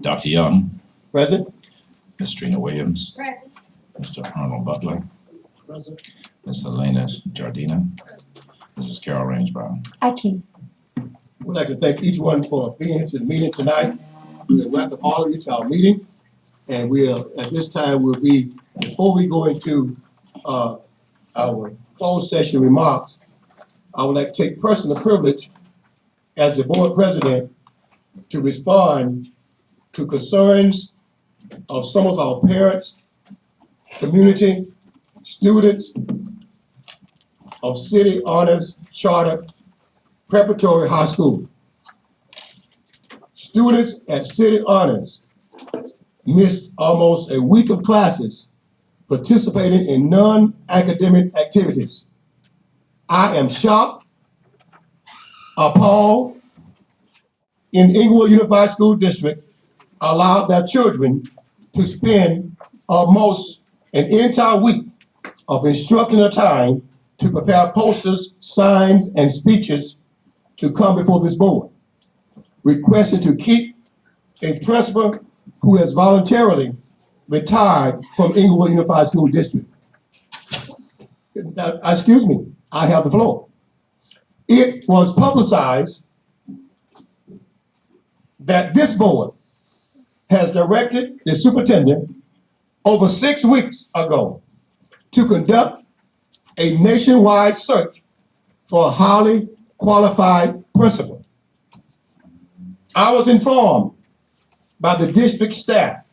Dr. Young, Present. Ms. Trina Williams, Present. Mr. Arnold Butler, Present. Ms. Elena Jardina, Mrs. Carol Range-Brown. I can. We'd like to thank each one for being here to the meeting tonight. We welcome all of you to our meeting. And at this time, before we go into our closed session remarks, I would like to take personal privilege as the board president to respond to concerns of some of our parents, community, students of City Honors Charter Preparatory High School. Students at City Honors missed almost a week of classes participating in non-academic activities. I am shocked, appalled, in Inglewood Unified School District allowed their children to spend almost an entire week of instructional time to prepare posters, signs, and speeches to come before this board, requesting to keep a principal who has voluntarily retired from Inglewood Unified School District. Excuse me, I have the floor. It was publicized that this board has directed the superintendent over 6 weeks ago to conduct a nationwide search for a highly qualified principal. I was informed by the district staff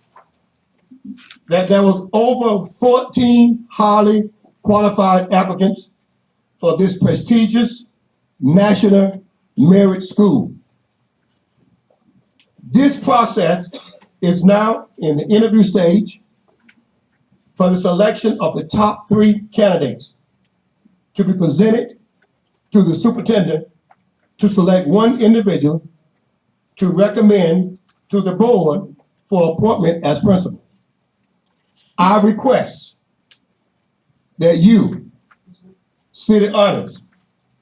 that there was over 14 highly qualified applicants for this prestigious national merit school. This process is now in the interview stage for the selection of the top 3 candidates to be presented to the superintendent to select one individual to recommend to the board for appointment as principal. I request that you, City Honors,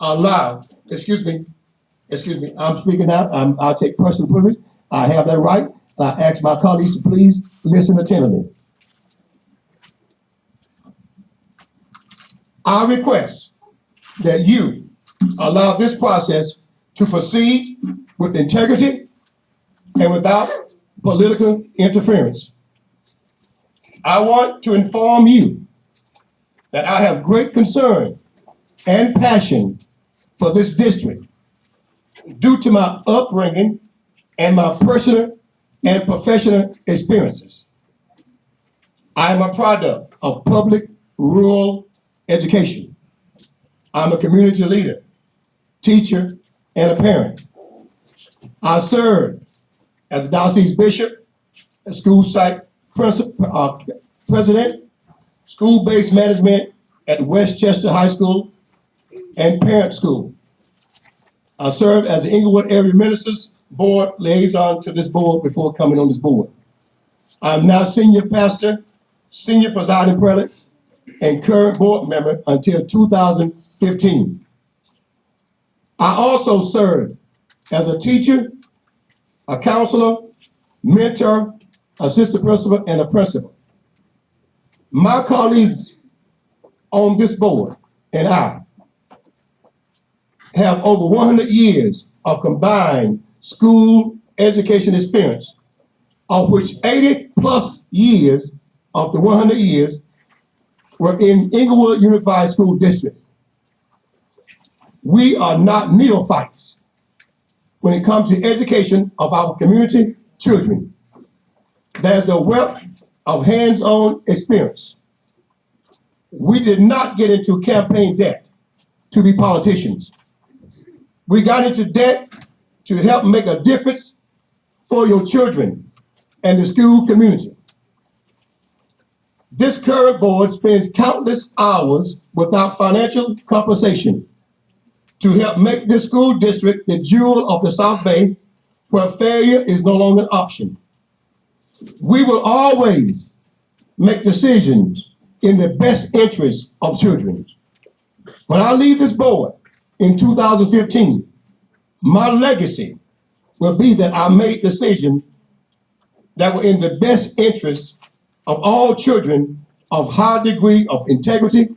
allow, excuse me, I'm speaking out, I'll take personal privilege. I have that right. I ask my colleagues to please listen attentively. I request that you allow this process to proceed with integrity and without political interference. I want to inform you that I have great concern and passion for this district due to my upbringing and my personal and professional experiences. I am a product of public rural education. I'm a community leader, teacher, and a parent. I served as a diocese bishop, a school site president, school-based management at Westchester High School, and parent school. I served as the Inglewood Area Ministers Board liaison to this board before coming on this board. I'm now senior pastor, senior presiding prelate, and current board member until 2015. I also served as a teacher, a counselor, mentor, assistant principal, and a principal. My colleagues on this board and I have over 100 years of combined school education experience, of which 80 plus years of the 100 years were in Inglewood Unified School District. We are not neophytes when it comes to education of our community children. There's a wealth of hands-on experience. We did not get into campaign debt to be politicians. We got into debt to help make a difference for your children and the school community. This current board spends countless hours without financial compensation to help make this school district the jewel of the South Bay, where failure is no longer an option. We will always make decisions in the best interest of children. When I leave this board in 2015, my legacy will be that I made decisions that were in the best interest of all children of high degree of integrity,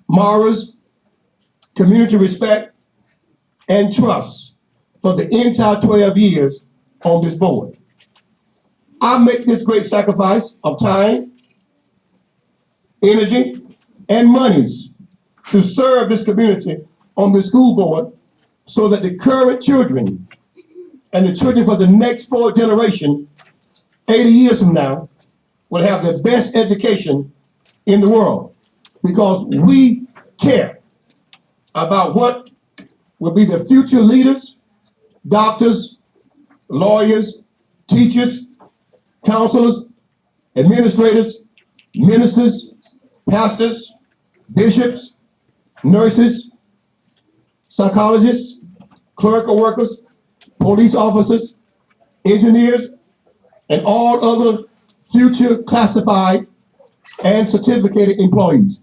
morals, community respect, and trust for the entire 12 years on this board. I make this great sacrifice of time, energy, and monies to serve this community on the school board so that the current children and the children for the next 4 generations, 80 years from now, will have the best education in the world, because we care about what will be the future leaders, doctors, lawyers, teachers, counselors, administrators, ministers, pastors, bishops, nurses, psychologists, clerical workers, police officers, engineers, and all other future classified and certificated employees.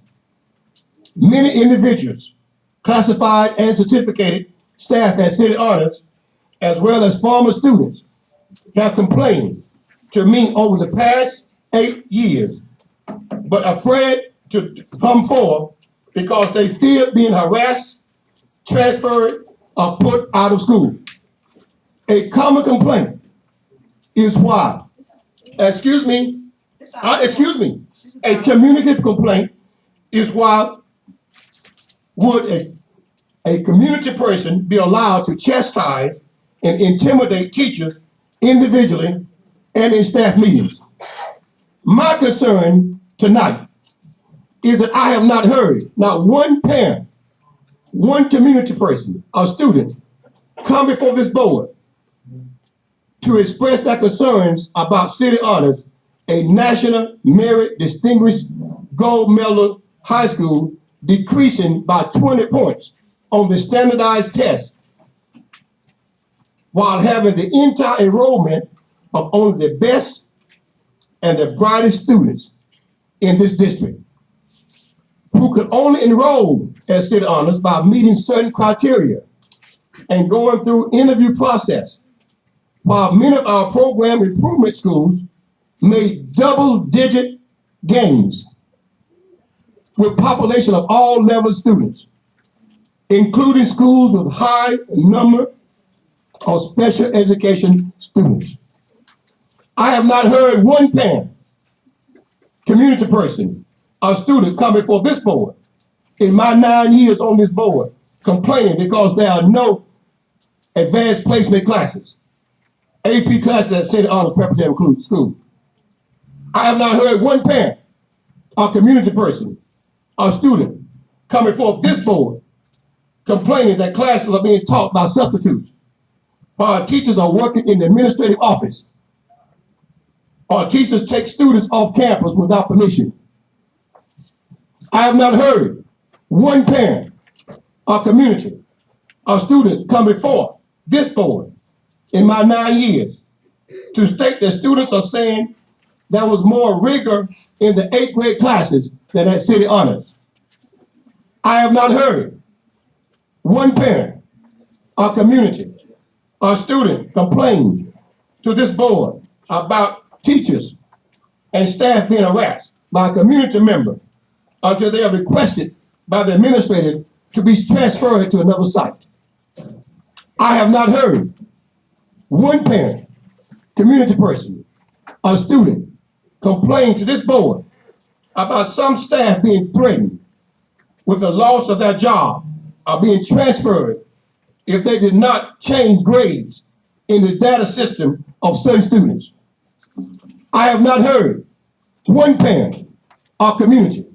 Many individuals, classified and certificated staff at City Honors, as well as former students, have complained to me over the past 8 years, but afraid to come forward because they fear being harassed, transferred, or put out of school. A common complaint is why, a community complaint is why would a community person be allowed to chastise and intimidate teachers individually and in staff meetings. My concern tonight is that I have not heard not one parent, one community person, or student come before this board to express their concerns about City Honors, a national merit distinguished gold medal high school, decreasing by 20 points on the standardized test, while having the entire enrollment of only the best and the brightest students in this district, who could only enroll at City Honors by meeting certain criteria and going through interview process, while many of our program improvement schools made double-digit gains with population of all level students, including schools with high number of special education students. I have not heard one parent, community person, or student come before this board in my 9 years on this board complaining because there are no advanced placement classes, AP classes at City Honors Preparatory School. I have not heard one parent, or community person, or student coming before this board complaining that classes are being taught by substitutes, while teachers are working in the administrative office, or teachers take students off campus without permission. I have not heard one parent, or community, or student come before this board in my 9 years to state that students are saying there was more rigor in the 8th grade classes than at City Honors. I have not heard one parent, or community, or student complain to this board about teachers and staff being harassed by a community member until they are requested by the administrator to be transferred to another site. I have not heard one parent, community person, or student complain to this board about some staff being threatened with the loss of their job or being transferred if they did not change grades in the data system of certain students. I have not heard one parent, or community,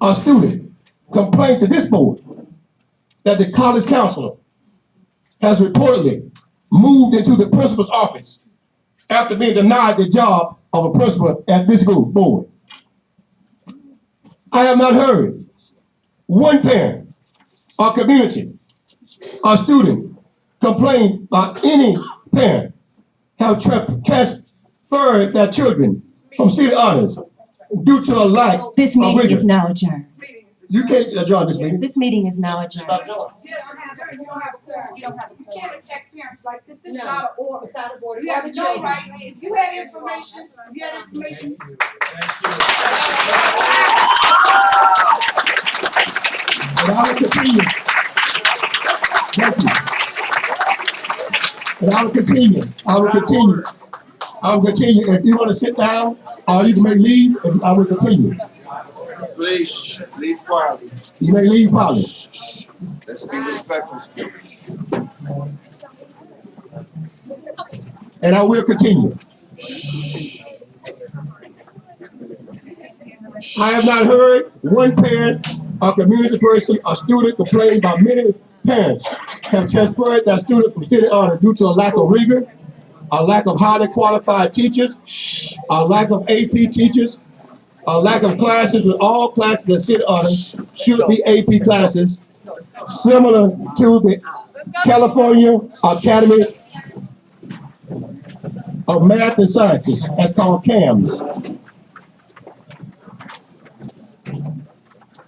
or student complain to this board that the college counselor has reportedly moved into the principal's office after being denied the job of a principal at this school board. I have not heard one parent, or community, or student complain about any parent have transferred their children from City Honors due to a lack This of meeting rigor. is now adjourned. You can't adjourn this meeting. This meeting is now adjourned. You don't have, you can't attack parents like this. This is out of order. It's out of order. You have no right. If you had information, And I will continue. Thank you. And I will continue. I will continue. I will continue. If you want to sit down, or you may leave, I will continue. Please, leave quietly. You may leave quietly. Let's be respectful. And I will continue. I have not heard one parent, a community person, or student complain about many parents have transferred their student from city honor due to a lack of rigor, a lack of highly qualified teachers, a lack of AP teachers, a lack of classes with all classes of city honor should be AP classes, similar to the California Academy of Math and Sciences, that's called CAMS.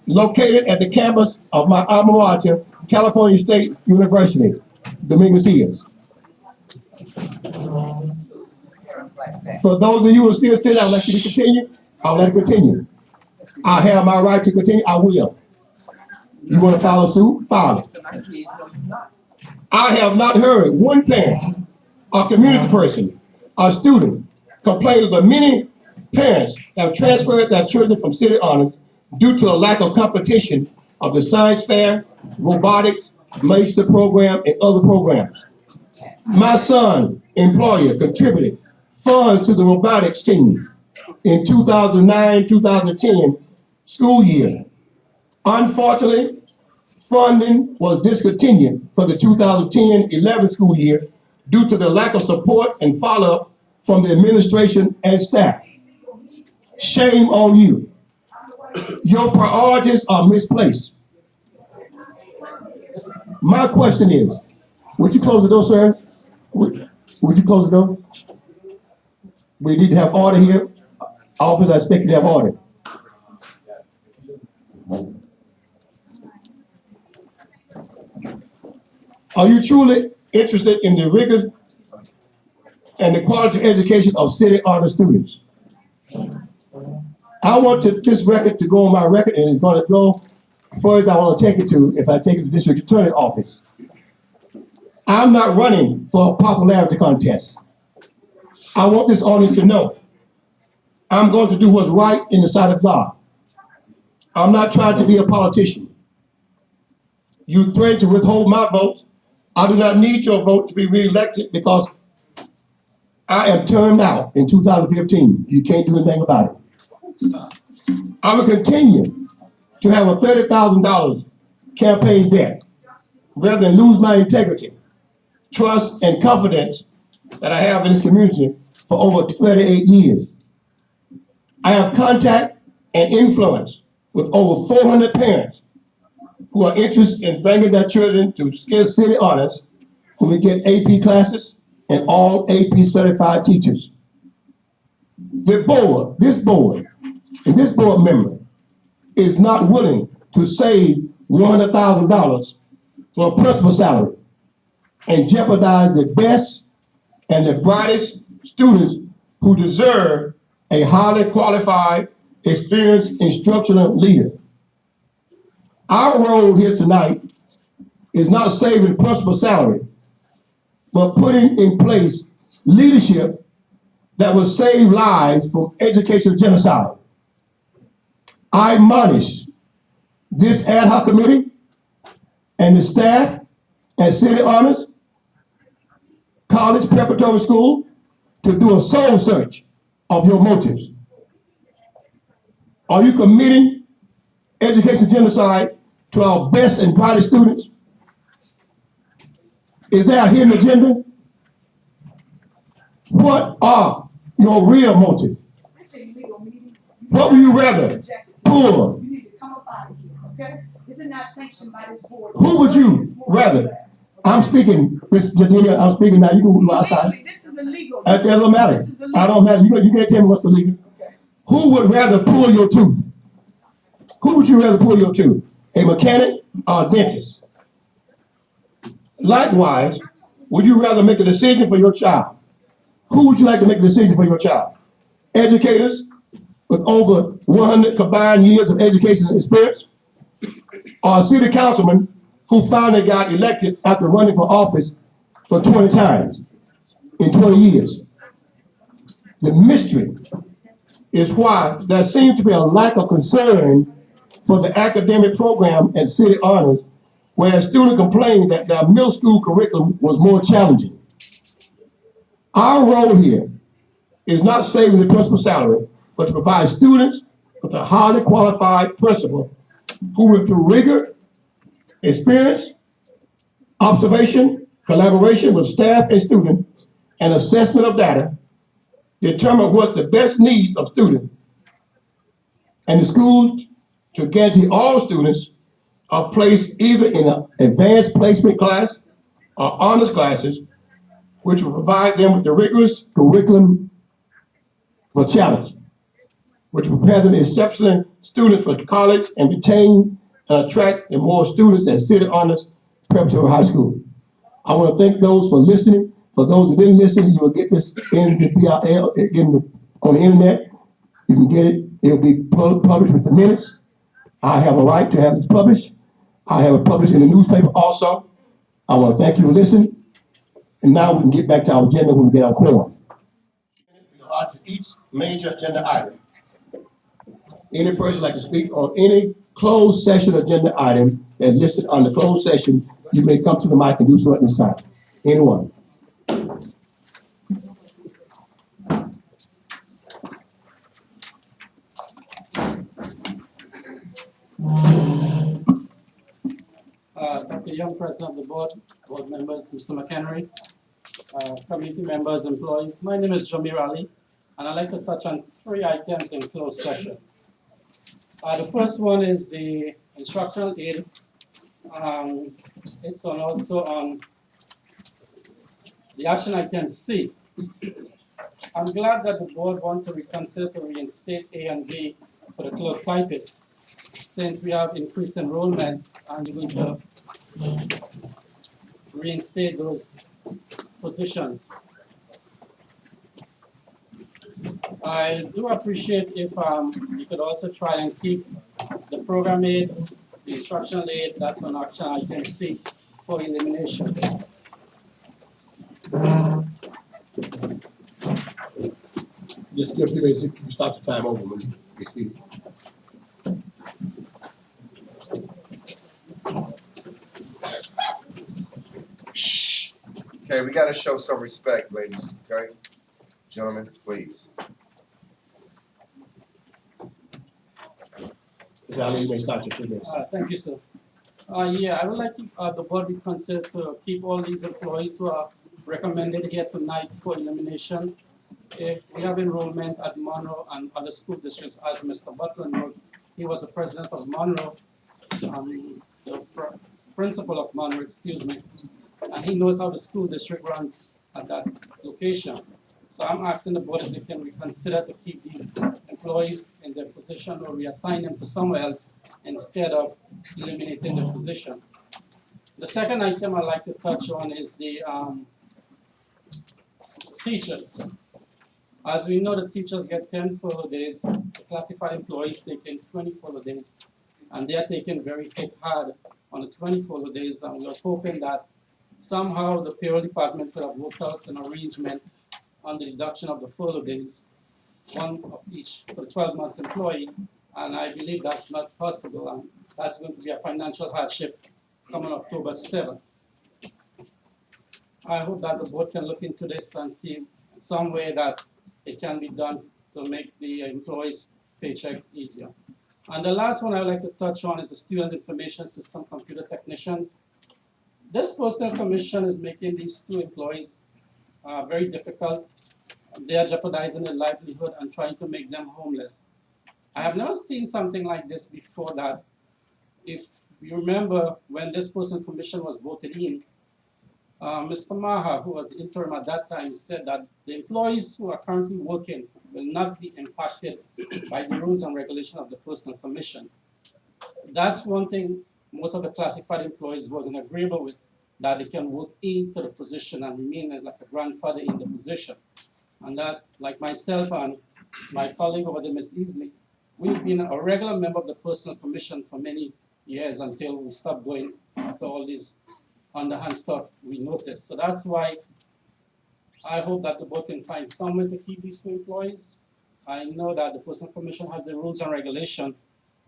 Located at the campus of my alma mater, California State University, Dominguez Hills. For those of you who are still sitting, I'll let you continue. I'll let it continue. I have my right to continue. I will. You want to follow suit? Follow. I have not heard one parent, a community person, a student complain of the many parents have transferred their children from city honors due to a lack of competition of the science fair, robotics, MESA program, and other programs. My son, employer, contributed funds to the robotics team in 2009-2010 school year. Unfortunately, funding was discontinued for the 2010-11 school year due to the lack of support and follow-up from the administration and staff. Shame on you. Your priorities are misplaced. My question is, would you close the door, sir? Would you close the door? We need to have order here. Officer, I expect you to have order. Are you truly interested in the rigor and the quality of education of city honor students? I want this record to go on my record, and it's going to go far as I want to take it to if I take it to the district attorney office. I'm not running for a popularity contest. I want this audience to know I'm going to do what's right in the sight of God. I'm not trying to be a politician. You threatened to withhold my vote. I do not need your vote to be reelected because I am termed out in 2015. You can't do anything about it. I will continue to have a $30,000 campaign debt rather than lose my integrity, trust, and confidence that I have in this community for over 38 years. I have contact and influence with over 400 parents who are interested in bringing their children to city honors when we get AP classes and all AP certified teachers. The board, this board, and this board member is not willing to save $100,000 for a principal salary and jeopardize the best and the brightest students who deserve a highly qualified, experienced instructional leader. Our role here tonight is not saving principal salary, but putting in place leadership that will save lives from educational genocide. I admonish this ad hoc committee and the staff at City Honors, College Preparatory School, to do a soul search of your motives. Are you committing educational genocide to our best and brightest students? Is there a hidden agenda? What are your real motives? What would you rather? Pull? you need to come up out of here, okay? This is not sanctioned by this board. Who would you rather? I'm speaking, Ms. Jadina, I'm speaking now. You can go outside. This is illegal. That doesn't matter. I don't matter. You can't tell me what's illegal. Okay. Who would rather pull your tooth? Who would you rather pull your tooth? A mechanic or a dentist? Likewise, would you rather make a decision for your child? Who would you like to make a decision for your child? Educators with over 100 combined years of education experience, or a city councilman who finally got elected after running for office for 20 times in 20 years? The mystery is why there seems to be a lack of concern for the academic program at City Honors, where students complained that their middle school curriculum was more challenging. Our role here is not saving the principal's salary, but to provide students with a highly qualified principal who will, through rigor, experience, observation, collaboration with staff and student, and assessment of data, determine what the best needs of students and the school to guarantee all students are placed either in an advanced placement class or honors classes, which will provide them with the rigorous curriculum for challenge, which will prepare them exceptional students for college and retain and attract more students at City Honors Preparatory High School. I want to thank those for listening. For those who didn't listen, you will get this in the PRL, on the internet. You can get it. It'll be published with the minutes. I have a right to have this published. I have it published in the newspaper also. I want to thank you for listening. And now we can get back to our agenda when we get our quorum. To each major agenda item. Any person like to speak on any closed session agenda item that listed on the closed session, you may come to the mic and do so at this time. Anyone? Dr. Young, President of the board members, Mr. McHenry, community members, employees. My name is Jamir Ali, and I'd like to touch on 3 items in closed session. The first one is the instructional aid. It's also on the action item C. I'm glad that the board wants to reconsider to reinstate A and B for the clerk typist, since we have increased enrollment and you're going to reinstate those positions. I do appreciate if you could also try and keep the program aid, the instructional aid, that's on action item C for elimination. Just give a few minutes, you start the time over when you see. Shh. Okay, we gotta show some respect, ladies, okay? Gentlemen, please. Ms. Ali, you may start your 3 minutes. Thank you, sir. Yeah, I would like the board to consider to keep all these employees who are recommended here tonight for elimination. If we have enrollment at Monroe and other school districts, as Mr. Butler knows, he was the president of Monroe, the principal of Monroe, excuse me, and he knows how the school district runs at that location. So I'm asking the board if they can reconsider to keep these employees in their position or reassign them to somewhere else instead of eliminating the position. The second item I'd like to touch on is the teachers. As we know, the teachers get 10 furlough days, the classified employees taking 20 furlough days, and they are taking very hard on the 20 furlough days, and we're hoping that somehow the payroll department could have worked out an arrangement on the deduction of the furlough days, one of each for the 12 months employee, and I believe that's not possible, and that's going to be a financial hardship coming October 7th. I hope that the board can look into this and see some way that it can be done to make the employees' paycheck easier. And the last one I would like to touch on is the Student Information System Computer Technicians. This Personnel Commission is making these 2 employees very difficult. They are jeopardizing their livelihood and trying to make them homeless. I have never seen something like this before. That if you remember when this Personnel Commission was voted in, Mr. Maha, who was the interim at that time, said that the employees who are currently working will not be impacted by the rules and regulations of the Personnel Commission. that's one thing most of the classified employees wasn't agreeable with, that they can work into the position and remain as like a grandfather in the position. And that, like myself and my colleague over there, Ms. Easley, we've been a regular member of the personal commission for many years until we stopped going after all this underhand stuff we noticed. So that's why I hope that the board can find some way to keep these two employees. I know that the personal commission has the rules and regulation,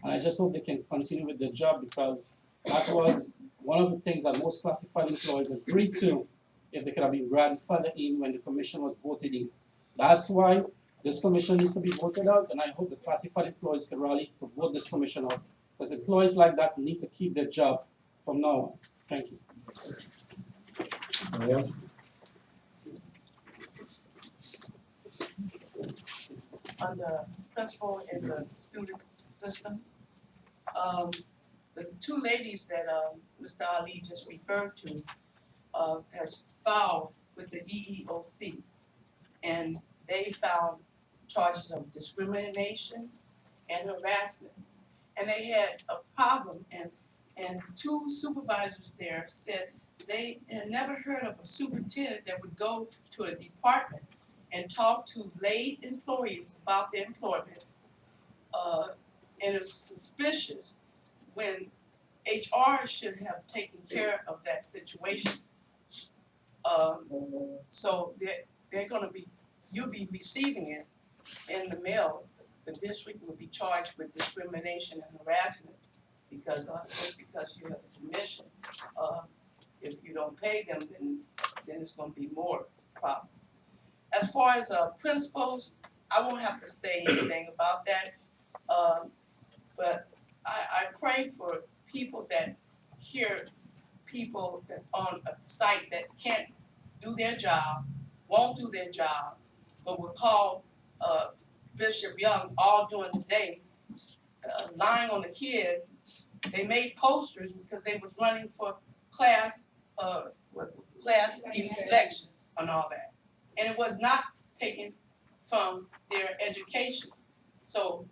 and I just hope they can continue with their job, because that was one of the things that most classified employees agreed to if they could have been grandfathered in when the commission was voted in. That's why this commission needs to be voted out, and I hope the classified employees can rally to vote this commission out, because employees like that need to keep their job from now on. Thank you. Anything else? On the principal in the student system. The two ladies that Mr. Ali just referred to has filed with the EEOC, and they found charges of discrimination and harassment. And they had a problem, and two supervisors there said they had never heard of a superintendent that would go to a department and talk to late employees about their employment. And it's suspicious when HR should have taken care of that situation. So they're gonna be, you'll be receiving it in the mail. The district will be charged with discrimination and harassment because, just because you have a commission. If you don't pay them, then it's gonna be more problem. As far as principals, I won't have to say anything about that. But I pray for people that hear people that's on a site that can't do their job, won't do their job, but will call Bishop Young all during the day, lying on the kids. They made posters because they was running for class elections and all that. And it was not taken from their education. So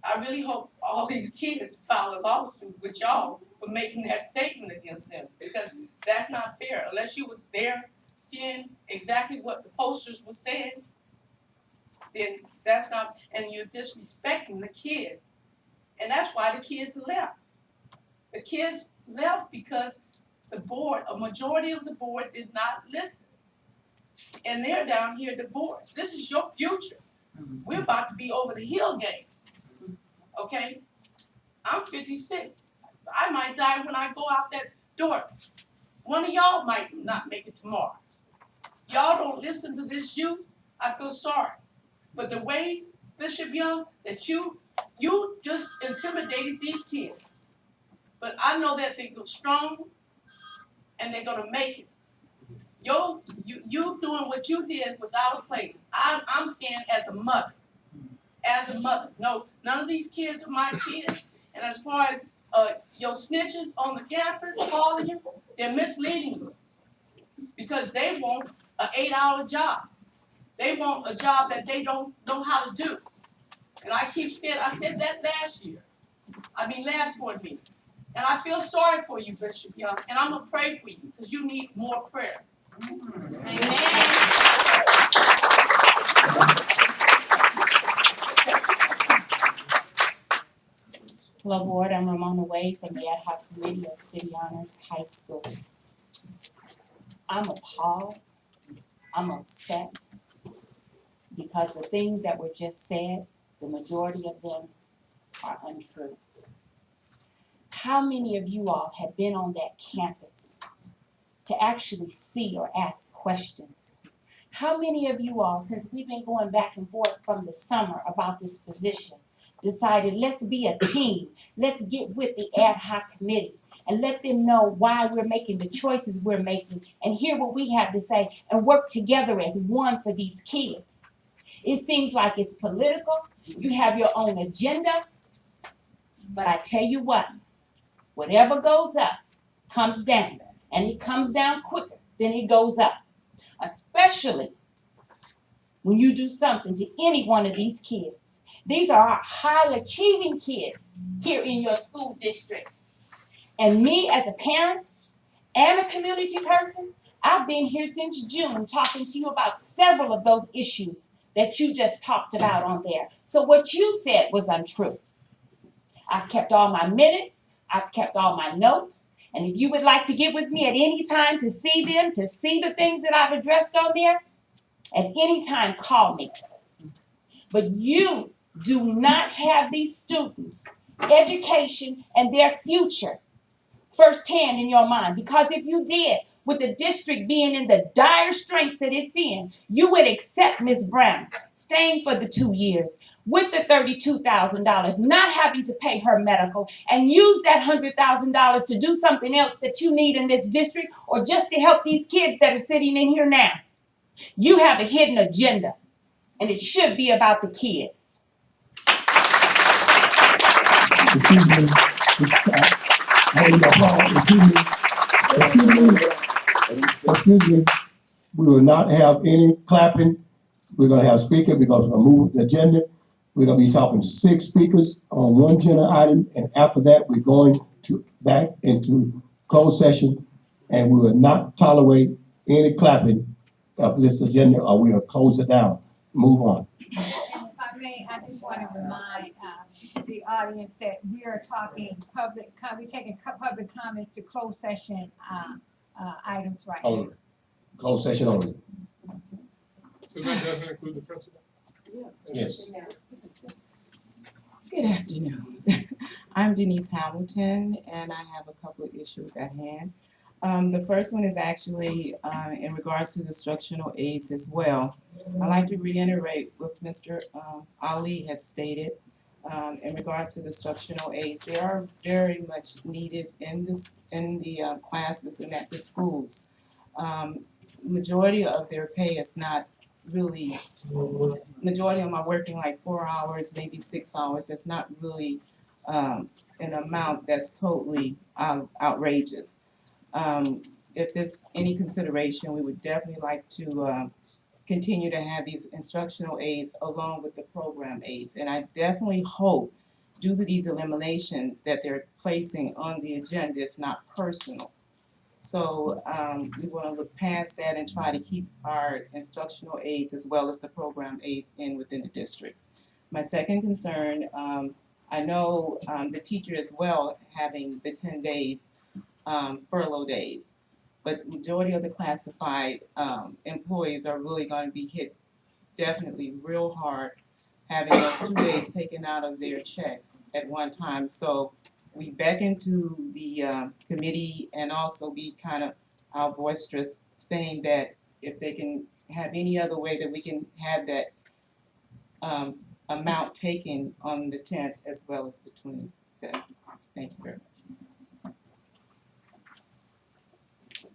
I really hope all these kids file a lawsuit with y'all for making that statement against them, because that's not fair. Unless you was there seeing exactly what the posters were saying, then that's not, and you're disrespecting the kids. And that's why the kids left. The kids left because the board, a majority of the board did not listen. And they're down here divorced. This is your future. We're about to be over the hill game. Okay? I'm 56. I might die when I go out that door. One of y'all might not make it tomorrow. Y'all don't listen to this youth. I feel sorry. But the way, Bishop Young, that you just intimidated these kids. But I know that they go strong and they're gonna make it. You doing what you did was out of place. I'm scared as a mother. As a mother. No, none of these kids are my kids. And as far as your snitches on the campus calling you, they're misleading you. Because they want an 8-hour job. They want a job that they don't know how to do. And I said that last board meeting. And I feel sorry for you, Bishop Young, and I'm gonna pray for you, because you need more prayer. Amen. Hello, Board. I'm Ramona Wade from the Ad Hoc Committee of City Honors High School. I'm appalled. I'm upset because the things that were just said, the majority of them are untrue. How many of you all have been on that campus to actually see or ask questions? How many of you all, since we've been going back and forth from the summer about this position, decided let's be a team, let's get with the ad hoc committee and let them know why we're making the choices we're making and hear what we have to say and work together as one for these kids? It seems like it's political, you have your own agenda, but I tell you what, whatever goes up comes down, and it comes down quicker than it goes up, especially when you do something to any one of these kids. These are our high achieving kids here in your school district. And me as a parent and a community person, I've been here since June talking to you about several of those issues that you just talked about on there. So what you said was untrue. I've kept all my minutes, I've kept all my notes, and if you would like to get with me at any time to see them, to see the things that I've addressed on there, at any time call me. But you do not have these students' education and their future firsthand in your mind. Because if you did, with the district being in the dire straits that it's in, you would accept Ms. Brown staying for the 2 years with the $32,000, not having to pay her medical, and use that $100,000 to do something else that you need in this district, or just to help these kids that are sitting in here now. You have a hidden agenda, and it should be about the kids. Excuse me, we will not have any clapping. We're gonna have speaking because we're gonna move the agenda. We're gonna be talking to 6 speakers on one agenda item, and after that, we're going to back into closed session, and we will not tolerate any clapping of this agenda, or we will close it down. Move on. And if I may, I just want to remind the audience that we are talking we're taking public comments to closed session items right now. Only. Closed session only. So that doesn't include the principal? Yes. Good afternoon. I'm Denise Hamilton, and I have a couple of issues at hand. The first one is actually in regards to the instructional aids as well. I'd like to reiterate what Mr. Ali had stated in regards to the instructional aids. They are very much needed in the classes and at the schools. Majority of their pay is not really, majority of them are working like 4 hours, maybe 6 hours. It's not really an amount that's totally outrageous. If there's any consideration, we would definitely like to continue to have these instructional aids along with the program aids. And I definitely hope, due to these eliminations that they're placing on the agenda, it's not personal. So we want to look past that and try to keep our instructional aids as well as the program aids within the district. My second concern, I know the teacher as well having the 10 days furlough days, but majority of the classified employees are really going to be hit definitely real hard, having those 2 days taken out of their checks at one time. So we back into the committee and also be kind of boisterous, saying that if they can have any other way that we can have that amount taken on the 10th as well as the 25th. Thank you very much.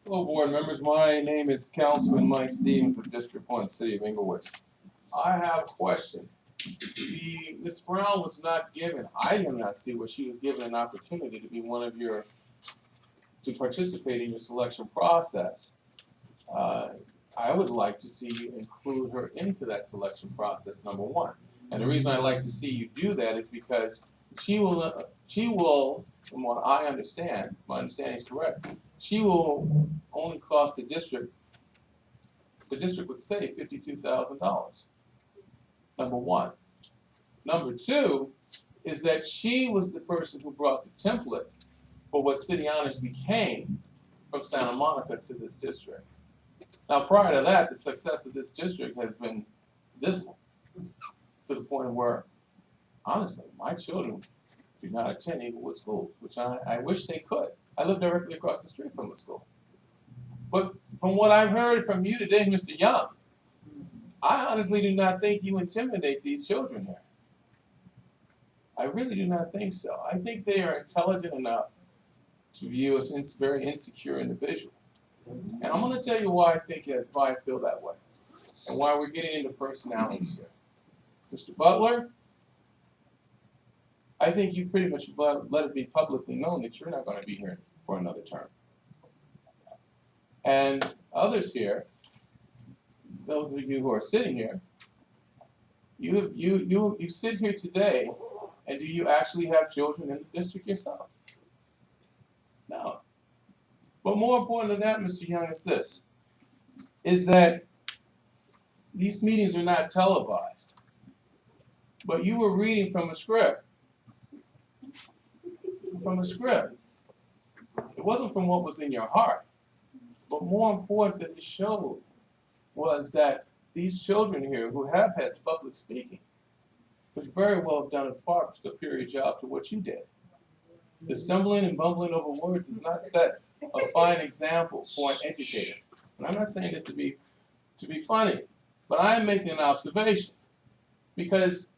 Hello, board members. My name is Councilman Mike Stevens of District 1, City of Inglewood. I have a question. Ms. Brown was not given, I did not see where she was given an opportunity to be to participate in your selection process. I would like to see you include her into that selection process, number one. And the reason I like to see you do that is because she will, from what I understand, my understanding is correct, she will only cost the district would save $52,000. Number one. Number two is that she was the person who brought the template for what City Honors became from Santa Monica to this district. Now, prior to that, the success of this district has been dismal to the point where, honestly, my children do not attend Inglewood schools, which I wish they could. I live directly across the street from the school. But from what I've heard from you today, Mr. Young, I honestly do not think you intimidate these children here. I really do not think so. I think they are intelligent enough to view us as very insecure individuals. And I'm going to tell you why I feel that way, and why we're getting into personalities here. Mr. Butler, I think you pretty much let it be publicly known that you're not going to be here for another term. And others here, those of you who are sitting here, You sit here today, and do you actually have children in the district yourself? No. But more important than that, Mr. Young, is this, is that these meetings are not televised. But you were reading from a script. From a script. It wasn't from what was in your heart. But more important than it showed was that these children here who have had public speaking could very well have done a far superior job to what you did. The stumbling and bumbling over words does not set a fine example for an educator. And I'm not saying this to be funny, but I am making an observation. Because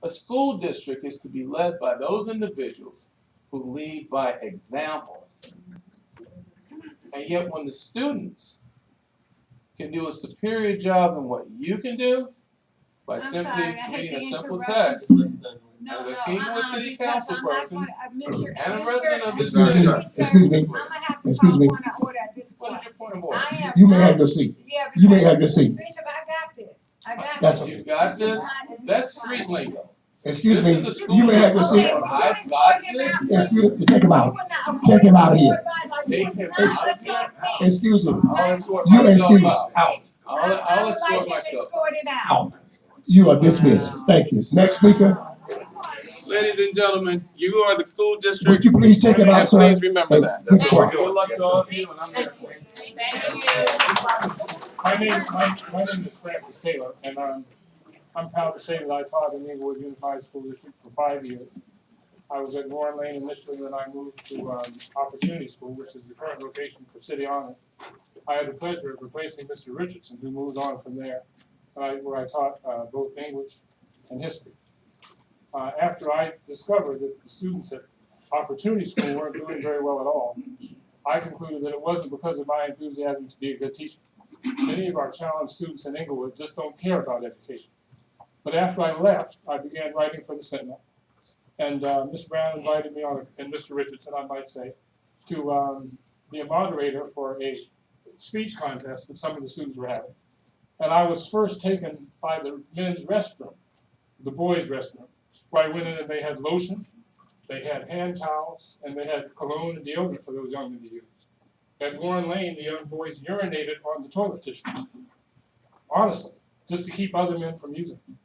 a school district is to be led by those individuals who lead by example. And yet when the students can do a superior job than what you can do by I'm simply sorry, I hate reading to a simple interrupt you. text, No, as no, a Inglewood City because Council I'm not person gonna, Mr. and a resident of this Excuse me, city. excuse me, I'm gonna have to excuse call me. point of order at this What point. is your point of order? I am You may not- have your seat. Yeah, You may because- have your seat. Bishop, I got this. I got That's this. You got This is this? not- That's street lingo. Excuse This me, is the you may have your school seat. Okay, board. well, you I've ain't got spoken this. about Excuse me, take him out. You would not Take him out of avoid here. the board like you Take would him not out. attack me. Excuse me, I'll escort you myself excuse out. out. I'll I would escort like him myself. escorted out. Out. You are dismissed. Thank you. Next speaker, Ladies and gentlemen, you are the school would district, you please take him out, and sir? please remember that. His That's what part. we're Good luck doing. to all of you, and I'm there. My name is Francis Taylor, and I'm proud to say that I taught in Inglewood Unified School District for 5 years. I was at Warren Lane initially, then I moved to Opportunity School, which is the current location for City Honors. I had the pleasure of replacing Mr. Richardson, who moved on from there, where I taught both English and history. After I discovered that the students at Opportunity School weren't doing very well at all, I concluded that it wasn't because of my enthusiasm to be a good teacher. Many of our challenged students in Inglewood just don't care about education. But after I left, I began writing for the Sentinel. And Ms. Brown invited me on, and Mr. Richardson, I might say, to be a moderator for a speech contest that some of the students were having. And I was first taken by the men's restroom, the boys' restroom, where I went in and they had lotion, they had hand towels, and they had cologne and deodorant for those young men to use. At Warren Lane, the young boys urinated on the toilet tissue. Honestly, just to keep other men from using it.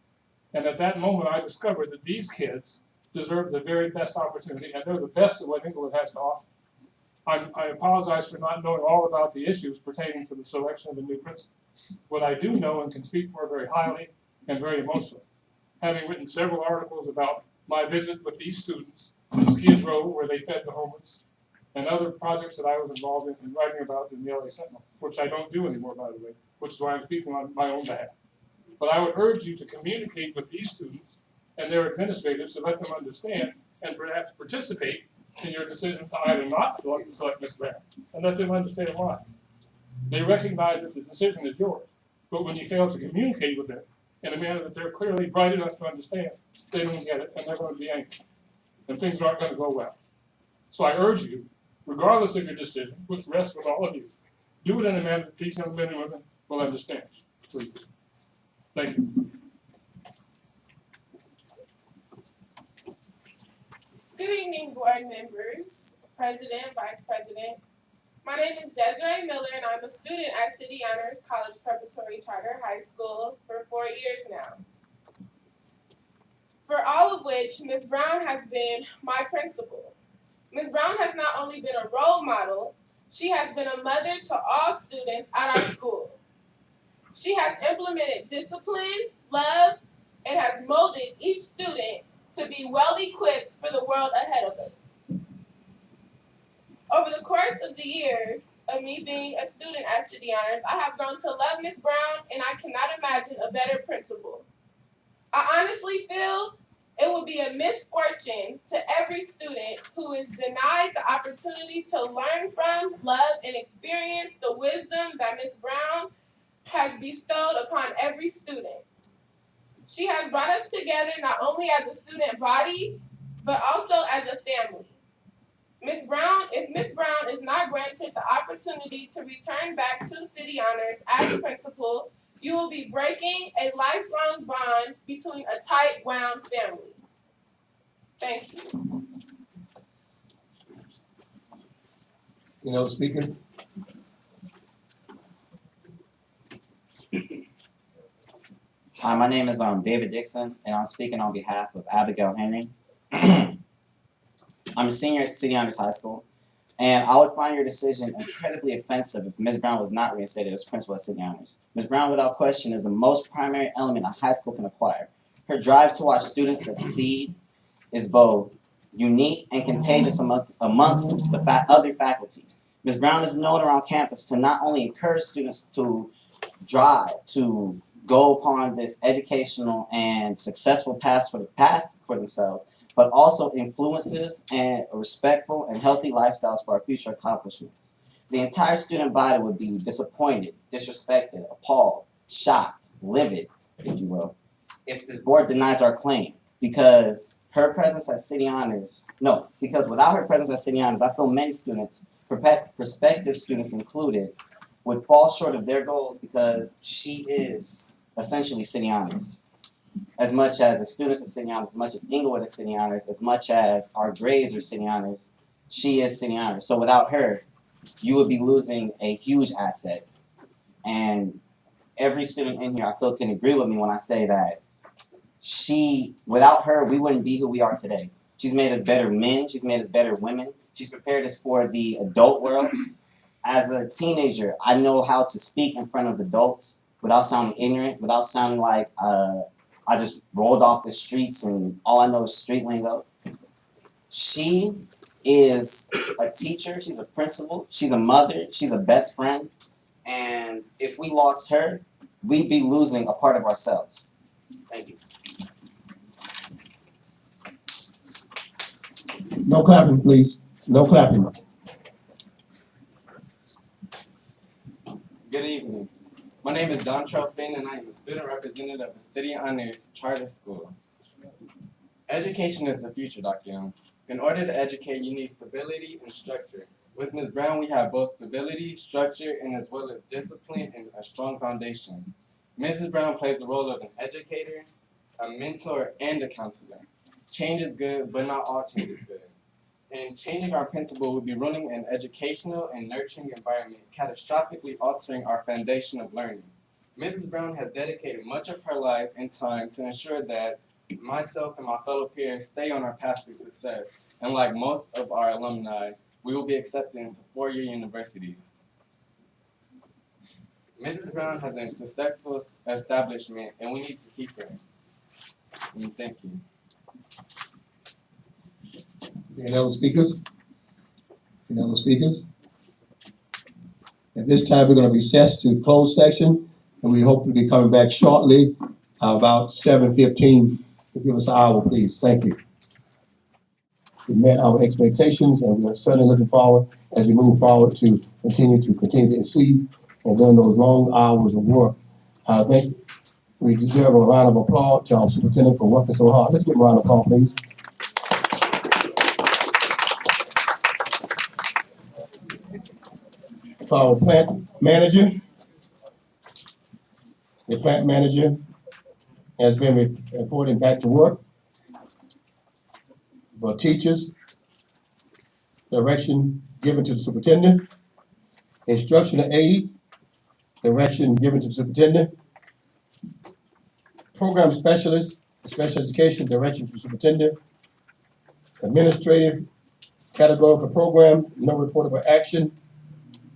And at that moment, I discovered that these kids deserve the very best opportunity, and they're the best of what Inglewood has to offer. I apologize for not knowing all about the issues pertaining to the selection of the new principal. What I do know and can speak for very highly and very emotionally, having written several articles about my visit with these students in Skid Row where they fed the homeless, and other projects that I was involved in and writing about in the LA Sentinel, which I don't do anymore, by the way, which is why I'm speaking on my own behalf. But I would urge you to communicate with these students and their administrators to let them understand and perhaps participate in your decision to either not select Ms. Brown, and let them understand why. They recognize that the decision is yours, but when you fail to communicate with them in a manner that they're clearly bright enough to understand, they don't get it and they're going to be angry, and things aren't going to go well. So I urge you, regardless of your decision, which rests with all of you, do it in a manner that these young men and women will understand. Please. Thank you. Good evening, board members, president, vice president. My name is Desiree Miller, and I'm a student at City Honors College Preparatory Charter High School for 4 years now. For all of which, Ms. Brown has been my principal. Ms. Brown has not only been a role model, she has been a mother to all students at our school. She has implemented discipline, love, and has molded each student to be well equipped for the world ahead of us. Over the course of the years of me being a student at City Honors, I have grown to love Ms. Brown, and I cannot imagine a better principal. I honestly feel it would be a misfortune to every student who is denied the opportunity to learn from, love, and experience the wisdom that Ms. Brown has bestowed upon every student. She has brought us together not only as a student body, but also as a family. If Ms. Brown is not granted the opportunity to return back to City Honors as principal, You will be breaking a lifelong bond between a tight-wound family. Thank you. Any other speaker? Hi, my name is David Dixon, and I'm speaking on behalf of Abigail Henry. I'm a senior at City Honors High School, and I would find your decision incredibly offensive if Ms. Brown was not reinstated as principal at City Honors. Ms. Brown, without question, is the most primary element a high school can acquire. Her drive to watch students succeed is both unique and contagious amongst the other faculty. Ms. Brown is known around campus to not only encourage students to drive, to go upon this educational and successful path for themselves, but also influences and respectful and healthy lifestyles for our future accomplishments. The entire student body would be disappointed, disrespected, appalled, shocked, livid, if you will, if this board denies our claim. Because her presence at City Honors, because without her presence at City Honors, I feel many students, prospective students included, would fall short of their goals because she is essentially City Honors. As much as the students are City Honors, as much as Inglewood is City Honors, as much as our grades are City Honors, she is City Honors. So without her, you would be losing a huge asset. And every student in here, I feel, can agree with me when I say that without her, we wouldn't be who we are today. She's made us better men. She's made us better women. She's prepared us for the adult world. As a teenager, I know how to speak in front of adults without sounding ignorant, without sounding like I just rolled off the streets and all I know is street lingo. She is a teacher, she's a principal, she's a mother, she's a best friend, and if we lost her, we'd be losing a part of ourselves. Thank you. No clapping, please. No clapping. Good evening. My name is Don Finn, and I am a student representative of the City Honors Charter School. Education is the future, Dr. Young. In order to educate, you need stability and structure. With Ms. Brown, we have both stability, structure, and as well as discipline and a strong foundation. Mrs. Brown plays the role of an educator, a mentor, and a counselor. Change is good, but not all change is good. And changing our principal would be running an educational and nurturing environment, catastrophically altering our foundation of learning. Mrs. Brown has dedicated much of her life and time to ensure that myself and my fellow peers stay on our path to success. And like most of our alumni, we will be accepted into four-year universities. Mrs. Brown has a successful establishment, and we need to keep her. And thank you. Any other speakers? Any other speakers? At this time, we're going to recess to closed section, and we hope to be coming back shortly, about 7:15. Give us an hour, please. Thank you. We met our expectations, and we're certainly looking forward as we move forward to continue to exceed and during those long hours of work. I think we deserve a round of applause to our superintendent for working so hard. Let's give him a round of applause, please. For our plant manager, the plant manager has been reporting back to work. For teachers, direction given to the superintendent. Instructional aid, direction given to the superintendent. Program specialist, special education, direction to the superintendent. Administrative, categorical program, no reportable action.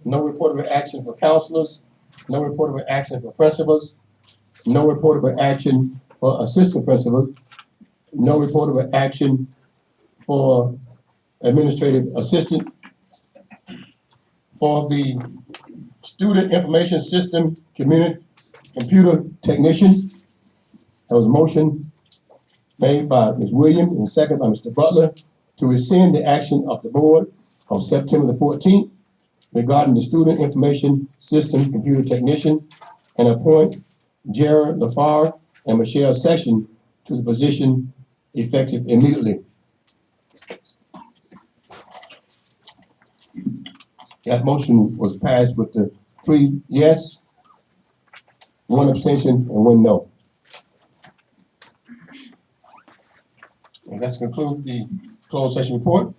No reportable action for counselors. No reportable action for principals. No reportable action for assistant principals. No reportable action for administrative assistant. For the student information system computer technician, there was a motion made by Ms. Williams and second by Mr. Butler to rescind the action of the board of September the 14th regarding the student information system computer technician and appoint Jared LaFar and Michelle Session to the position effective immediately. That motion was passed with the 3 yes, one abstention, and one no. And let's conclude the closed session report.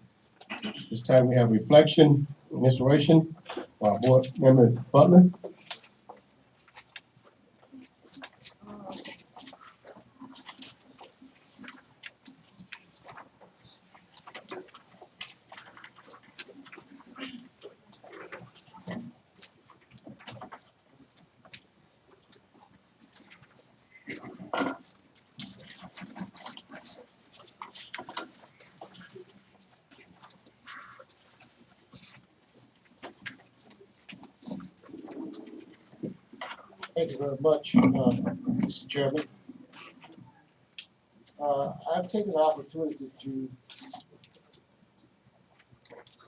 This time we have reflection and inspiration by our board member Butler. Thank you very much, Mr. Chairman. I've taken the opportunity to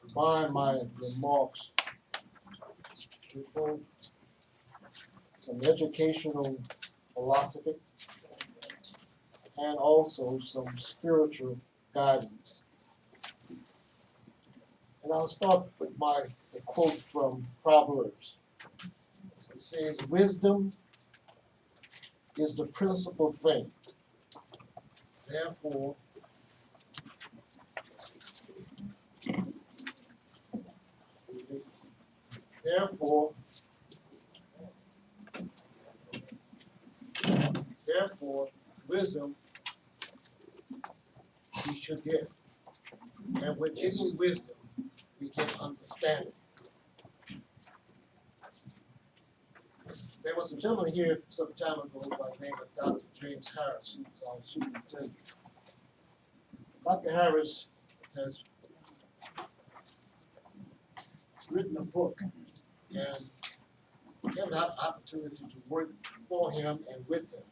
combine my remarks with both some educational philosophy and also some spiritual guidance. And I'll start with the quote from Proverbs. It says, "Wisdom is the principal thing. Therefore, therefore, wisdom we should get. And with getting wisdom, we get understanding." There was a gentleman here some time ago by the name of Dr. James Harris, who was our superintendent. Dr. Harris has written a book, and we have the opportunity to work for him and with him.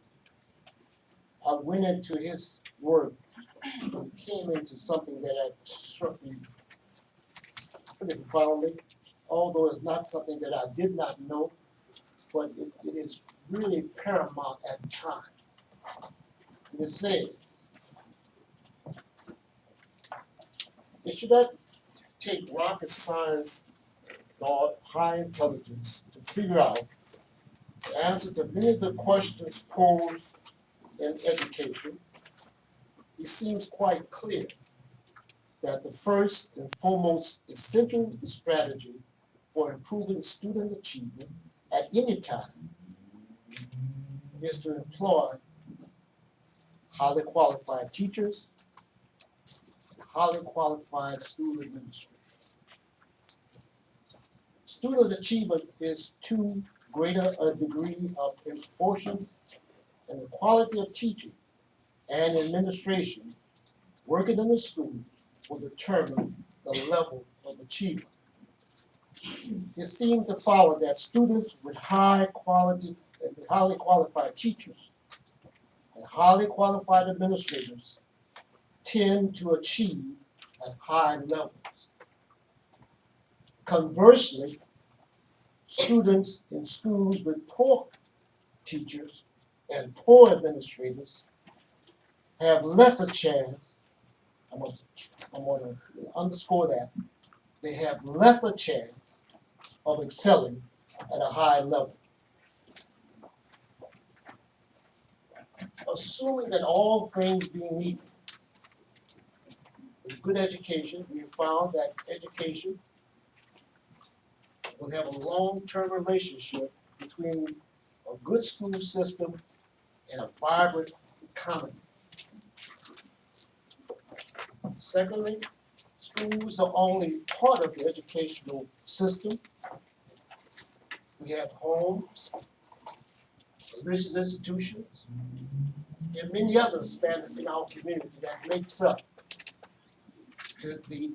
I went into his work and came into something that had struck me pretty profoundly, although it's not something that I did not know, but it is really paramount at the time. And it says, it should not take rocket science nor high intelligence to figure out the answer to many of the questions posed in education. It seems quite clear that the first and foremost essential strategy for improving student achievement at any time is to employ highly qualified teachers, highly qualified school administrators. Student achievement is too greater a degree of proportion, and the quality of teaching and administration working in the school will determine the level of achievement. It seems to follow that students with highly qualified teachers and highly qualified administrators tend to achieve at high levels. Conversely, students in schools with poor teachers and poor administrators have lesser chance. I'm going to underscore that. They have lesser chance of excelling at a high level. Assuming that all things being equal, with good education, we have found that education will have a long-term relationship between a good school system and a vibrant economy. Secondly, schools are only part of the educational system. We have homes, religious institutions, and many other standards in our community that makes up the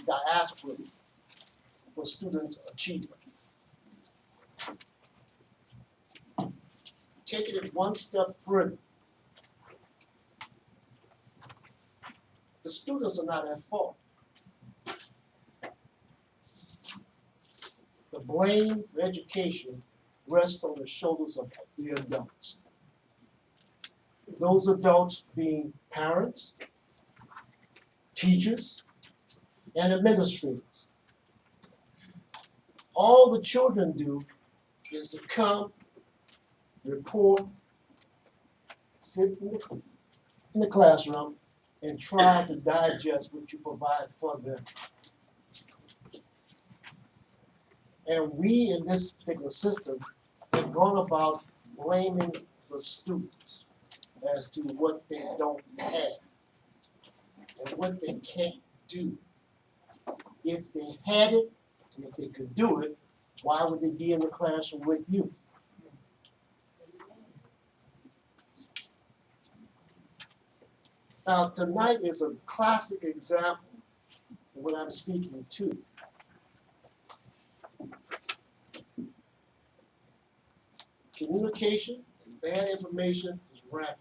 diaspora for student achievement. Taking it one step further, the students are not at fault. The blame for education rests on the shoulders of the adults. Those adults being parents, teachers, and administrators. All the children do is to come report, sit in the classroom, and try to digest what you provide for them. And we in this particular system have gone about blaming the students as to what they don't have and what they can't do. If they had it, and if they could do it, why would they be in the classroom with you? Now, tonight is a classic example of what I'm speaking to. Communication and bad information is rampant.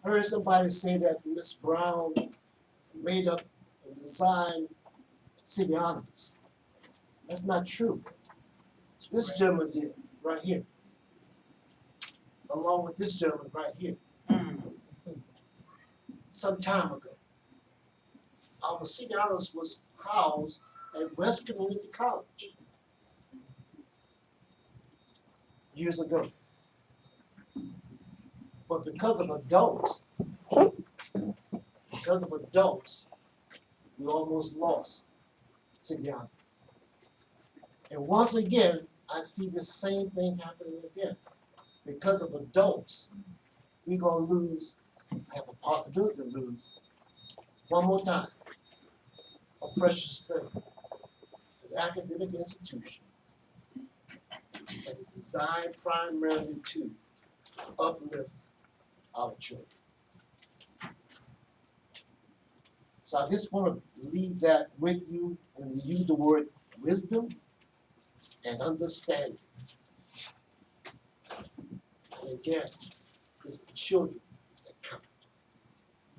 I heard somebody say that Miss Brown made up and designed city honors. That's not true. This gentleman did, right here. Along with this gentleman right here. Some time ago. Our city honors was housed at West Community College. Years ago. But because of adults, we almost lost city honors. And once again, I see the same thing happening again. Because of adults, we're gonna lose, have a possibility to lose, one more time, a precious thing, an academic institution that is designed primarily to uplift our children. So I just want to leave that with you when we use the word wisdom and understanding. And again, it's the children that count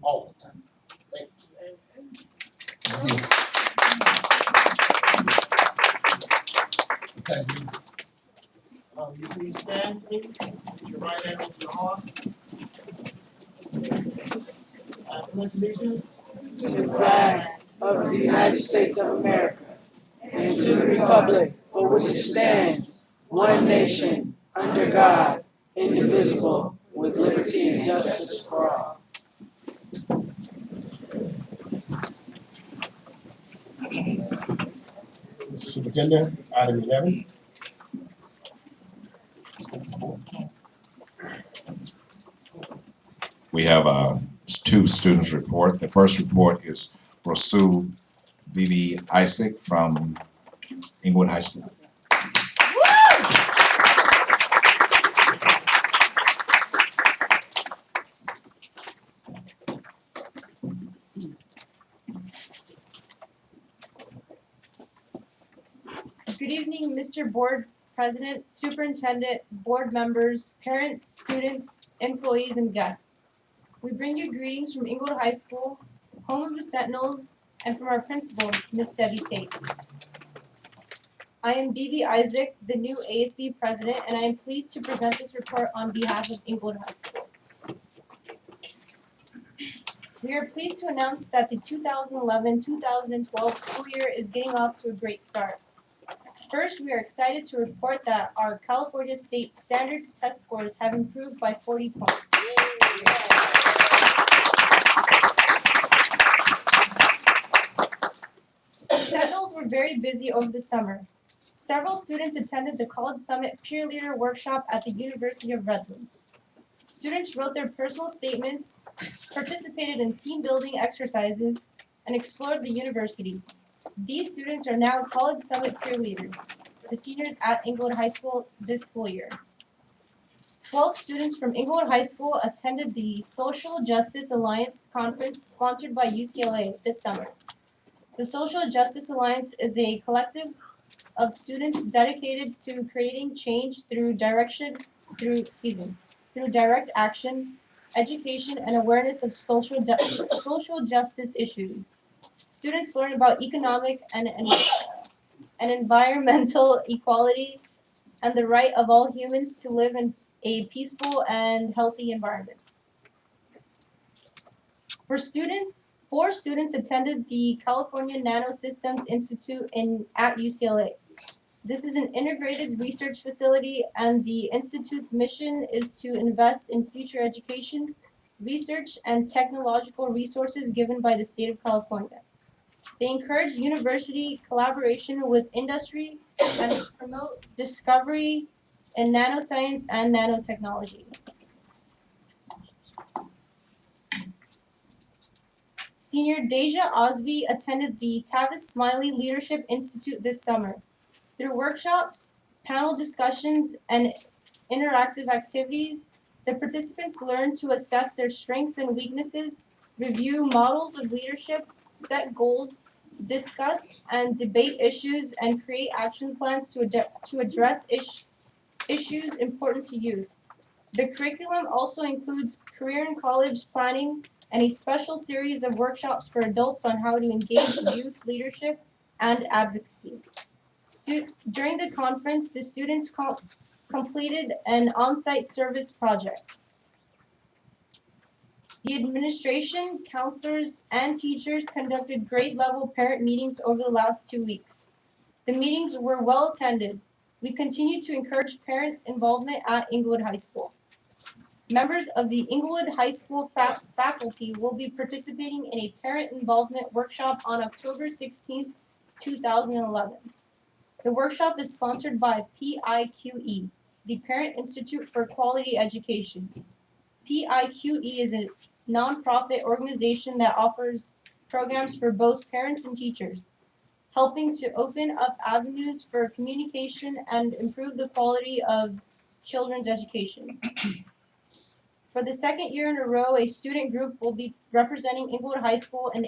all the time. Thank you. Thank you. You please stand, please. Put your right hand over your heart. I pledge allegiance to the flag of the United States of America and to the republic for which it stands, one nation, under God, indivisible, with liberty and justice for all. Mr. Superintendent, item 11. We have two students report. The first report is Rasul Bibi Isaac from Inglewood High School. Good evening, Mr. Board President, Superintendent, board members, parents, students, employees, and guests. We bring you greetings from Inglewood High School, home of the Sentinels, and from our principal, Miss Debbie Tate. I am Bibi Isaac, the new ASB president, and I am pleased to present this report on behalf of Inglewood High School. We are pleased to announce that the 2011-2012 school year is getting off to a great start. First, we are excited to report that our California State Standards test scores have improved by 40 points. Sentinels were very busy over the summer. Several students attended the College Summit Peer Leader Workshop at the University of Redlands. Students wrote their personal statements, participated in team building exercises, and explored the university. These students are now College Summit peer leaders, the seniors at Inglewood High School this school year. 12 students from Inglewood High School attended the Social Justice Alliance conference sponsored by UCLA this summer. The Social Justice Alliance is a collective of students dedicated to creating change through direct action, education, and awareness of social justice issues. Students learn about economic and environmental equality and the right of all humans to live in a peaceful and healthy environment. For students, 4 students attended the California Nanosystems Institute at UCLA. This is an integrated research facility, and the Institute's mission is to invest in future education, research, and technological resources given by the state of California. They encourage university collaboration with industry and promote discovery in nanoscience and nanotechnology. Senior Deja Osby attended the Tavis Smiley Leadership Institute this summer. Through workshops, panel discussions, and interactive activities, the participants learned to assess their strengths and weaknesses, review models of leadership, set goals, discuss and debate issues, and create action plans to address issues important to youth. The curriculum also includes career and college planning and a special series of workshops for adults on how to engage youth leadership and advocacy. During the conference, the students completed an on-site service project. The administration, counselors, and teachers conducted grade-level parent meetings over the last 2 weeks. The meetings were well attended. We continue to encourage parent involvement at Inglewood High School. Members of the Inglewood High School faculty will be participating in a parent involvement workshop on October 16th, 2011. The workshop is sponsored by PIQE, the Parent Institute for Quality Education. PIQE is a nonprofit organization that offers programs for both parents and teachers, helping to open up avenues for communication and improve the quality of children's education. For the second year in a row, a student group will be representing Inglewood High School in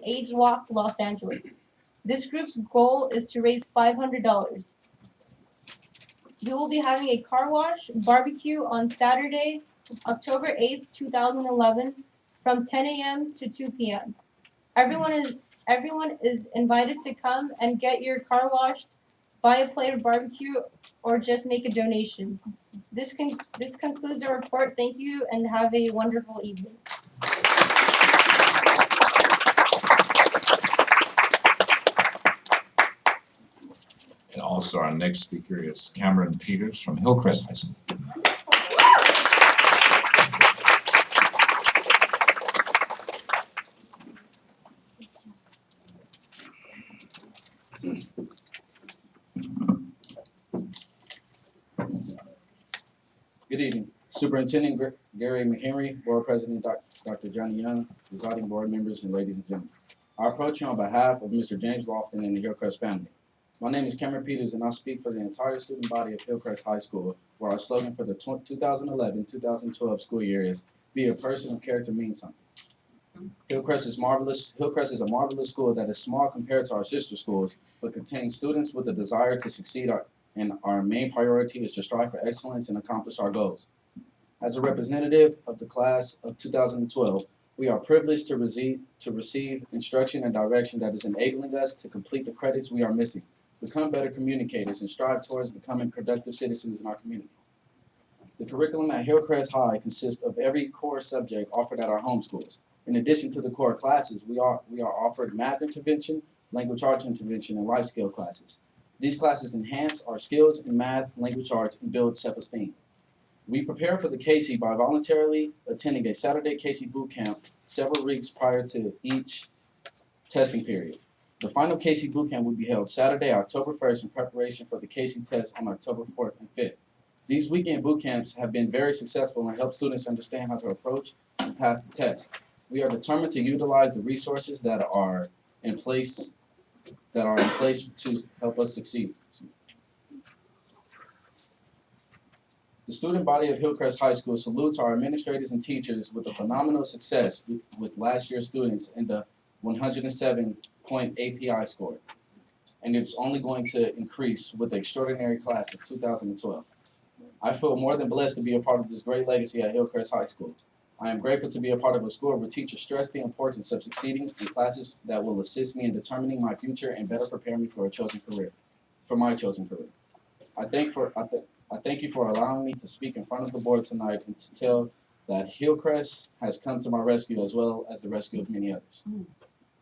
AIDS Walk, Los Angeles. This group's goal is to raise $500. We will be having a car wash barbecue on Saturday, October 8th, 2011, from 10 a.m. to 2 p.m. Everyone is invited to come and get your car washed, buy a plate of barbecue, or just make a donation. This concludes our report. Thank you and have a wonderful evening. And also our next speaker is Cameron Peters from Hillcrest High School. Good evening. Superintendent Gary McHenry, Board President Dr. Johnny Young, presiding board members, and ladies and gentlemen. I approach you on behalf of Mr. James Lofton and the Hillcrest family. My name is Cameron Peters, and I speak for the entire student body of Hillcrest High School, where our slogan for the 2011-2012 school year is, "Be a person of character means something." Hillcrest is marvelous. Hillcrest is a marvelous school that is small compared to our sister schools, but contains students with a desire to succeed, and our main priority is to strive for excellence and accomplish our goals. As a representative of the class of 2012, we are privileged to receive instruction and direction that is enabling us to complete the credits we are missing, become better communicators, and strive towards becoming productive citizens in our community. The curriculum at Hillcrest High consists of every core subject offered at our home schools. In addition to the core classes, we are offered math intervention, language arts intervention, and life skill classes. These classes enhance our skills in math, language arts, and build self-esteem. We prepare for the Casey by voluntarily attending a Saturday Casey boot camp several weeks prior to each testing period. The final Casey boot camp will be held Saturday, October 1st in preparation for the Casey test on October 4th and 5th. These weekend boot camps have been very successful and help students understand how to approach and pass the test. We are determined to utilize the resources that are in place to help us succeed. The student body of Hillcrest High School salutes our administrators and teachers with a phenomenal success with last year's students in the 107-point API score. And it's only going to increase with the extraordinary class of 2012. I feel more than blessed to be a part of this great legacy at Hillcrest High School. I am grateful to be a part of a school where teachers stress the importance of succeeding in classes that will assist me in determining my future and better prepare me for my chosen career. I thank you for allowing me to speak in front of the board tonight and to tell that Hillcrest has come to my rescue as well as the rescue of many others.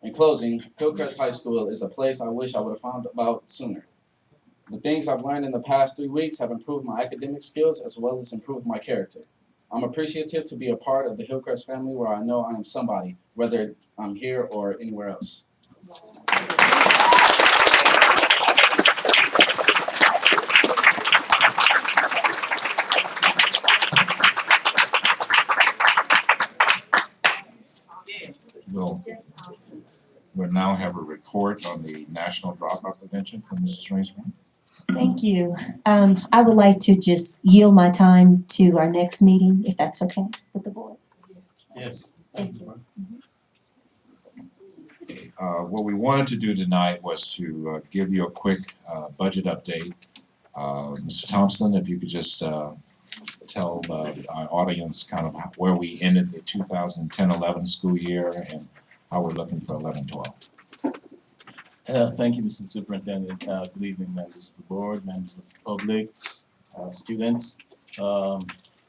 In closing, Hillcrest High School is a place I wish I would have found about sooner. The things I've learned in the past 3 weeks have improved my academic skills as well as improved my character. I'm appreciative to be a part of the Hillcrest family where I know I am somebody, whether I'm here or anywhere else. We'll now have a report on the National Dropout Prevention from Mrs. Rangeman. Thank you. I would like to just yield my time to our next meeting, if that's okay with the board. Yes. Thank you. What we wanted to do tonight was to give you a quick budget update. Mr. Thompson, if you could just tell our audience kind of where we ended the 2010-11 school year and how we're looking for 11-12. Thank you, Mr. Superintendent. Good evening, members of the board, members of the public, students.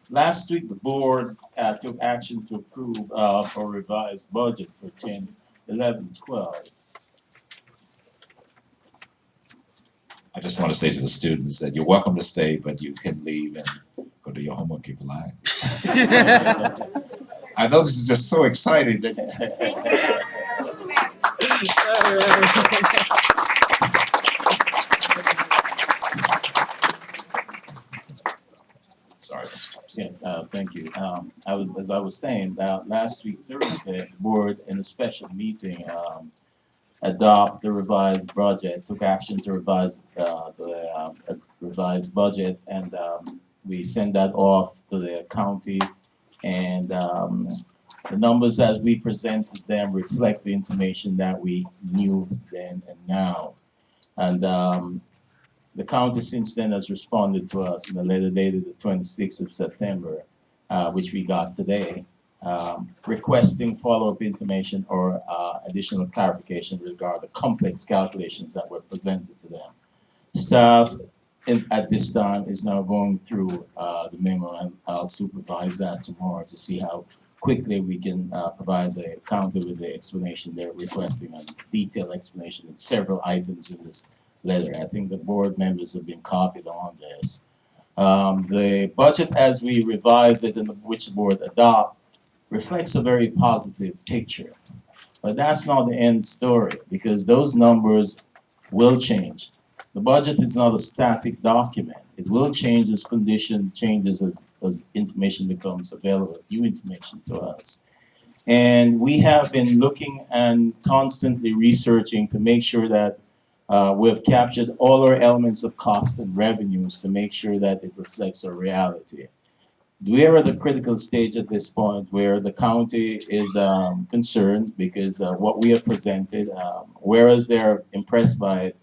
Last week, the board took action to approve a revised budget for 10-11-12. I just want to say to the students that you're welcome to stay, but you can leave and go do your homework if you like. I know this is just so exciting that sorry, Mr. Thompson. Yes, thank you. As I was saying, last week Thursday, the board in a special meeting adopt the revised budget, took action to revise the revised budget, and we sent that off to the county, and the numbers as we presented them reflect the information that we knew then and now. And the county since then has responded to us in a letter dated the 26th of September, which we got today, requesting follow-up information or additional clarification regarding the complex calculations that were presented to them. Staff at this time is now going through the memo, and I'll supervise that tomorrow to see how quickly we can provide the county with the explanation they're requesting, a detailed explanation in several items in this letter. I think the board members have been copied on this. The budget as we revise it and which the board adopt reflects a very positive picture. But that's not the end story, because those numbers will change. The budget is not a static document. It will change as condition changes, as information becomes available, new information to us. And we have been looking and constantly researching to make sure that we have captured all our elements of cost and revenues to make sure that it reflects our reality. We are at the critical stage at this point where the county is concerned because what we have presented, whereas they're impressed by it,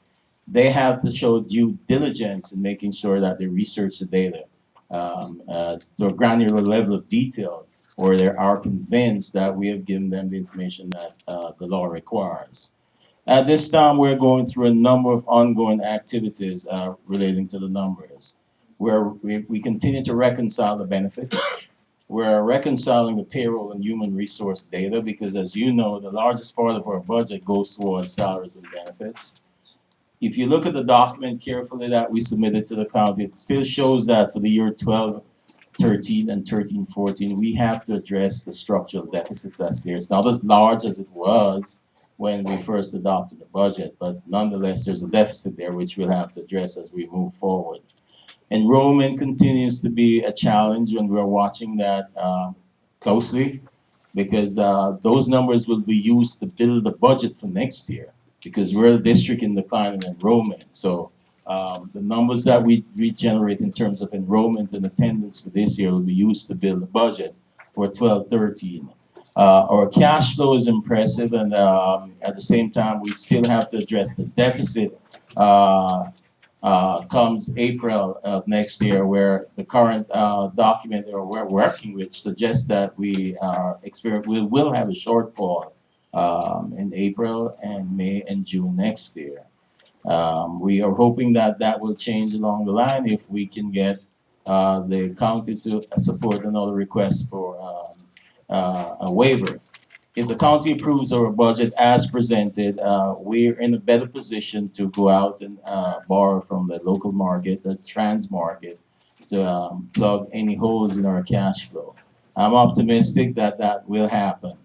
they have to show due diligence in making sure that they research the data to a granular level of detail, or they are convinced that we have given them the information that the law requires. At this time, we're going through a number of ongoing activities relating to the numbers, where we continue to reconcile the benefits. We're reconciling the payroll and human resource data because, as you know, the largest part of our budget goes towards salaries and benefits. If you look at the document carefully that we submitted to the county, it still shows that for the year 12-13 and 13-14, we have to address the structural deficits that's there. It's not as large as it was when we first adopted the budget, but nonetheless, there's a deficit there which we'll have to address as we move forward. Enrollment continues to be a challenge, and we're watching that closely because those numbers will be used to build the budget for next year, because we're a district in decline in enrollment. So the numbers that we generate in terms of enrollment and attendance for this year will be used to build the budget for 12-13. Our cash flow is impressive, and at the same time, we still have to address the deficit comes April of next year, where the current document that we're working with suggests that we will have a shortfall in April and May and June next year. We are hoping that that will change along the line if we can get the county to support another request for a waiver. if the county approves our budget as presented, we're in a better position to go out and borrow from the local market, the trans market, to plug any holes in our cash flow. I'm optimistic that that will happen.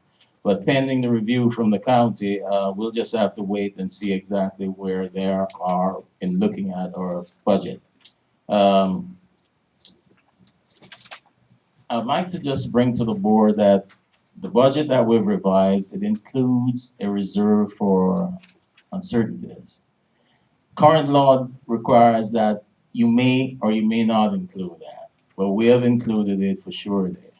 But pending the review from the county, we'll just have to wait and see exactly where they are in looking at our budget. I'd like to just bring to the board that the budget that we've revised, it includes a reserve for uncertainties. Current law requires that you may or you may not include that, but we have included it for sure there.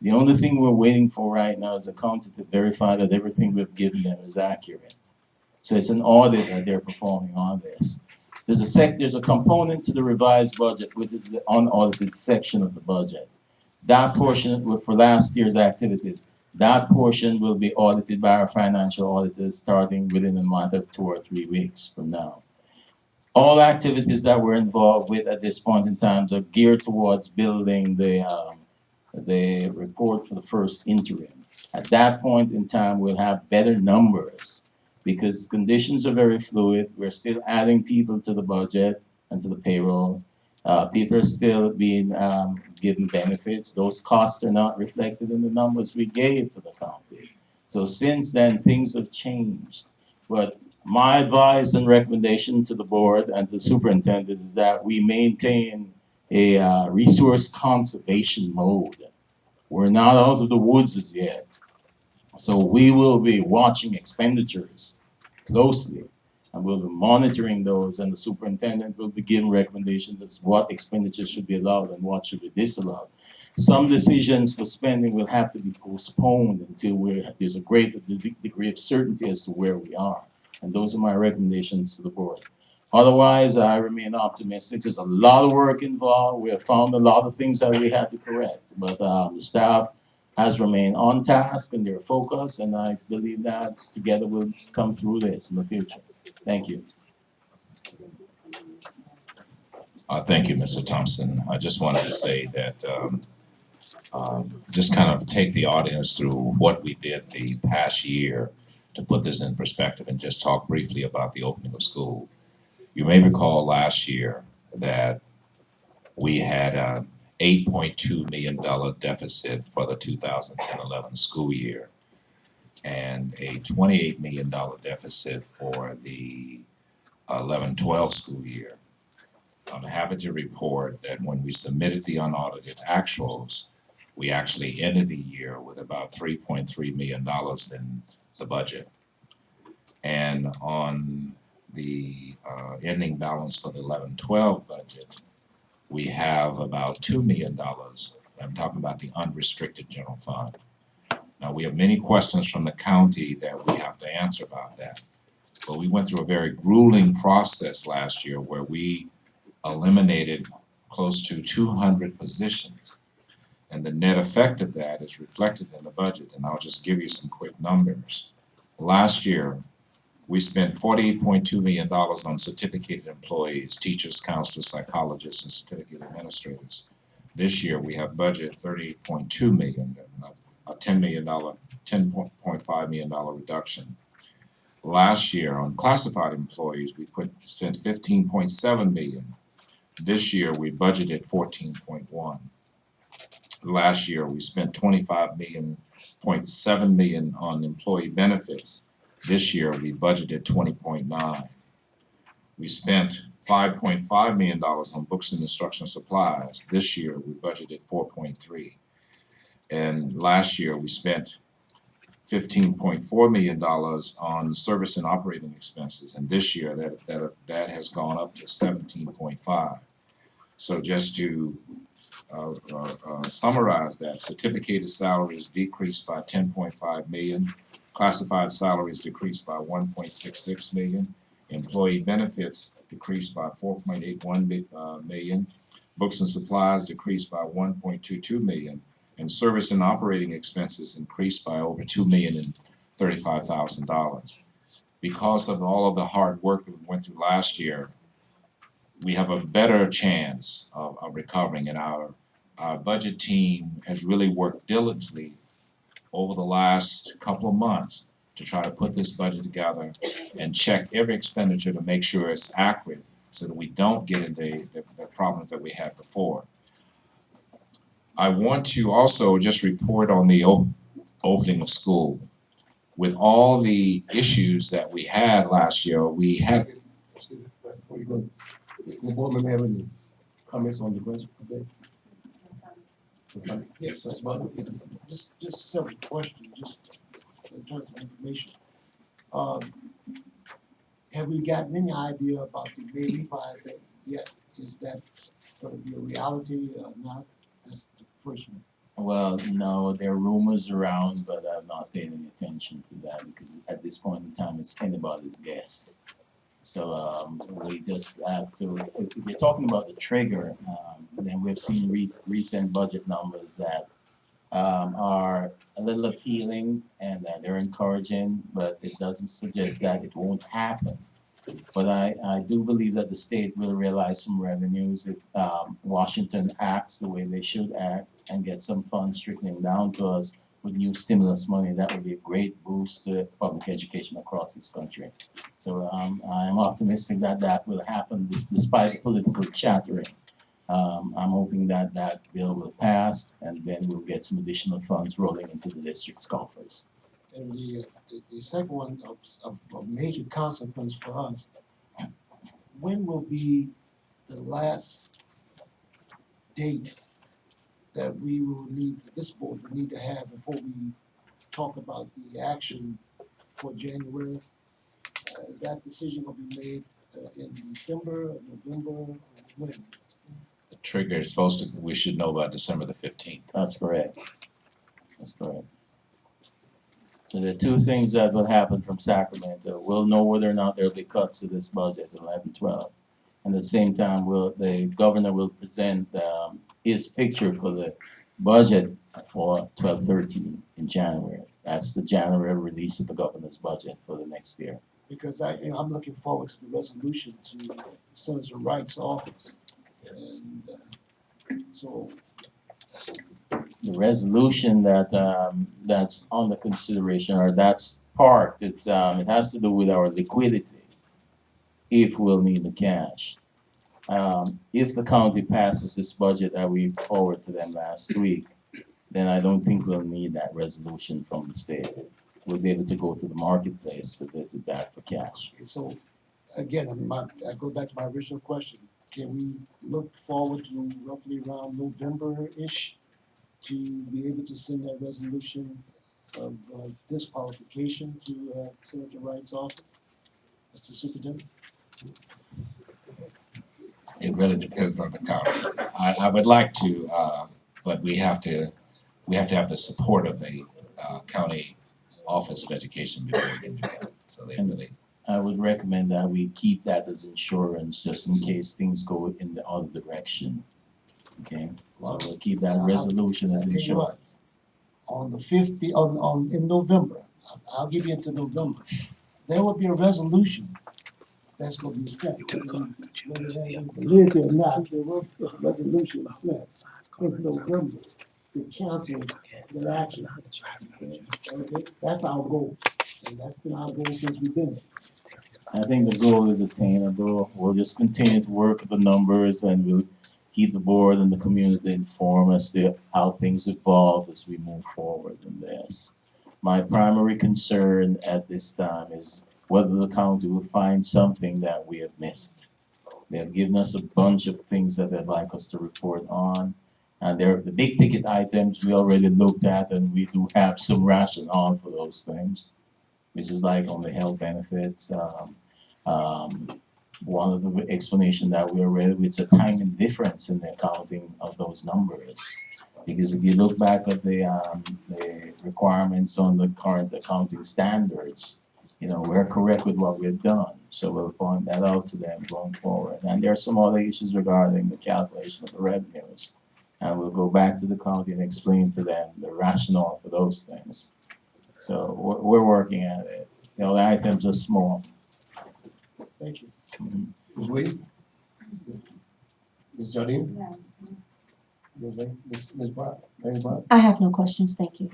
The only thing we're waiting for right now is the county to verify that everything we've given them is accurate. So it's an audit that they're performing on this. There's a component to the revised budget, which is the unaudited section of the budget. That portion for last year's activities, that portion will be audited by our financial auditors starting within a matter of 2 or 3 weeks from now. All activities that we're involved with at this point in time are geared towards building the report for the first interim. At that point in time, we'll have better numbers because conditions are very fluid. We're still adding people to the budget and to the payroll. People are still being given benefits. Those costs are not reflected in the numbers we gave to the county. So since then, things have changed. But my advice and recommendation to the board and to the superintendent is that we maintain a resource conservation mode. We're not out of the woods as yet. So we will be watching expenditures closely and we'll be monitoring those, and the superintendent will be giving recommendations as to what expenditures should be allowed and what should be disallowed. Some decisions for spending will have to be postponed until there's a greater degree of certainty as to where we are. And those are my recommendations to the board. Otherwise, I remain optimistic. There's a lot of work involved. We have found a lot of things that we had to correct, but the staff has remained on task and they're focused, and I believe that together we'll come through this in the future. Thank you. Thank you, Mr. Thompson. I just wanted to say that just kind of take the audience through what we did the past year to put this in perspective and just talk briefly about the opening of school. You may recall last year that we had a $8.2 million deficit for the 2010-11 school year and a $28 million deficit for the 11-12 school year. I'm happy to report that when we submitted the unaudited actuals, we actually ended the year with about $3.3 million in the budget. And on the ending balance for the 11-12 budget, we have about $2 million. I'm talking about the unrestricted general fund. Now, we have many questions from the county that we have to answer about that. But we went through a very grueling process last year where we eliminated close to 200 positions. And the net effect of that is reflected in the budget. And I'll just give you some quick numbers. Last year, we spent $48.2 million on certificated employees, teachers, counselors, psychologists, and certificate administrators. This year, we have budget $38.2 million, a $10.5 million reduction. Last year, on classified employees, we spent $15.7 million. This year, we budgeted $14.1. Last year, we spent $25.7 million on employee benefits. This year, we budgeted $20.9. We spent $5.5 million on books and instructional supplies. This year, we budgeted $4.3. And last year, we spent $15.4 million on service and operating expenses. And this year, that has gone up to $17.5. So just to summarize that, certificated salaries decreased by $10.5 million. Classified salaries decreased by $1.66 million. Employee benefits decreased by $4.81 million. Books and supplies decreased by $1.22 million. And service and operating expenses increased by over $2,035,000. Because of all of the hard work that we went through last year, we have a better chance of recovering, and our budget team has really worked diligently over the last couple of months to try to put this budget together and check every expenditure to make sure it's accurate so that we don't get into the problems that we had before. I want to also just report on the opening of school. With all the issues that we had last year, we had. Before you go, the board member have any comments on the budget update? Yes, that's about it. Just several questions, just in terms of information. Have we gotten any idea about the May revise yet? Is that gonna be a reality or not? That's the first one. Well, no, there are rumors around, but I'm not paying any attention to that because at this point in time, it's anybody's guess. So we just have to, if you're talking about the trigger, then we've seen recent budget numbers that are a little appealing and that they're encouraging, but it doesn't suggest that it won't happen. But I do believe that the state will realize some revenues if Washington acts the way they should act and get some funds trickling down to us with new stimulus money. That would be a great boost to public education across this country. So I am optimistic that that will happen despite the political chattering. I'm hoping that that bill will pass and then we'll get some additional funds rolling into the district's coffers. And the second one of major consequence for us, when will be the last date that we will need, this board will need to have before we talk about the action for January? Is that decision gonna be made in December, or November, or when? The trigger is supposed to, we should know by December the 15th. That's correct. That's correct. So there are two things that will happen from Sacramento. We'll know whether or not there'll be cuts to this budget, 11-12. And at the same time, the governor will present his picture for the budget for 12-13 in January. That's the January release of the governor's budget for the next year. Because I'm looking forward to the resolution to Senator Wright's office. And so The resolution that's under consideration or that's parked, it has to do with our liquidity, if we'll need the cash. If the county passes this budget that we forwarded to them last week, then I don't think we'll need that resolution from the state. We'll be able to go to the marketplace to visit that for cash. so again, I go back to my original question. Can we look forward to roughly around November-ish to be able to send that resolution of disqualification to Senator Wright's office, Mr. Superintendent? It really depends on the county. I would like to, but we have to have the support of the county Office of Education before we can do that. So they really. I would recommend that we keep that as insurance just in case things go in the other direction. Okay, well, we'll keep that resolution as I'll tell you what, insurance. On the 15th, in November, I'll give you into November, there will be a resolution that's gonna be sent. Believe it or not, there will be a resolution sent in November to cancel the action. Okay, that's our goal, and that's been our goal since we've been here. I think the goal is attainable. We'll just continue to work the numbers and we'll keep the board and the community informed as to how things evolve as we move forward in this. My primary concern at this time is whether the county will find something that we have missed. They have given us a bunch of things that they'd like us to report on. And they're the big ticket items we already looked at and we do have some rationale for those things, which is like on the health benefits. One of the explanation that we already, it's a timing difference in the accounting of those numbers. Because if you look back at the requirements on the current accounting standards, you know, we're correct with what we've done. So we'll point that out to them going forward. And there are some other issues regarding the calculation of the revenues. And we'll go back to the county and explain to them the rationale for those things. So we're working at it. You know, the items are small. Thank you. Ms. Williams? Ms. Jardine? No. Ms. Brown? Ms. Brown? I have no questions, thank you.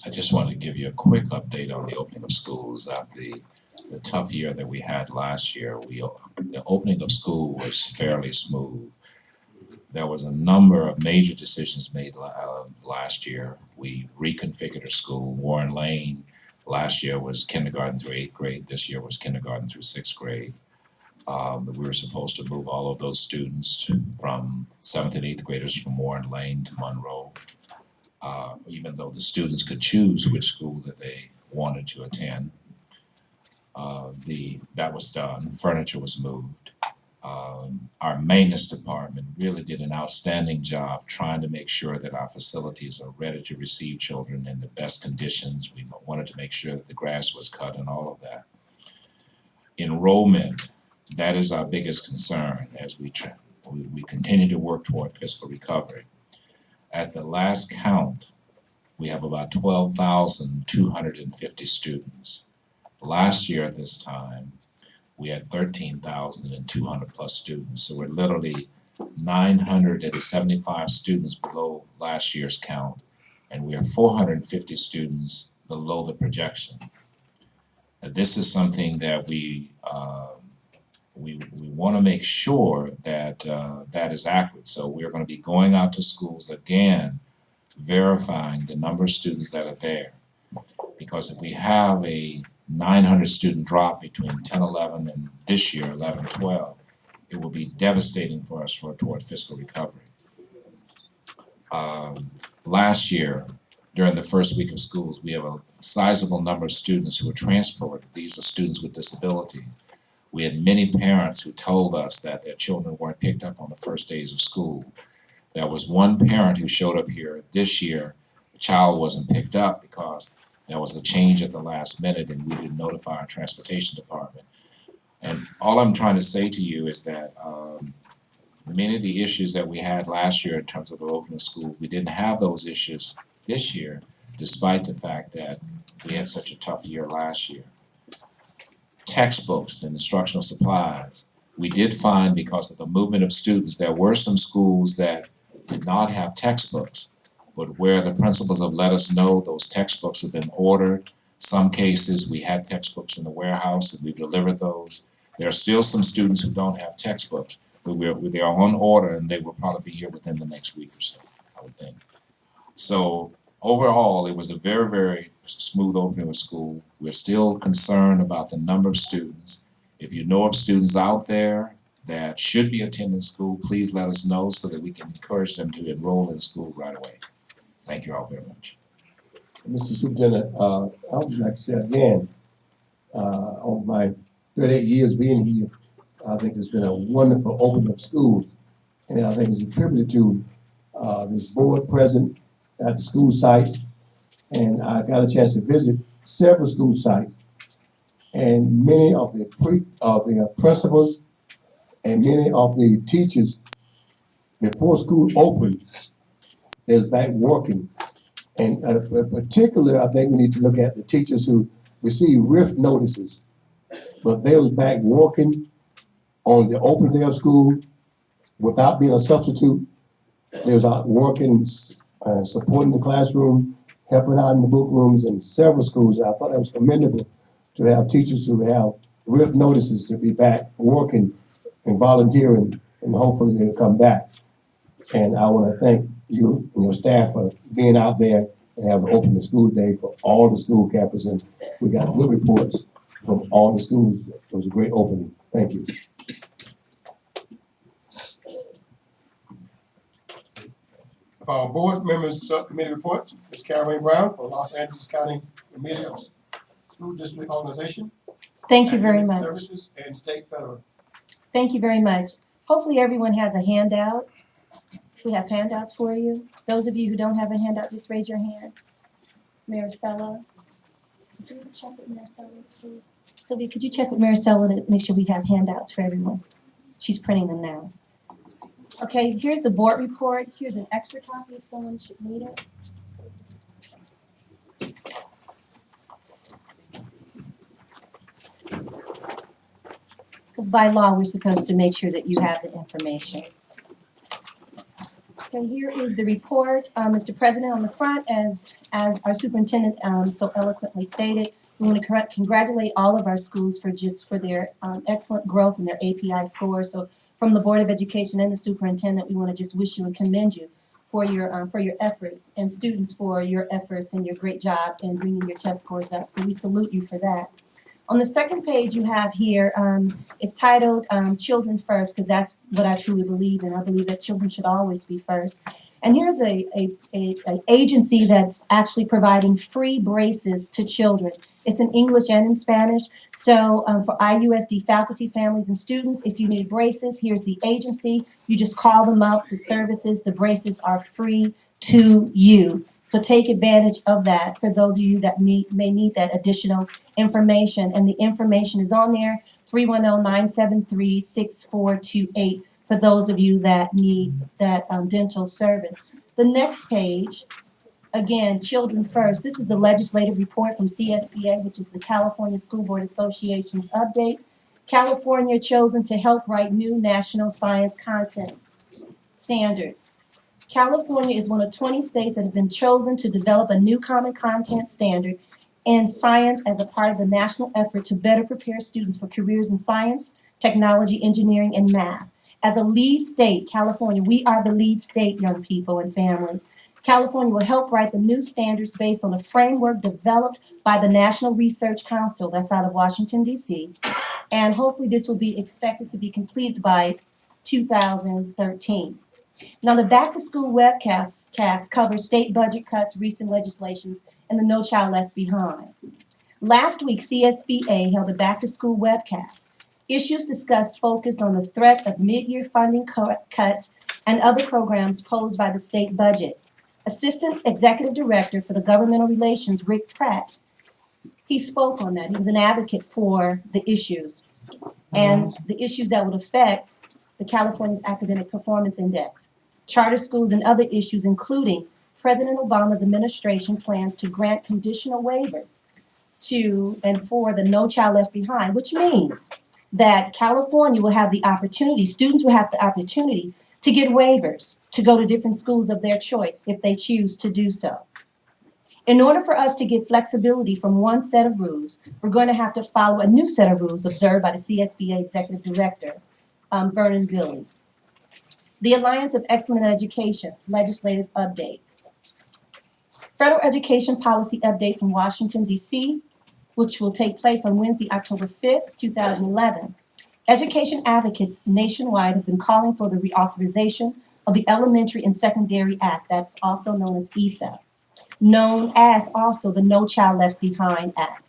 I just wanted to give you a quick update on the opening of schools after the tough year that we had last year. The opening of school was fairly smooth. There was a number of major decisions made last year. We reconfigured our school. Warren Lane last year was kindergarten through 8th grade. This year was kindergarten through 6th grade. We were supposed to move all of those students from 7th and 8th graders from Warren Lane to Monroe. Even though the students could choose which school that they wanted to attend. That was done. Furniture was moved. Our maintenance department really did an outstanding job trying to make sure that our facilities are ready to receive children in the best conditions. We wanted to make sure that the grass was cut and all of that. Enrollment, that is our biggest concern as we continue to work toward fiscal recovery. At the last count, we have about 12,250 students. Last year at this time, we had 13,200 plus students. So we're literally 975 students below last year's count, and we are 450 students below the projection. This is something that we want to make sure that that is accurate. So we're going to be going out to schools again, verifying the number of students that are there. Because if we have a 900 student drop between 10-11 and this year 11-12, it will be devastating for us toward fiscal recovery. Last year, during the first week of schools, we have a sizable number of students who were transported. These are students with disability. We had many parents who told us that their children weren't picked up on the first days of school. There was one parent who showed up here this year. The child wasn't picked up because there was a change at the last minute and we didn't notify our transportation department. And all I'm trying to say to you is that many of the issues that we had last year in terms of the opening of school, we didn't have those issues this year, despite the fact that we had such a tough year last year. Textbooks and instructional supplies. We did find, because of the movement of students, there were some schools that did not have textbooks, but where the principals have let us know those textbooks have been ordered. Some cases we had textbooks in the warehouse and we delivered those. There are still some students who don't have textbooks, but they are on order and they will probably be here within the next week or so, I would think. So overall, it was a very, very smooth opening of school. We're still concerned about the number of students. If you know of students out there that should be attending school, please let us know so that we can encourage them to enroll in school right away. Thank you all very much. Mr. Superintendent, I would like to say again, over my 38 years being here, I think it's been a wonderful opening of schools. And I think it's attributed to this board present at the school sites. And I got a chance to visit several school sites. And many of the principals and many of the teachers, before school opened, they was back working. And particularly, I think we need to look at the teachers who receive RIF notices, but they was back working on the opening day of school without being a substitute. They was out working, supporting the classroom, helping out in the book rooms in several schools. And I thought that was commendable to have teachers who have RIF notices to be back working and volunteering, and hopefully they'll come back. And I want to thank you and your staff for being out there and having opened the school day for all the school campuses. And we got good reports from all the schools. It was a great opening. Thank you. For our board members' subcommittee reports, Ms. Caroline Brown for Los Angeles County Committee of School District Organization. Thank you very much. Services and State Federal. Thank you very much. Hopefully everyone has a handout. We have handouts for you. Those of you who don't have a handout, just raise your hand. Maricela. Could you check with Maricela, please? Sylvia, could you check with Maricela to make sure we have handouts for everyone? She's printing them now. Okay, here's the board report. Here's an extra copy if someone should need it. Because by law, we're supposed to make sure that you have the information. Okay, here is the report, Mr. President, on the front, as our superintendent, so eloquently stated. We want to congratulate all of our schools for their, excellent growth in their API scores. So from the Board of Education and the superintendent, we want to just wish you and commend you for your efforts, and students for your efforts and your great job in bringing your test scores up. So we salute you for that. On the second page you have here, it's titled Children First, because that's what I truly believe in. I believe that children should always be first. And here's a agency that's actually providing free braces to children. It's in English and in Spanish. So for IUSD faculty, families, and students, if you need braces, here's the agency. You just call them up, the services, the braces are free to you. So take advantage of that for those of you that may need that additional information. And the information is on there, 310-973-6428, for those of you that need that dental service. The next page, again, Children First. This is the legislative report from CSBA, which is the California School Board Association's update. California chosen to help write new national science content standards. California is one of 20 states that have been chosen to develop a new common content standard in science as a part of the national effort to better prepare students for careers in science, technology, engineering, and math. As a lead state, California, we are the lead state, young people and families. California will help write the new standards based on a framework developed by the National Research Council, that's out of Washington, D.C. And hopefully this will be expected to be completed by 2013. Now, the Back to School webcast covers state budget cuts, recent legislations, and the No Child Left Behind. Last week, CSBA held a Back to School webcast. Issues discussed focused on the threat of mid-year funding cuts and other programs posed by the state budget. Assistant Executive Director for the Governmental Relations, Rick Pratt, he spoke on that. He was an advocate for the issues and the issues that would affect the California's Academic Performance Index, charter schools, and other issues, including President Obama's administration plans to grant conditional waivers to and for the No Child Left Behind, which means that California will have the opportunity, students will have the opportunity to get waivers to go to different schools of their choice if they choose to do so. In order for us to get flexibility from one set of rules, we're going to have to follow a new set of rules observed by the CSBA Executive Director, Vernon Billy. The Alliance of Excellent Education, legislative update. Federal education policy update from Washington, D.C., which will take place on Wednesday, October 5th, 2011. Education advocates nationwide have been calling for the reauthorization of the Elementary and Secondary Act, that's also known as ESA, known as also the No Child Left Behind Act.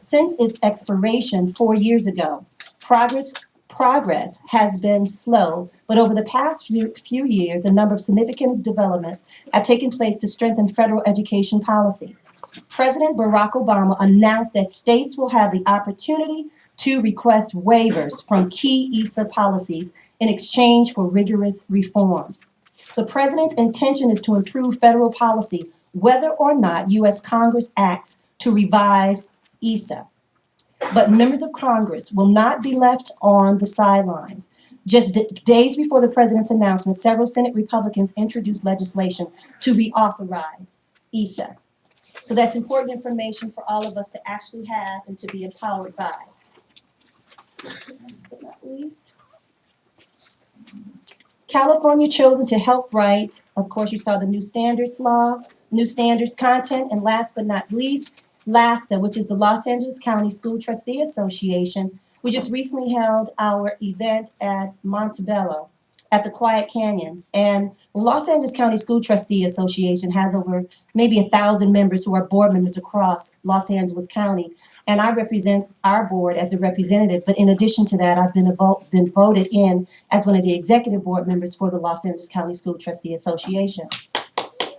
Since its expiration 4 years ago, progress has been slow, but over the past few years, a number of significant developments have taken place to strengthen federal education policy. President Barack Obama announced that states will have the opportunity to request waivers from key ESA policies in exchange for rigorous reform. The president's intention is to improve federal policy whether or not U.S. Congress acts to revise ESA. But members of Congress will not be left on the sidelines. Just days before the president's announcement, several Senate Republicans introduced legislation to reauthorize ESA. So that's important information for all of us to actually have and to be empowered by. Last but not least, California chosen to help write, of course you saw the new standards law, new standards content, and last but not least, LASTA, which is the Los Angeles County School Trustee Association. We just recently held our event at Montebello at the Quiet Canyons. And the Los Angeles County School Trustee Association has over maybe 1,000 members who are board members across Los Angeles County. And I represent our board as a representative. But in addition to that, I've been voted in as one of the executive board members for the Los Angeles County School Trustee Association.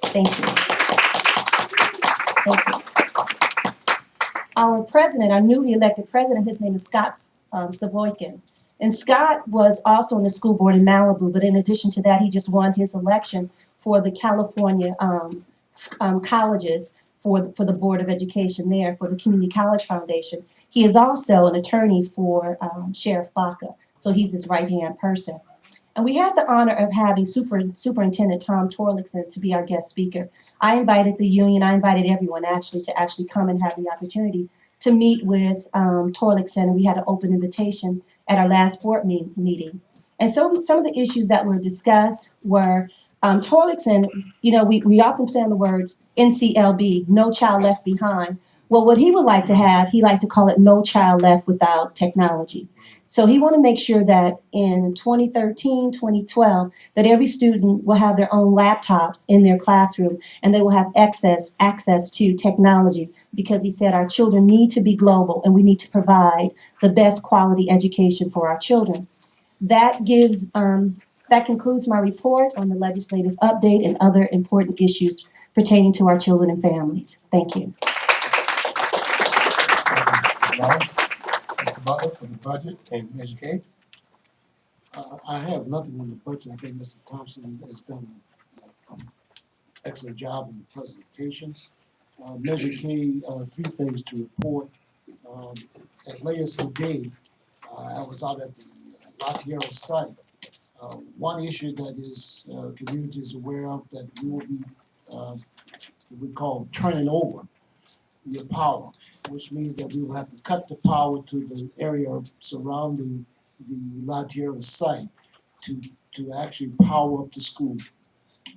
Thank you. Thank you. Our president, our newly elected president, his name is Scott Savoykin. And Scott was also on the school board in Malibu, but in addition to that, he just won his election for the California colleges for the Board of Education there, for the Community College Foundation. He is also an attorney for Sheriff Baca, so he's his right-hand person. And we had the honor of having Superintendent Tom Torlakson to be our guest speaker. I invited the union, I invited everyone actually to actually come and have the opportunity to meet with Torlakson, and we had an open invitation at our last board meeting. And so some of the issues that were discussed were Torlakson, you know, we often play on the words NCLB, No Child Left Behind. Well, what he would like to have, he liked to call it No Child Left Without Technology. So he want to make sure that in 2013, 2012, that every student will have their own laptops in their classroom and they will have access to technology, because he said our children need to be global and we need to provide the best quality education for our children. That concludes my report on the legislative update and other important issues pertaining to our children and families. Thank you. Mr. Butler for the budget and educate. I have nothing on the budget. I think Mr. Thompson has done an excellent job in the presentation. Measure K, three things to report. As late as today, I was out at the Latiero site. One issue that is community is aware of, that we will be what we call turning over your power, which means that we will have to cut the power to the area surrounding the Latiero site to actually power up the school.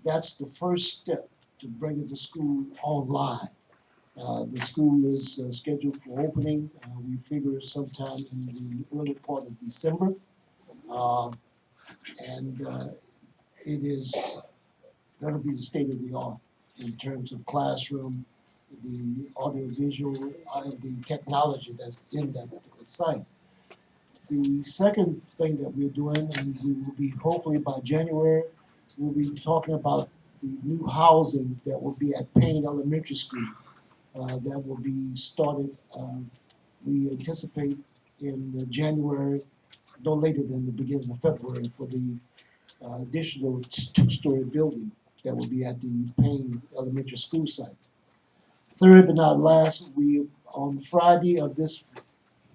That's the first step to bringing the school online. The school is scheduled for opening, we figure sometime in the early part of December. It is gonna be the state of the art in terms of classroom, the audiovisual, the technology that's in that particular site. The second thing that we're doing, and we will be hopefully by January, we'll be talking about the new housing that will be at Payne Elementary School. That will be started, we anticipate in January, no later than the beginning of February, for the additional two-story building that will be at the Payne Elementary School site. Third but not last, on Friday of this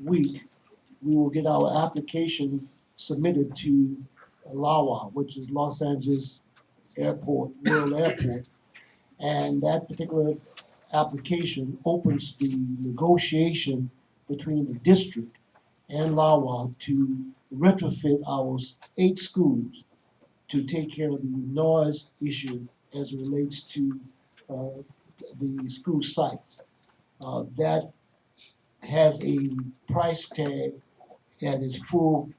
week, we will get our application submitted to LAWA, which is Los Angeles World Airport. And that particular application opens the negotiation between the district and LAWA to retrofit our 8 schools to take care of the noise issue as it relates to the school sites. That has a price tag at its full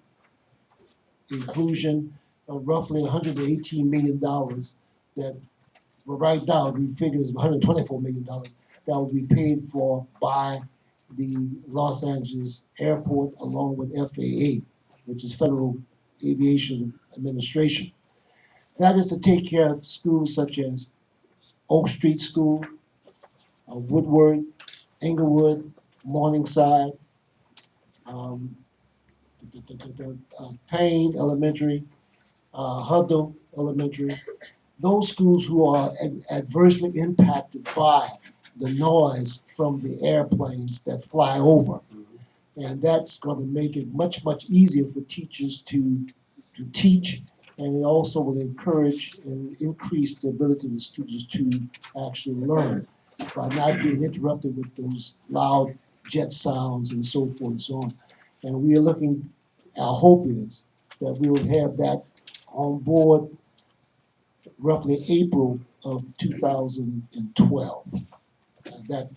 inclusion of roughly $118 million that, well, right now we figure is $124 million that will be paid for by the Los Angeles Airport along with FAA, which is Federal Aviation Administration. That is to take care of schools such as Oak Street School, Woodward, Inglewood, Morningside, Payne Elementary, Huddle Elementary, those schools who are adversely impacted by the noise from the airplanes that fly over. And that's going to make it much, much easier for teachers to teach, and it also will encourage and increase the ability of the students to actually learn by not being interrupted with those loud jet sounds and so forth and so on. And we are looking, our hope is that we will have that on board roughly April of 2012. That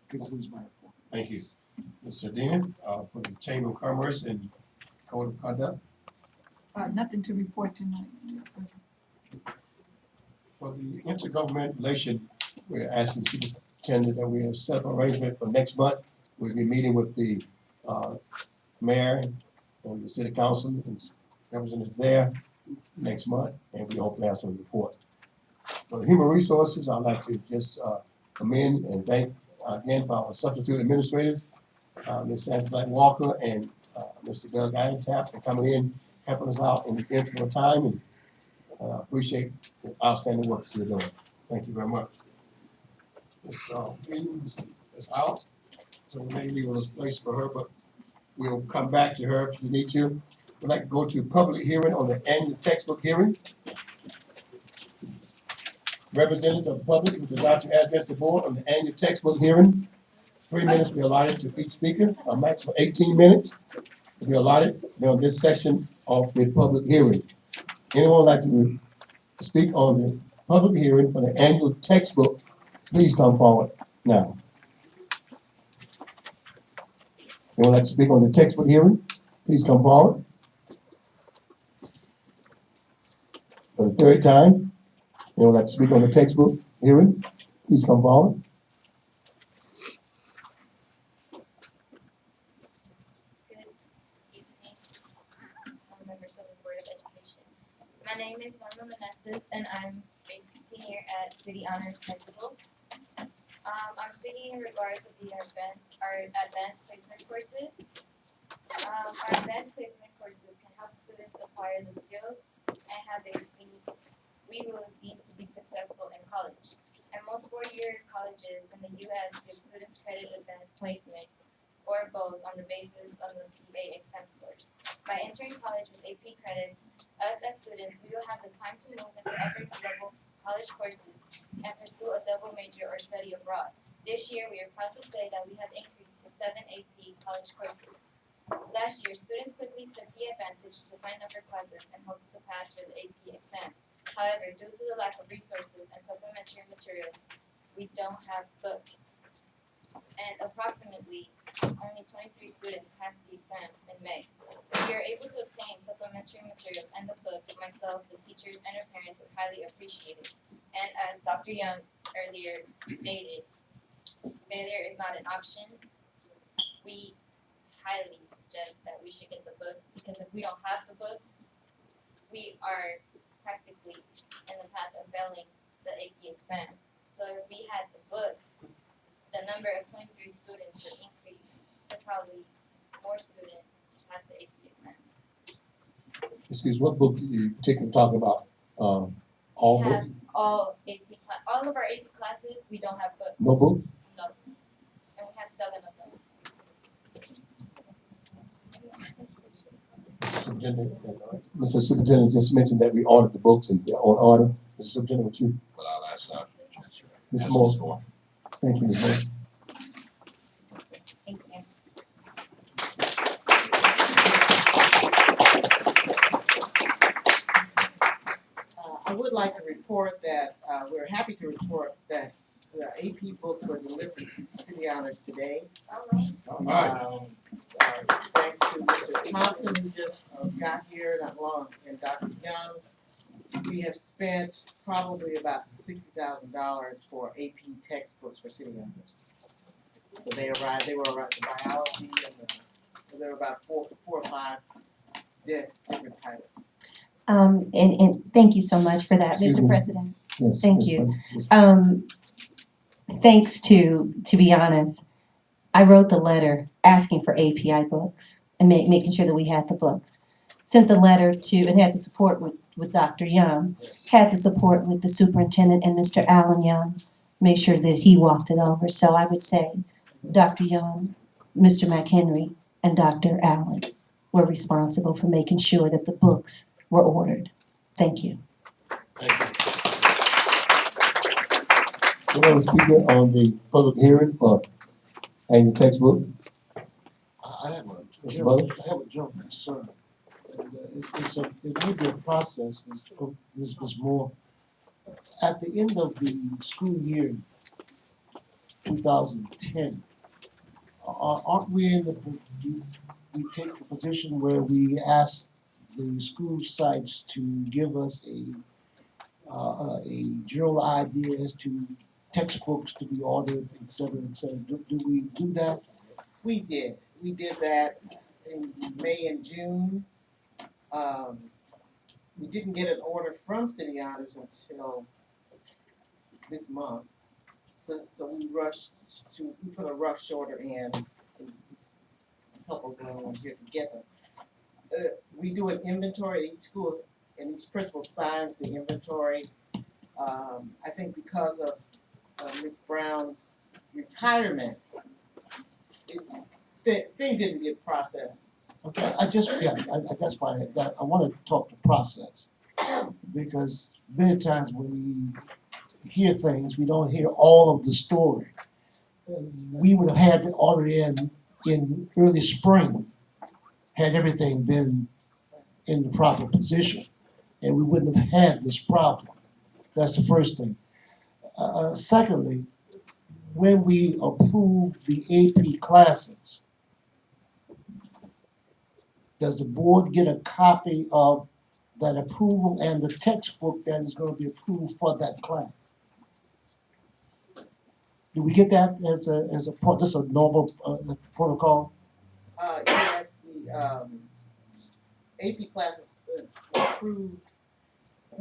concludes my report. Thank you. Mr. Dean, for the Chamber of Commerce and Code of Conduct. Nothing to report tonight. For the intergovernment relation, we're asking the superintendent that we have set up arrangement for next month. We'll be meeting with the mayor and the city council and representatives there next month, and we hope to have some report. For the human resources, I'd like to just commend and thank again for our substitute administrators, Ms. Sandra Black Walker and Mr. Doug Iantap, for coming in, helping us out in the interim time, and appreciate the outstanding work that you're doing. Thank you very much. Ms. Eden is out, so we may leave a place for her, but we'll come back to her if you need to. We'd like to go to public hearing on the annual textbook hearing. Representative of the public who desire to address the board on the annual textbook hearing. 3 minutes will be allotted to each speaker, a maximum 18 minutes will be allotted during this session of the public hearing. Anyone would like to speak on the public hearing for the annual textbook, please come forward now. Anyone like to speak on the textbook hearing, please come forward. For the third time, anyone like to speak on the textbook hearing, please come forward. Members of the Board of Education. My name is Norma Meneses and I'm a senior at City Honors High School. I'm speaking in regards to our advanced placement courses. Our advanced placement courses can help students acquire the skills and habits we will need to be successful in college. And most four-year colleges in the U.S. give students credit advanced placement or both on the basis of the PA exam scores. By entering college with AP credits, us as students, we will have the time to move into upper level college courses and pursue a double major or study abroad. This year, we are proud to say that we have increased to 7 AP college courses. Last year, students quickly took the advantage to sign up for classes in hopes to pass for the AP exam. However, due to the lack of resources and supplementary materials, we don't have books. And approximately only 23 students passed the exams in May. If we are able to obtain supplementary materials and the books, myself, the teachers, and our parents would highly appreciate it. And as Dr. Young earlier stated, failure is not an option. We highly suggest that we should get the books because if we don't have the books, we are practically in the path of failing the AP exam. So if we had the books, the number of 23 students would increase to probably more students to pass the AP exam. Excuse, what book are you particularly talking about? All We have books? all all of our AP classes, we don't have books. No book? No. And we have 7 of them. Mr. Superintendent just mentioned that we ordered the books and they're on order. Mr. Superintendent, would you? Well, I'll ask, Ms. ask Moore. Ms. Moore. Thank you, Ms. Moore. Thank you. I would like to report that, we're happy to report that the AP books were delivered to City Honors today. Thanks to Mr. Thompson, who just got here not long, and Dr. Young. We have spent probably about $60,000 for AP textbooks for City Honors. So they were arrived the biology and there were about four or five different titles. And thank you so much for that, Excuse Mr. me. President. Yes. Thank Ms. you. President. Thanks to be honest, I wrote the letter asking for API books and making sure that we had the books. Sent the letter to, and had the support with Dr. Young, had the support with the superintendent and Mr. Allen Young, made sure that he walked it over. So I would say Dr. Young, Mr. McHenry, and Dr. Allen were responsible for making sure that the books were ordered. Thank you. Anyone speaking on the public hearing for annual textbook? I have Mr. Butler? a general concern. And, it may be a process, Ms. Moore. At the end of the school year 2010, aren't we we take the position where we ask the school sites to give us a general idea as to textbooks to be ordered, et cetera, et cetera. Do we do that? We did that in May and June. We didn't get an order from City Honors until this month. So we put a rush order in to help everyone here together. We do an inventory at each school and each principal signs the inventory. I think because of Ms. Brown's retirement, things didn't get processed Okay, that's why I wanna talk the process. Because many times when we hear things, we don't hear all of the story. We would have had the order in early spring, had everything been in the proper position, and we wouldn't have had this problem. That's the first thing. Secondly, when we approve the AP classes, does the board get a copy of that approval and the textbook that is gonna be approved for that class? Do we get that as a just a normal protocol? Yes, the AP classes were approved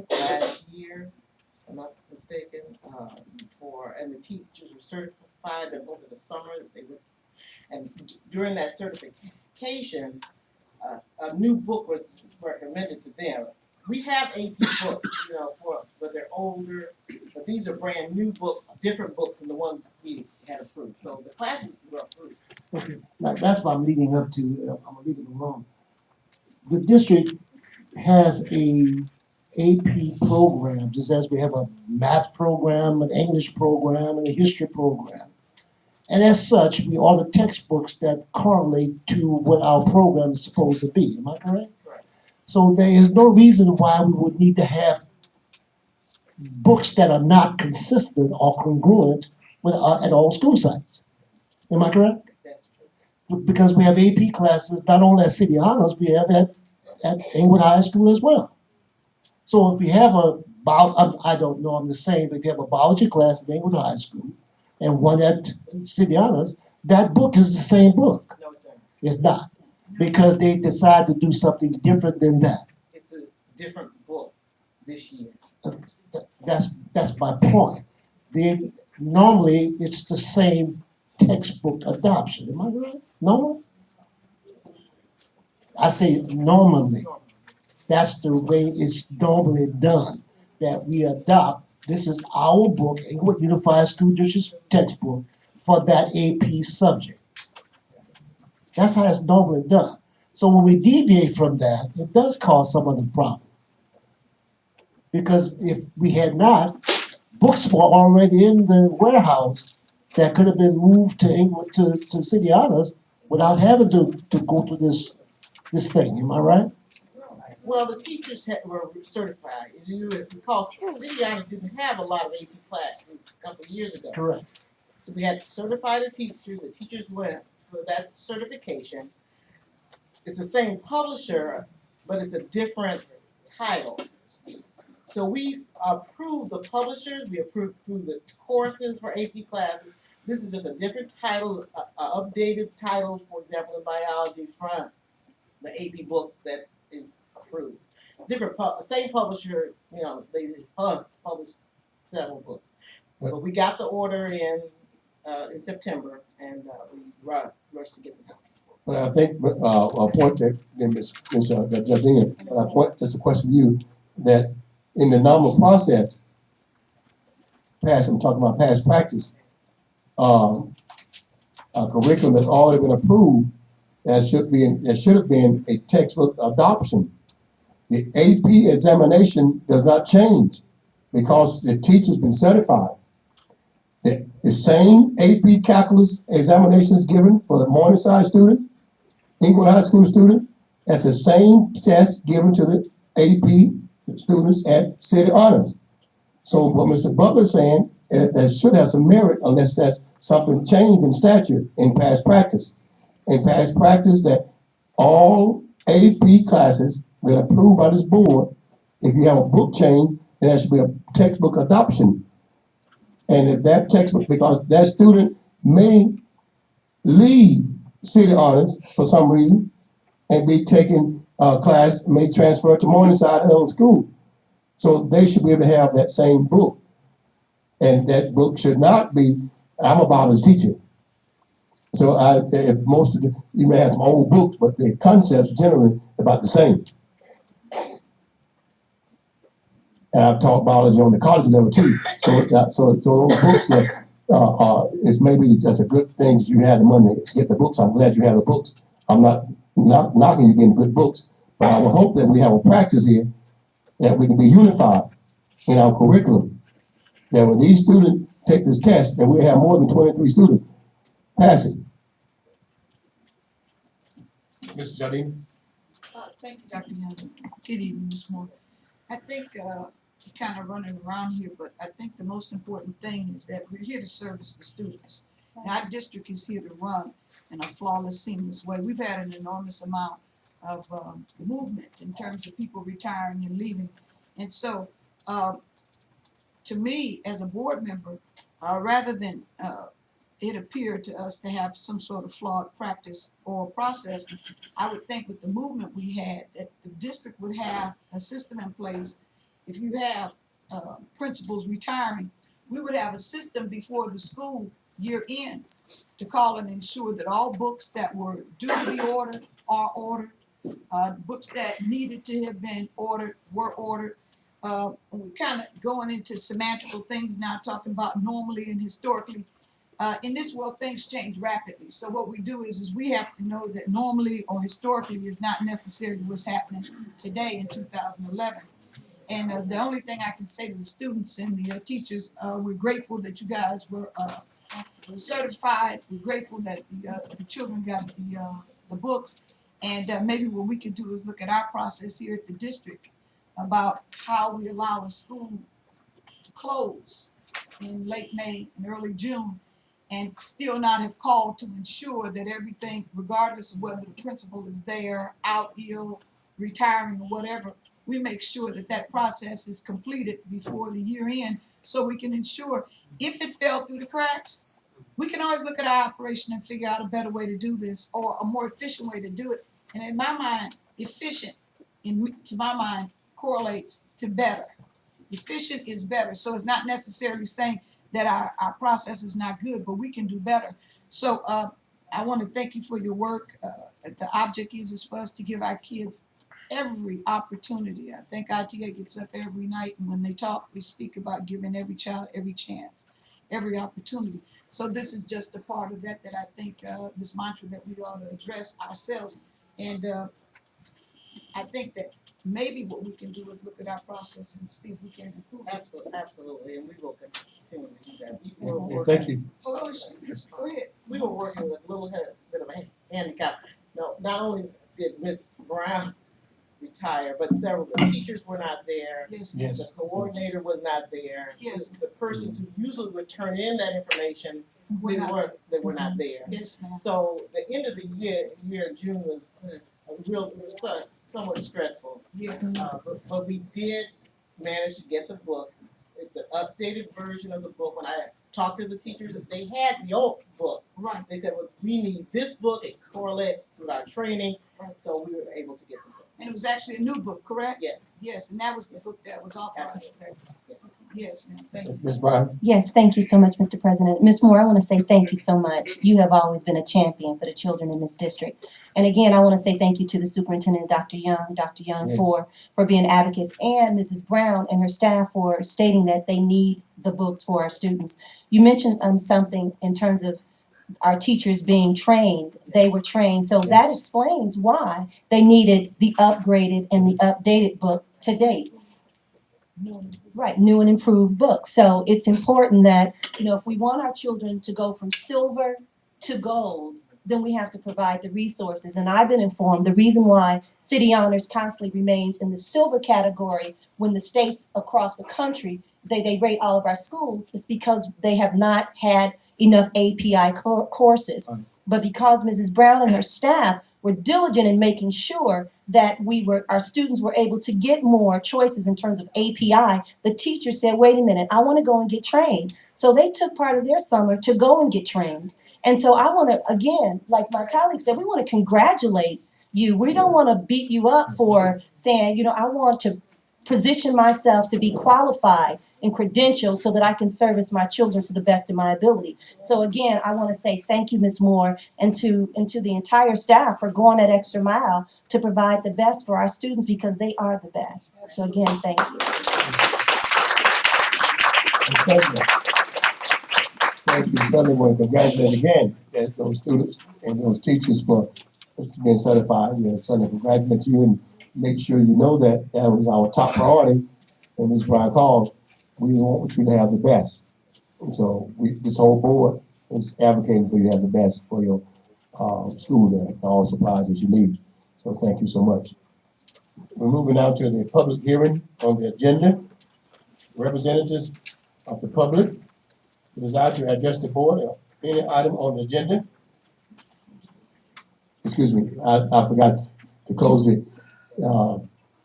last year, if I'm not mistaken, and the teachers were certified that over the summer that they would, and during that certification, a new book was recommended to them. We have AP books, but they're older, but these are brand new books, different books than the ones we had approved, so the classes were approved. Okay, now that's what I'm leading up to, I'm gonna leave it alone. The district has a AP program, just as we have a math program, an English program, and a history program. And as such, we order textbooks that correlate to what our program is supposed to be, am I correct? Correct. So there is no reason why we would need to have books that are not consistent or congruent with at all school sites. Am I correct? That's true. Because we have AP classes, not only at City Honors, we have at Inglewood High School as well. So if we have I don't know, I'm just saying, but if you have a biology class at Inglewood High School and one at City Honors, that book is the same book. No, it's not. It's not, because they decide to do something different than that. It's a different book this year. That's my point. Normally, it's the same textbook adoption, am I right? Normally? I say normally. That's the way it's normally done, that we adopt, this is our book, Inglewood Unified School District textbook for that AP subject. That's how it's normally done. So when we deviate from that, it does cause some other problem. Because if we had not, books were already in the warehouse that could have been moved to Inglewood, to City Honors without having to go through this thing, am I right? Well, the teachers were certified, as you recall, City Honors didn't have a lot of AP classes a couple of years ago. Correct. So we had to certify the teachers went for that certification. It's the same publisher, but it's a different title. So we approved the publishers, we approved the courses for AP classes. This is just a different title, a updated title, for example, in biology from the AP book that is approved. Same publisher, they published several books. But we got the order in September, and we rushed to get the books. But I think, a point that, I point, just a question to you, that in the normal process, I'm talking about past practice, a curriculum that's already been approved, there should have been a textbook adoption. The AP examination does not change because the teacher's been certified. The same AP calculus examination is given for the Morningside student, Inglewood High School student. That's the same test given to the AP students at City Honors. So what Mr. Butler is saying, that should have some merit unless that's something changed in statute in past practice. In past practice, that all AP classes that are approved by this board, if you have a book change, there should be a textbook adoption. And if that textbook, because that student may leave City Honors for some reason and be taking a class, may transfer to Morningside Hill School. So they should be able to have that same book. And that book should not be, I'm a biology teacher. So you may have some old books, but the concepts are generally about the same. And I've taught biology on the college level too. So those books that is maybe that's a good thing that you had the money to get the books. I'm glad you have the books. I'm not not knocking you getting good books, but I would hope that we have a practice here that we can be unified in our curriculum. That when these students take this test, that we have more than 23 students passing. Mrs. Jardine? Thank you, Dr. Young. Good evening, Ms. Moore. I think, you're kind of running around here, but I think the most important thing is that we're here to service the students. And our district is here to run in a flawless, seamless way. We've had an enormous amount of, movement in terms of people retiring and leaving. And so, to me, as a board member, rather than, it appeared to us to have some sort of flawed practice or process, I would think with the movement we had, that the district would have a system in place. If you have principals retiring, we would have a system before the school year ends to call and ensure that all books that were due to be ordered are ordered, books that needed to have been ordered were ordered. We're kind of going into semantical things now, talking about normally and historically. In this world, things change rapidly. So what we do is we have to know that normally or historically is not necessarily what's happening today in 2011. And the only thing I can say to the students and the teachers, we're grateful that you guys were certified. We're grateful that the children got the books. And maybe what we could do is look at our process here at the district about how we allow a school to close in late May and early June and still not have called to ensure that everything, regardless of whether the principal is there, out ill, retiring or whatever, we make sure that that process is completed before the year end so we can ensure if it fell through the cracks, we can always look at our operation and figure out a better way to do this or a more efficient way to do it. And in my mind, efficient, to my mind, correlates to better. Efficient is better. So it's not necessarily saying that our process is not good, but we can do better. So I want to thank you for your work. The object is for us to give our kids every opportunity. I think ITA gets up every night, and when they talk, they speak about giving every child every chance, every opportunity. So this is just a part of that I think this mantra that we ought to address ourselves. And I think that maybe what we can do is look at our process and see if we can improve it. Absolutely, and we will continue to do that. Thank you. Go ahead. We were working with a little bit of a handicap. No, not only did Miss Brown retire, but several, the teachers were not there. Yes. Yes. The coordinator was not there. Yes. The persons who usually would turn in that information, they were not there. Yes, ma'am. So the end of the year in June was somewhat stressful. Yeah. But we did manage to get the book. It's an updated version of the book. When I talked to the teachers, they had the old books. Right. They said, well, we need this book. It correlates with our training. Right. So we were able to get the book. And it was actually a new book, correct? Yes. Yes, and that was the book that was authorized. Yes, ma'am. Thank you. Ms. Brown? Yes, thank you so much, Mr. President. Ms. Moore, I want to say thank you so much. You have always been a champion for the children in this district. And again, I want to say thank you to the superintendent, Dr. Young, Yes. for being advocates, and Mrs. Brown and her staff for stating that they need the books for our students. You mentioned something in terms of our teachers being trained. They were trained, so that explains why they needed the upgraded and the updated book to date. Right, new and improved books. So it's important that, if we want our children to go from silver to gold, then we have to provide the resources. And I've been informed the reason why City Honors constantly remains in the silver category when the states across the country, they rate all of our schools, is because they have not had enough API courses. But because Mrs. Brown and her staff were diligent in making sure that our students were able to get more choices in terms of API, the teacher said, wait a minute, I want to go and get trained. So they took part of their summer to go and get trained. And so I want to, again, like my colleague said, we want to congratulate you. We don't want to beat you up for saying, I want to position myself to be qualified and credentialed so that I can service my children to the best of my ability. So again, I want to say thank you, Ms. Moore, and to the entire staff for going that extra mile to provide the best for our students because they are the best. So again, thank you. Thank you, Southern, want to congratulate again those students and those teachers for being certified. Your son, congratulate you and make sure you know that that was our top priority. And Ms. Brown called, we want you to have the best. And so this whole board is advocating for you to have the best for your school there, and all supplies that you need. So thank you so much. We're moving now to the public hearing on the agenda. Representatives of the public who desire to address the board or any item on the agenda. Excuse me, I forgot to close it.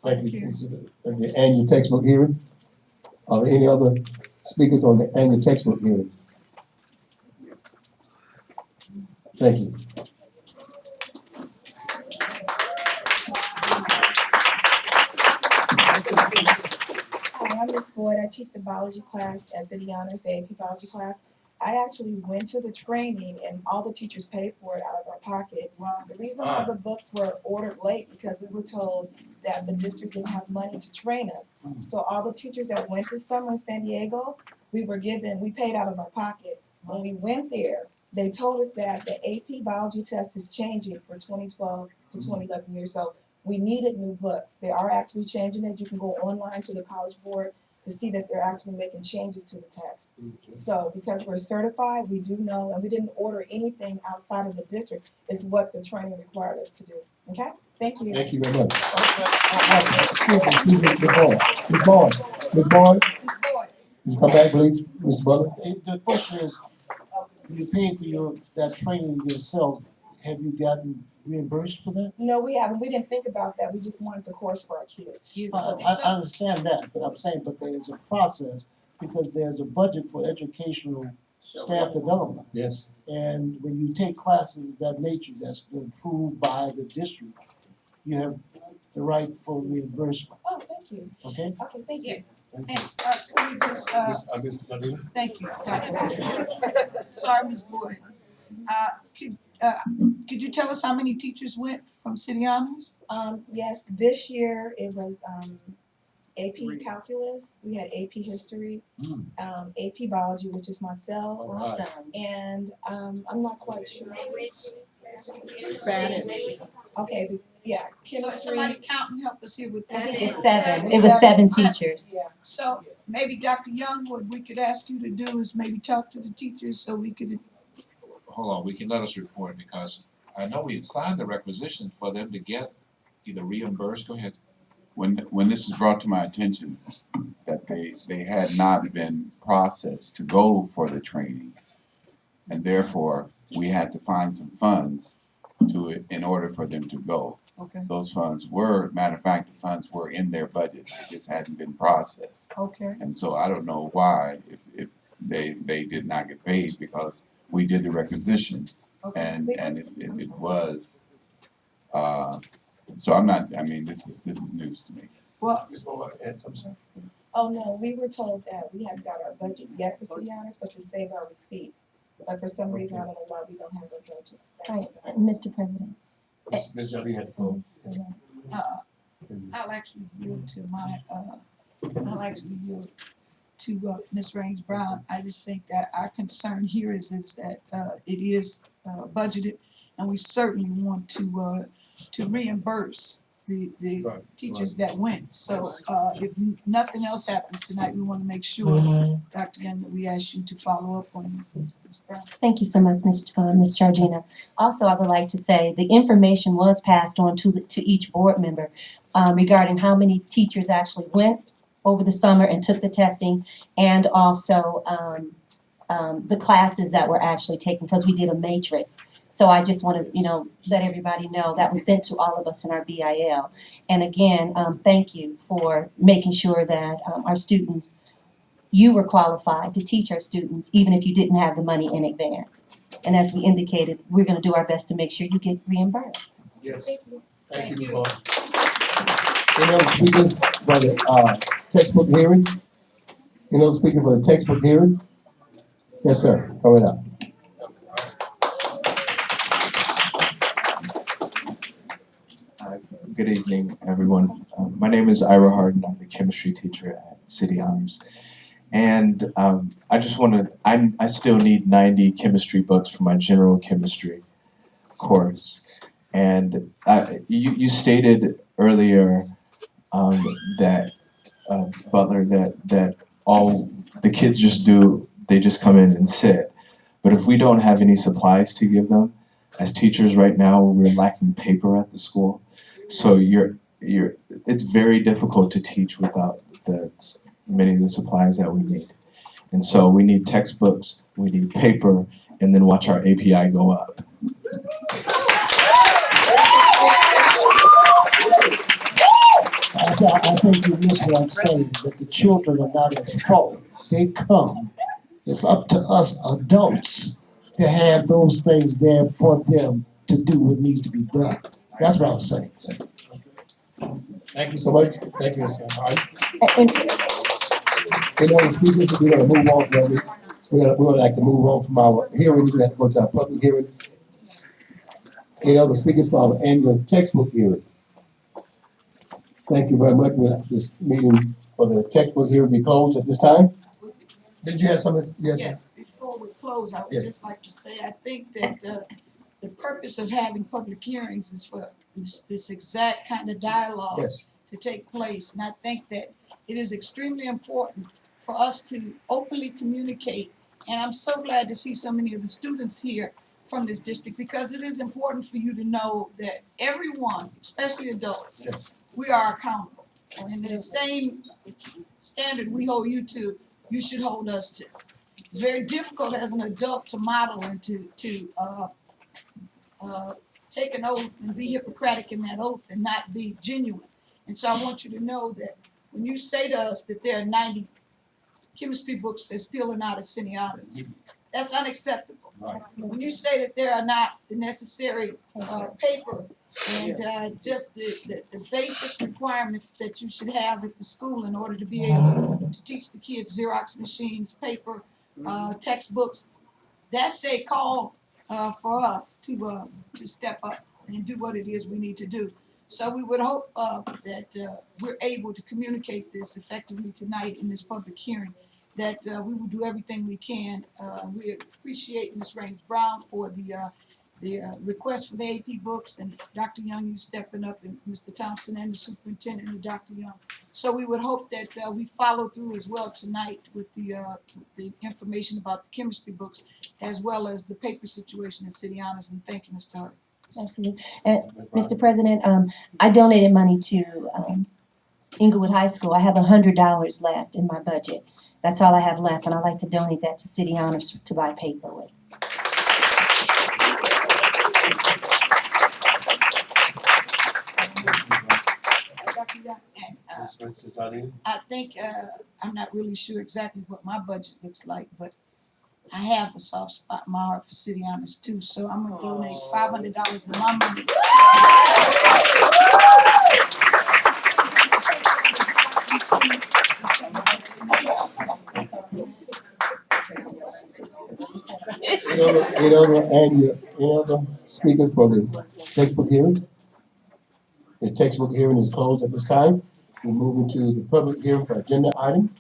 Thank you. This is the annual textbook hearing. Are there any other speakers on the annual textbook hearing? Thank you. Hi, I'm Miss Boyd. I teach the biology class at City Honors, the AP biology class. I actually went to the training and all the teachers paid for it out of our pocket. The reason why the books were ordered late because we were told that the district didn't have money to train us. So all the teachers that went this summer in San Diego, we paid out of our pocket. When we went there, they told us that the AP biology test is changing for 2012 to 2011 years. So we needed new books. They are actually changing it. You can go online to the College Board to see that they're actually making changes to the text. So because we're certified, we do know, and we didn't order anything outside of the district, is what the training required us to do. Okay? Thank you. Thank you very much. Excuse me, Ms. Boyd. Ms. Boyd, you come back, please, Mr. Butler. The question is, you paid for that training yourself, have you gotten reimbursed for that? No, we haven't. We didn't think about that. We just wanted the course for our kids. I understand that, but I'm saying, but there's a process, because there's a budget for educational staff development. Yes. And when you take classes of that nature that's been approved by the district, you have the right for reimbursement, Oh, thank you. okay? Okay, thank you. And, can we just, thank you, Dr. Sorry, Ms. Boyd. Could you tell us how many teachers went from City Honors? Yes, this year it was AP Calculus, we had AP History, AP Biology, which is myself. Awesome. And I'm not quite sure. Spanish. Okay, yeah, So chemistry. somebody count and help us here with. I think it's 7. It was 7 teachers. Yeah. So maybe Dr. Young, what we could ask you to do is maybe talk to the teachers so we could. Hold on, we can let us report because I know we had signed the requisition for them to get either reimbursed. Go ahead. When this was brought to my attention, that they had not been processed to go for the training, and therefore we had to find some funds in order for them to go. Okay. Those funds were, matter of fact, the funds were in their budget, they just hadn't been processed. Okay. And so I don't know why, if they did not get paid, because we did the requisition, and it was, so I'm not, I mean, this is news to me. Well, Oh, no, we were told that we hadn't got our budget yet for City Honors, but to save our receipts. But for some reason, I don't know why we don't have a budget. Right, Mr. President. Ms. Jolie had the floor. I'll actually yield to Ms. Raines Brown. I just think that our concern here is that it is budgeted, and we certainly want to reimburse the teachers that went. So if nothing else happens tonight, we want to make sure, Dr. Young, that we ask you to follow up on this. Ms. Brown. Thank you so much, Ms. Georgina. Also, I would like to say the information was passed on to each board member regarding how many teachers actually went over the summer and took the testing, and also the classes that were actually taken, because we did a matrix. So I just want to, let everybody know that was sent to all of us in our BIL. And again, thank you for making sure that our students, you were qualified to teach our students, even if you didn't have the money in advance. And as we indicated, we're going to do our best to make sure you get reimbursed. Yes. Thank you, Ms. Boyd. Any other speakers for the textbook hearing? Any other speaker for the textbook hearing? Yes, sir. Coming up. Good evening, everyone. My name is Ira Harden. I'm the chemistry teacher at City Honors. And I just I still need 90 chemistry books for my general chemistry course. And you stated earlier that Butler that all the kids just do, they just come in and sit. But if we don't have any supplies to give them, as teachers right now, we're lacking paper at the school. So it's very difficult to teach without many of the supplies that we need. And so we need textbooks, we need paper, and then watch our API go up. I think you miss what I'm saying, that the children are not at fault. They come. It's up to us adults to have those things there for them to do what needs to be done. That's what I'm saying, sir. Thank you so much. Thank you, Mr. Hart. Any other speakers? We're gonna move on from it. We're gonna like to move on from our hearing. We're gonna have to go to our public hearing. Any other speakers for our annual textbook hearing? Thank you very much. This meeting for the textbook hearing be closed at this time. Did you have something? Yes, before we close, I would Yes. just like to say, I think that the purpose of having public hearings is for this exact kind of dialogue Yes. to take place. And I think that it is extremely important for us to openly communicate. And I'm so glad to see so many of the students here from this district, because it is important for you to know that everyone, especially adults, Yes. we are accountable. And the same standard we hold you to, you should hold us to. It's very difficult as an adult to model and to take an oath and be Hippocratic in that oath and not be genuine. And so I want you to know that when you say to us that there are 90 chemistry books that still are not at City Honors, that's unacceptable. Right. When you say that there are not the necessary paper and just the basic requirements that you should have at the school in order to be able to teach the kids, Xerox machines, paper, textbooks, that's a call for us to step up and do what it is we need to do. So we would hope that we're able to communicate this effectively tonight in this public hearing, that we will do everything we can. We appreciate Ms. Raines Brown for the request for the AP books, and Dr. Young, you stepping up, and Mr. Thompson and the superintendent and Dr. Young. So we would hope that we follow through as well tonight with the information about the chemistry books, as well as the paper situation at City Honors. And thank you, Mr. Hart. Absolutely. And Mr. President, I donated money to Inglewood High School. I have $100 left in my budget. That's all I have left, and I'd like to donate that to City Honors to buy paper with. Dr. Young, and I think I'm not really sure exactly what my budget looks like, but I have a soft spot in my heart for City Honors too, so I'm gonna donate $500 of my money. Any other speakers for the textbook hearing? The textbook hearing is closed at this time. We're moving to the public hearing for agenda item.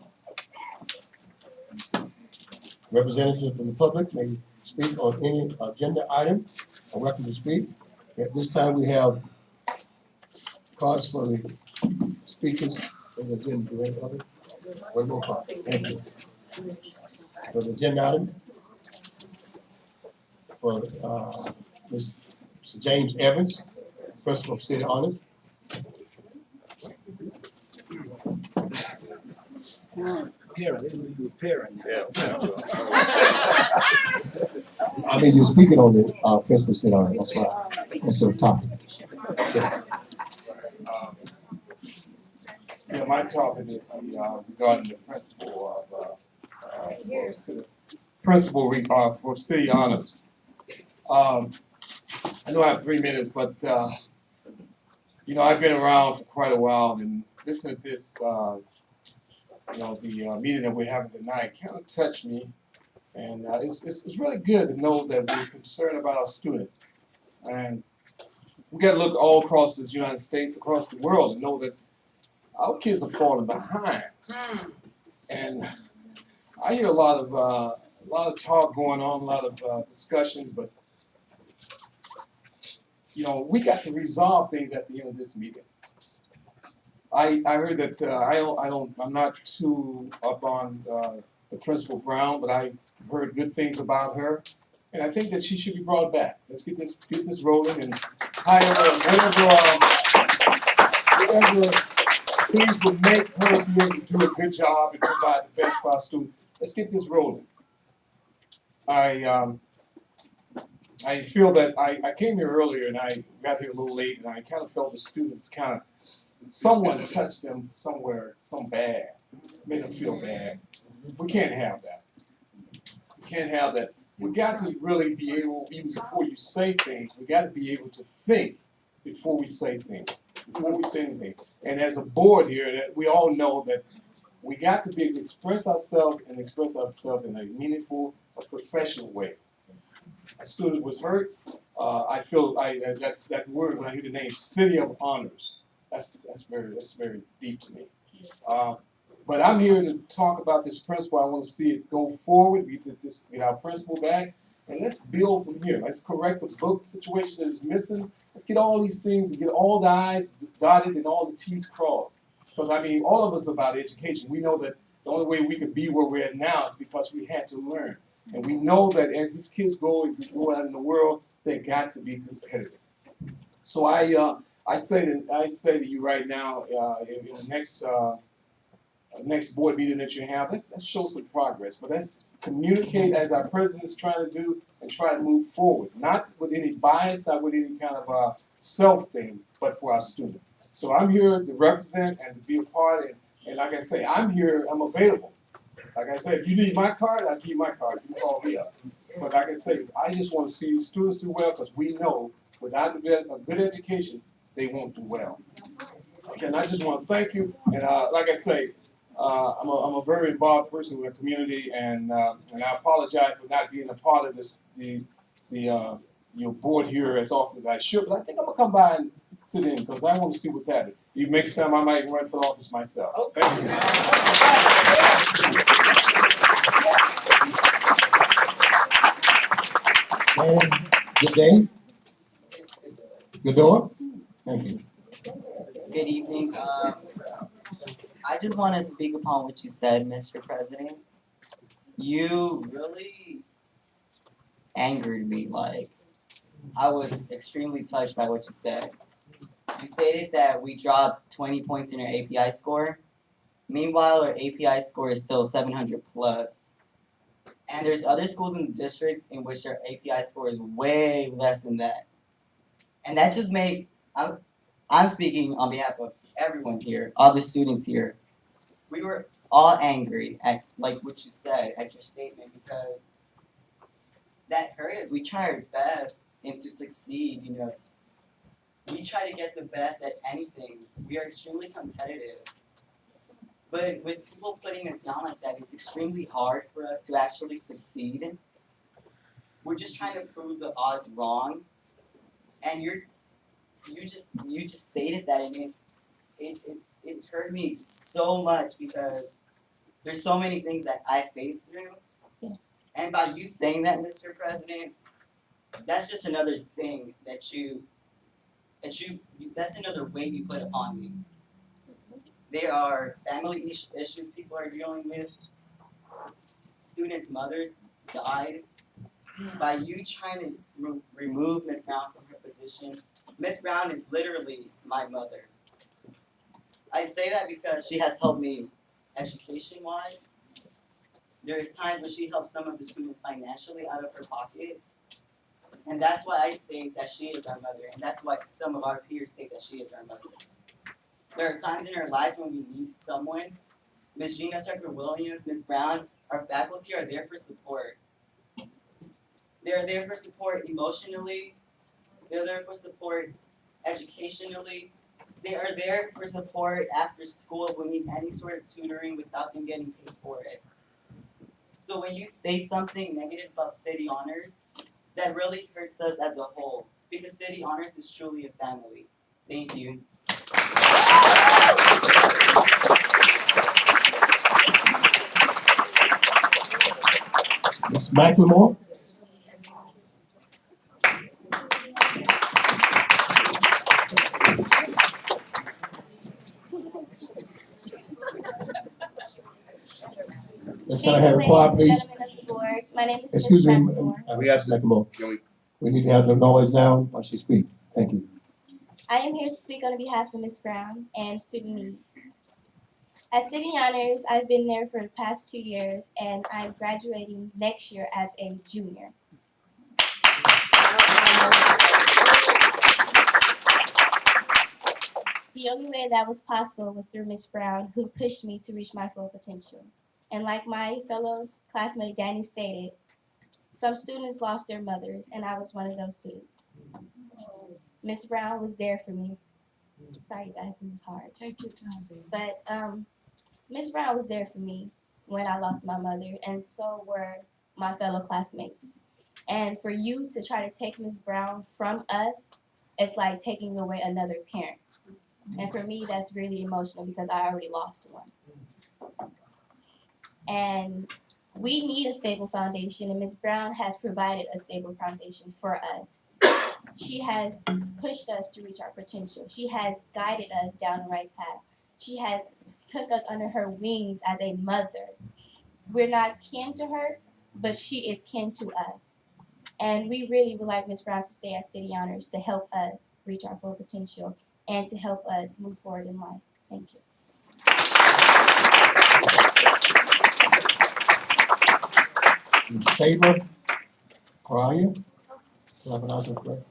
Representatives from the public may speak on any agenda item. Are welcome to speak. At this time, we have cards for the speakers for the agenda. Do we have other? One more card. Thank you. For the agenda item, for Mr. James Evans, Principal of City Honors. I mean, you're speaking on the Principal of City Honors. That's why. That's your topic. Yes. Yeah, my topic is regarding the principal for City Honors. I know I have 3 minutes, but you know, I've been around for quite a while, and listening to this, the meeting that we're having tonight kind of touched me, and it's really good to know that we're concerned about our students, and we got to look all across the United States, across the world, and know that our kids are falling behind. And I hear a lot of talk going on, a lot of discussions, but you know, we got to resolve things at the end of this meeting. I heard that, I'm not too up on, the Principal Brown, but I heard good things about her. And I think that she should be brought back. Let's get this rolling and hire her, whatever things would make her be able to do a good job and provide the best for our students. Let's get this rolling. I feel that I came here earlier and I got here a little late and I kind of felt the students kind of, someone touched them somewhere, some bad, made them feel bad. We can't have that. We can't have that. We got to really be able, even before you say things, we got to be able to think before we say things, before we say anything. And as a board here, that we all know that we got to be able to express ourselves and express ourselves in a meaningful, a professional way. A student was hurt. I feel that's that word when I hear the name City of Honors. That's very deep to me. But I'm here to talk about this principle. I want to see it go forward. We get our principle back, and let's build from here. Let's correct the book situation that is missing. Let's get all these things and get all the I's dotted and all the T's crossed. Because I mean, all of us about education. We know that the only way we could be where we're at now is because we had to learn. And we know that as these kids go out in the world, they got to be competitive. So I say to you right now, in the next board meeting that you have, let's show some progress. But let's communicate as our president is trying to do and try to move forward. Not with any bias, not with any kind of self thing, but for our students. So I'm here to represent and to be a part. And like I say, I'm here, I'm available. Like I said, if you need my card, I'll give you my card. You can call me up. But like I say, I just want to see the students do well because we know without a good education, they won't do well. Okay, and I just want to thank you. And like I say, I'm a very involved person in the community, and I apologize for not being a part of your board here as often as I should. But I think I'm gonna come by and sit in because I want to see what's happening. Next time I might run for office myself. Thank you. Good day. Good door. Thank you. Good evening. I just want to speak upon what you said, Mr. President. You really angered me. Like, I was extremely touched by what you said. You stated that we dropped 20 points in our API score. Meanwhile, our API score is still 700 plus. And there's other schools in the district in which their API score is way less than that. And that just makes, I'm speaking on behalf of everyone here, all the students here. We were all angry at like what you said, at your statement, because that hurt us. We try our best and to succeed, you know. We try to get the best at anything. We are extremely competitive. But with people putting us down like that, it's extremely hard for us to actually succeed. We're just trying to prove the odds wrong. And you just stated that, and it hurt me so much because there's so many things that I face through. Yes. And by you saying that, Mr. President, that's just another thing that's another weight you put upon me. There are family issues people are dealing with. Students' mothers died. By you trying to remove Ms. Brown from her position, Ms. Brown is literally my mother. I say that because she has helped me education-wise. There is times when she helps some of the students financially out of her pocket. And that's why I say that she is our mother, and that's why some of our peers say that she is our mother. There are times in our lives when we need someone. Ms. Gina Tucker-Williams, Ms. Brown, our faculty are there for support. They're there for support emotionally. They're there for support educationally. They are there for support after school if we need any sort of tutoring without them getting paid for it. So when you state something negative about City Honors, that really hurts us as a whole, because City Honors is truly a family. Thank you. Ms. McLemore. Yes, can I have it quiet, please? Gentlemen of the board, my name is Excuse Miss me, Blackmore. we have to make a mo. We need to have the noise down while she speak. Thank you. I am here to speak on behalf of Ms. Brown and student needs. At City Honors, I've been there for the past 2 years and I'm graduating next year as a junior. The only way that was possible was through Ms. Brown, who pushed me to reach my full potential. And like my fellow classmate Danny stated, some students lost their mothers, and I was one of those students. Ms. Brown was there for me. Sorry guys, this is hard. Take your time, baby. But Ms. Brown was there for me when I lost my mother, and so were my fellow classmates. And for you to try to take Ms. Brown from us, it's like taking away another parent. And for me, that's really emotional because I already lost one. And we need a stable foundation, and Ms. Brown has provided a stable foundation for us. She has pushed us to reach our potential. She has guided us down the right path. She has took us under her wings as a mother. We're not kin to her, but she is kin to us. And we really would like Ms. Brown to stay at City Honors to help us reach our full potential and to help us move forward in life. Thank you. Saber, Correa, do I pronounce it correct?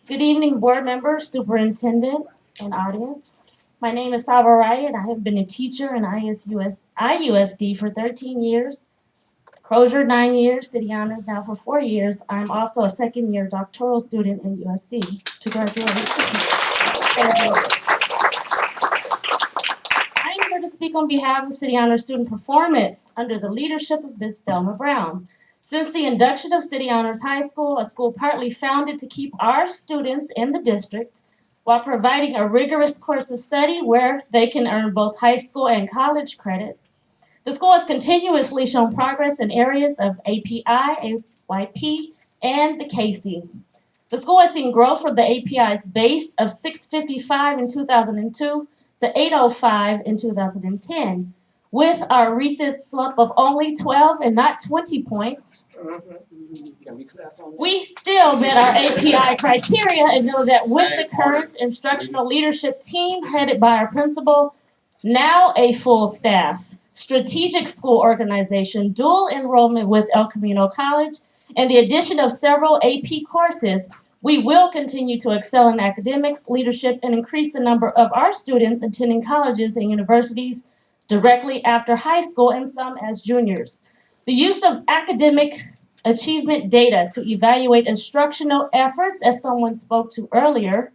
Good evening, board members, superintendent, and audience. My name is Saba Rai, and I have been a teacher in IUSD for 13 years, Crozier 9 years, City Honors now for 4 years. I'm also a second-year doctoral student in USC to graduate. I am here to speak on behalf of City Honors student performance under the leadership of Ms. Thelma Brown. Since the induction of City Honors High School, a school partly founded to keep our students in the district while providing a rigorous course of study where they can earn both high school and college credit, the school has continuously shown progress in areas of API, AYP, and the KC. The school has seen growth from the API's base of 655 in 2002 to 805 in 2010. With our recent slump of only 12 and not 20 points, we still met our API criteria and know that with the current instructional leadership team headed by our principal, now a full staff, strategic school organization, dual enrollment with El Camino College, and the addition of several AP courses, we will continue to excel in academics, leadership, and increase the number of our students attending colleges and universities directly after high school and some as juniors. The use of academic achievement data to evaluate instructional efforts, as someone spoke to earlier,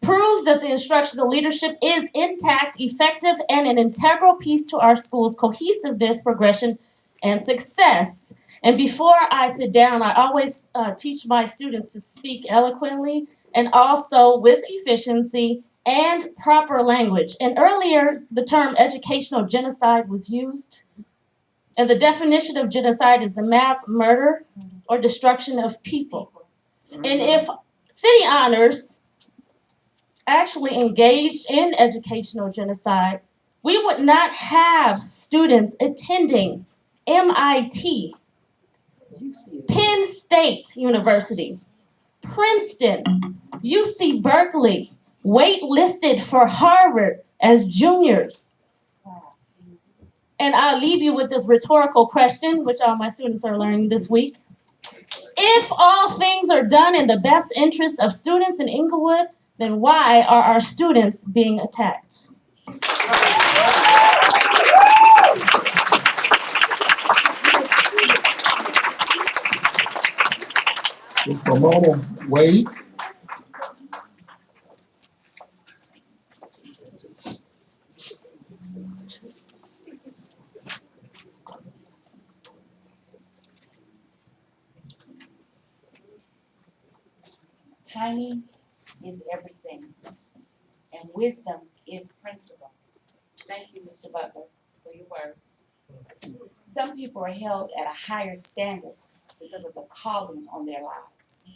proves that the instructional leadership is intact, effective, and an integral piece to our school's cohesiveness, progression, and success. And before I sit down, I always teach my students to speak eloquently and also with efficiency and proper language. And earlier, the term educational genocide was used. And the definition of genocide is the mass murder or destruction of people. And if City Honors actually engaged in educational genocide, we would not have students attending MIT, Penn State University, Princeton, UC Berkeley, waitlisted for Harvard as juniors. And I'll leave you with this rhetorical question, which all my students are learning this week. If all things are done in the best interest of students in Inglewood, then why are our students being attacked? Ms. Ramona Wade. Timing is everything, and wisdom is principle. Thank you, Mr. Butler, for your words. Some people are held at a higher standard because of the calling on their lives.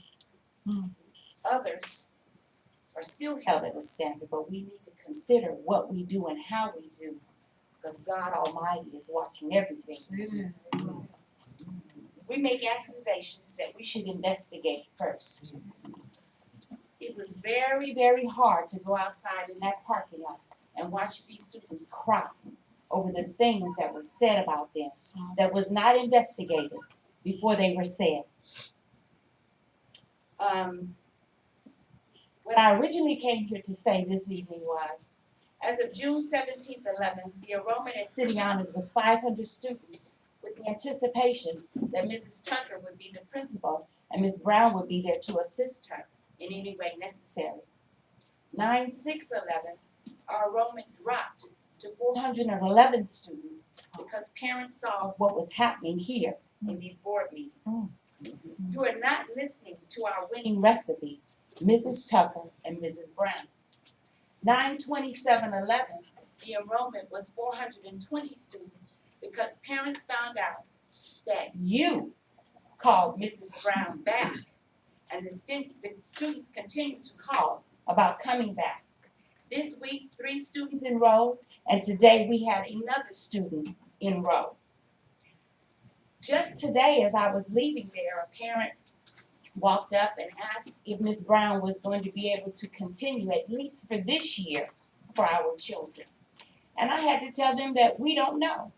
Others are still held at a standard, but we need to consider what we do and how we do, because God Almighty is watching everything. We make accusations that we should investigate first. It was very, very hard to go outside in that parking lot and watch these students cry over the things that were said about them that was not investigated before they were said. What I originally came here to say this evening was, as of June 17th, 11th, the enrollment at City Honors was 500 students, with the anticipation that Mrs. Tucker would be the principal and Ms. Brown would be there to assist her in any way necessary. 9/6/11, our enrollment dropped to 411 students because parents saw what was happening here in these board meetings. You are not listening to our winning recipe, Mrs. Tucker and Mrs. Brown. 9/27/11, the enrollment was 420 students because parents found out that you called Mrs. Brown back, and the students continued to call about coming back. This week, 3 students enrolled, and today we had another student enroll. Just today, as I was leaving there, a parent walked up and asked if Ms. Brown was going to be able to continue, at least for this year, for our children. And I had to tell them that we don't know.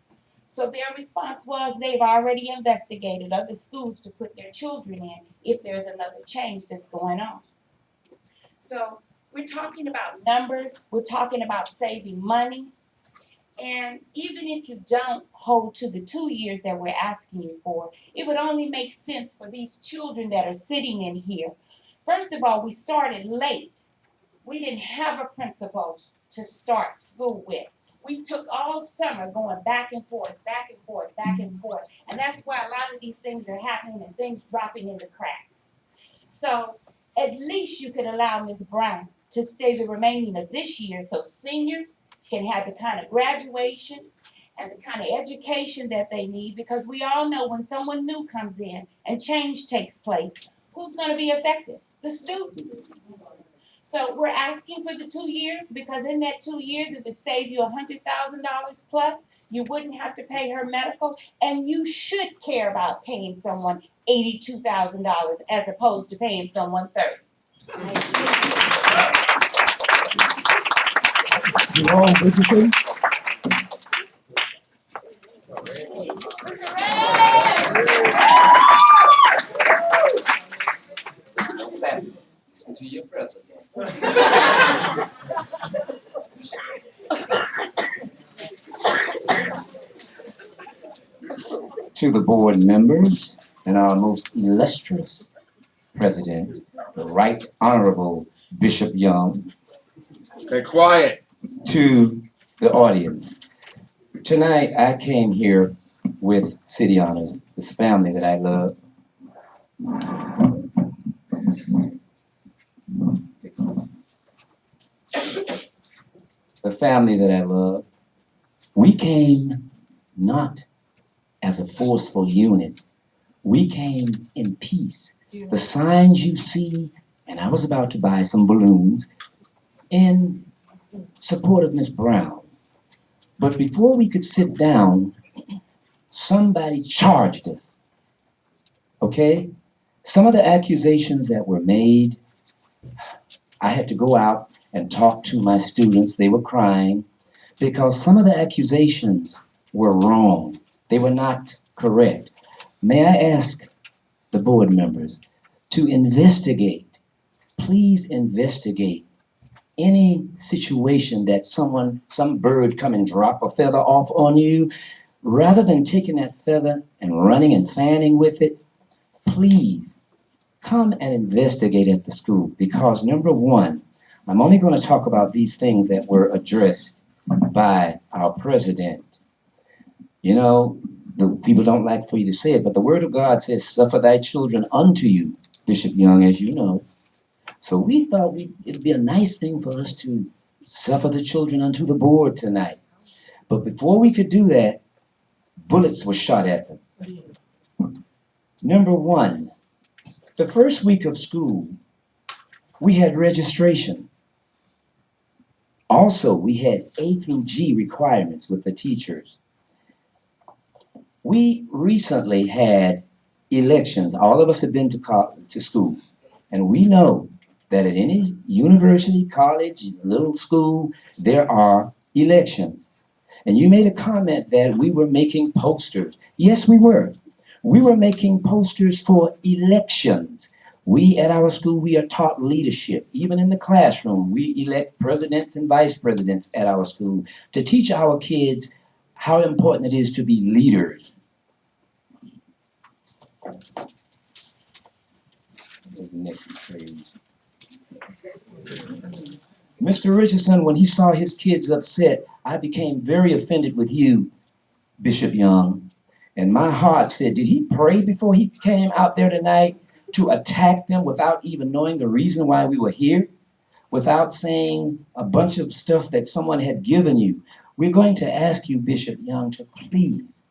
So their response was they've already investigated other schools to put their children in if there's another change that's going on. So we're talking about numbers, we're talking about saving money. And even if you don't hold to the 2 years that we're asking you for, it would only make sense for these children that are sitting in here. First of all, we started late. We didn't have a principal to start school with. We took all summer going back and forth, back and forth, back and forth. And that's why a lot of these things are happening and things dropping in the cracks. So at least you could allow Ms. Brown to stay the remaining of this year so seniors can have the kind of graduation and the kind of education that they need, because we all know when someone new comes in and change takes place, who's going to be affected? The students. So we're asking for the 2 years because in that 2 years, it would save you $100,000 plus. You wouldn't have to pay her medical, and you should care about paying someone $82,000 as opposed to paying someone $30,000. Jerome Richardson. Listen to your president. To the board members and our most illustrious president, the Right Honorable Bishop Young. Stay quiet. To the audience. Tonight I came here with City Honors, this family that I love. The family that I love. We came not as a forceful unit. We came in peace. The signs you see, and I was about to buy some balloons in support of Miss Brown. But before we could sit down, somebody charged us. Okay? Some of the accusations that were made, I had to go out and talk to my students. They were crying because some of the accusations were wrong. They were not correct. May I ask the board members to investigate, please investigate any situation that some bird come and drop a feather off on you, rather than taking that feather and running and fanning with it, please come and investigate at the school. Because number one, I'm only going to talk about these things that were addressed by our president. You know, the people don't like for you to say it, but the word of God says, suffer thy children unto you, Bishop Young, as you know. So we thought it'd be a nice thing for us to suffer the children unto the board tonight. But before we could do that, bullets were shot at them. Number one, the first week of school, we had registration. Also, we had A through G requirements with the teachers. We recently had elections. All of us have been to school, and we know that at any university, college, little school, there are elections. And you made a comment that we were making posters. Yes, we were. We were making posters for elections. We at our school, we are taught leadership. Even in the classroom, we elect presidents and vice presidents at our school to teach our kids how important it is to be leaders. There's the next page. Mr. Richardson, when he saw his kids upset, I became very offended with you, Bishop Young. And my heart said, did he pray before he came out there tonight to attack them without even knowing the reason why we were here? Without saying a bunch of stuff that someone had given you? We're going to ask you, Bishop Young, to please,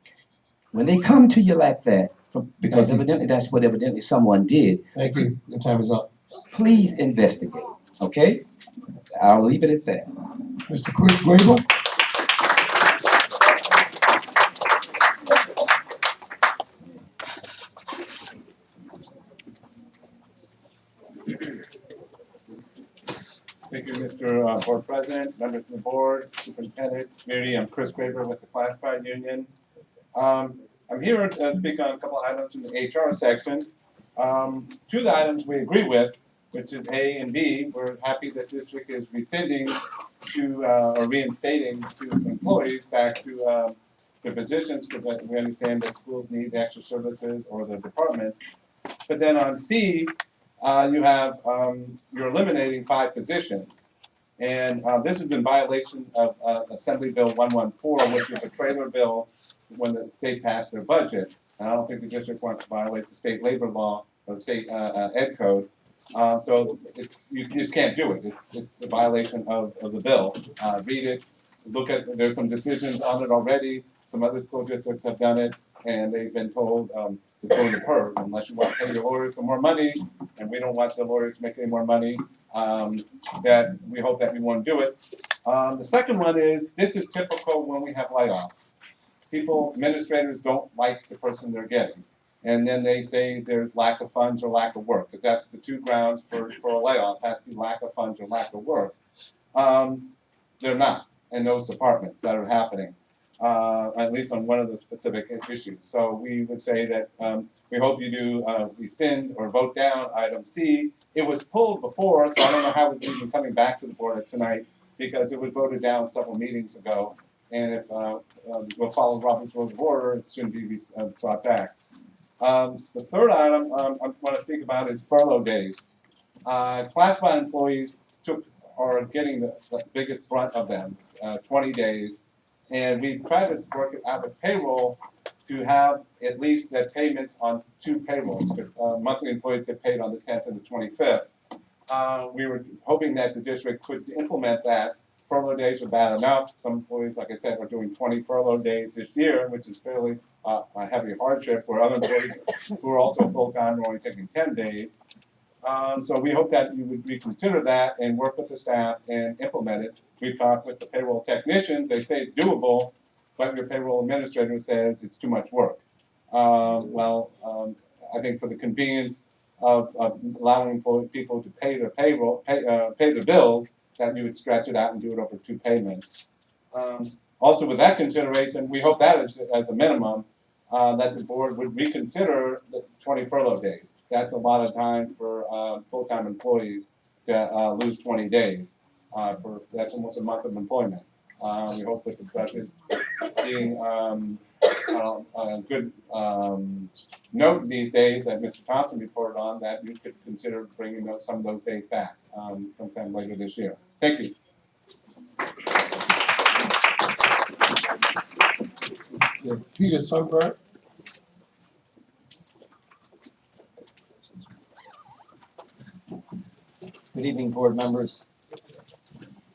when they come to you like that, because evidently that's what evidently someone did. Thank you. Your time is up. Please investigate, okay? I'll leave it at that. Mr. Chris Grable. Thank you, Mr. Board President, members of the board, superintendent, community. I'm Chris Graber with the Classified Union. I'm here to speak on a couple of items in the HR section. Two of the items we agree with, which is A and B. We're happy that district is rescinding to or reinstating to employees back to their positions, because we understand that schools need the extra services or the departments. But then on C, you have you're eliminating 5 positions. And this is in violation of Assembly Bill 114, which is a trailer bill when the state passed their budget. And I don't think the district wants to violate the state labor law or the state ed code. So you just can't do it. It's a violation of the bill. Read it, look at, there's some decisions on it already. Some other school districts have done it, and they've been told it's going to hurt unless you want to pay your lawyers some more money, and we don't want the lawyers to make any more money. That we hope that we won't do it. The second one is, this is typical when we have layoffs. People, administrators don't like the person they're getting. And then they say there's lack of funds or lack of work, because that's the 2 grounds for a layoff, it has to be lack of funds or lack of work. They're not in those departments that are happening, at least on one of the specific issues. So we would say that we hope you do rescind or vote down item C. It was pulled before, so I don't know how it's even coming back to the board tonight, because it was voted down several meetings ago. And if we'll follow Robert's Rules of Order, it shouldn't be brought back. The third item I want to speak about is furlough days. Classified employees are getting the biggest brunt of them, 20 days. And we've tried to work it out with payroll to have at least their payments on 2 payrolls, because monthly employees get paid on the 10th and the 25th. We were hoping that the district could implement that. Furlough days are bad enough. Some employees, like I said, are doing 20 furlough days this year, which is fairly a heavy hardship, where other employees who are also full-time are only taking 10 days. So we hope that you would reconsider that and work with the staff and implement it. We've talked with the payroll technicians, they say it's doable, but your payroll administrator says it's too much work. I think for the convenience of allowing people to pay their payroll, pay their bills, that you would stretch it out and do it over 2 payments. Also with that consideration, we hope that is as a minimum, that the board would reconsider the 20 furlough days. That's a lot of time for full-time employees to lose 20 days. That's almost a month of employment. We hope with the budget being a good note these days that Mr. Thompson reported on, that you could consider bringing some of those days back sometime later this year. Thank you. Peter Sunburn. Good evening, board members,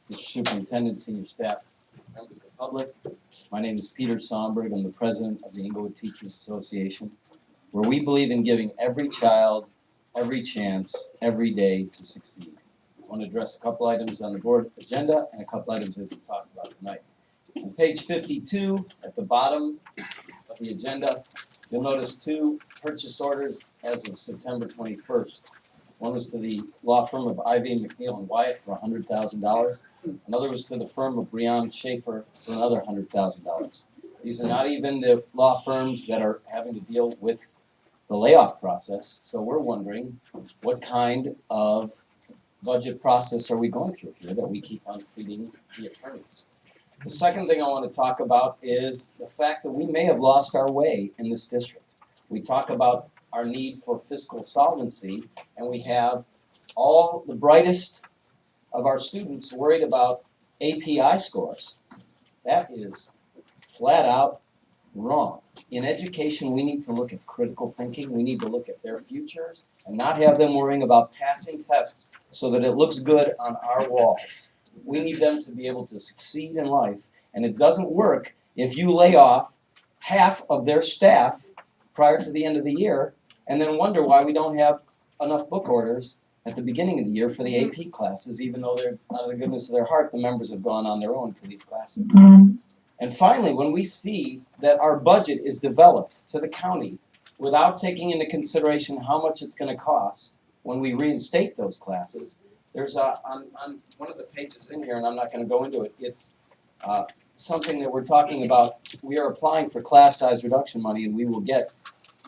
Mr. Superintendent, senior staff, members of the public. My name is Peter Somberg. I'm the president of the Inglewood Teachers Association, where we believe in giving every child every chance, every day to succeed. I want to address a couple items on the board agenda and a couple items that we talked about tonight. On page 52, at the bottom of the agenda, you'll notice two purchase orders as of September 21st. One was to the law firm of Ivy, McNeil and Wyatt for $100,000. Another was to the firm of Breon Schaefer for another $100,000. These are not even the law firms that are having to deal with the layoff process. So we're wondering, what kind of budget process are we going through here that we keep on feeding the attorneys? The second thing I want to talk about is the fact that we may have lost our way in this district. We talk about our need for fiscal solvency, and we have all the brightest of our students worried about API scores. That is flat out wrong. In education, we need to look at critical thinking. We need to look at their futures and not have them worrying about passing tests so that it looks good on our walls. We need them to be able to succeed in life, and it doesn't work if you lay off half of their staff prior to the end of the year and then wonder why we don't have enough book orders at the beginning of the year for the AP classes, even though they're, out of the goodness of their heart, the members have gone on their own to these classes. And finally, when we see that our budget is developed to the county without taking into consideration how much it's going to cost when we reinstate those classes, there's on one of the pages in here, and I'm not going to go into it, it's something that we're talking about. We are applying for class size reduction money, and we will get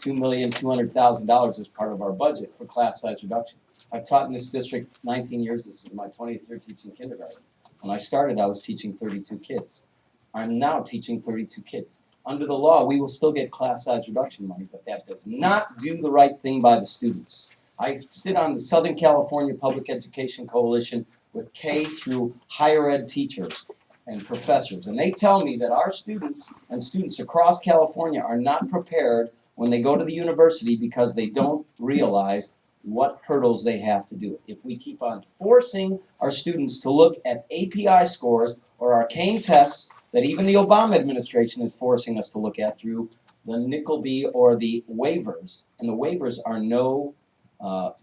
$2,200,000 as part of our budget for class size reduction. I've taught in this district 19 years. This is my 20th year teaching kindergarten. When I started, I was teaching 32 kids. I'm now teaching 32 kids. Under the law, we will still get class size reduction money, but that does not do the right thing by the students. I sit on the Southern California Public Education Coalition with K through higher ed teachers and professors, and they tell me that our students and students across California are not prepared when they go to the university because they don't realize what hurdles they have to do. If we keep on forcing our students to look at API scores or arcane tests that even the Obama administration is forcing us to look at through the Nickelby or the waivers, and the waivers are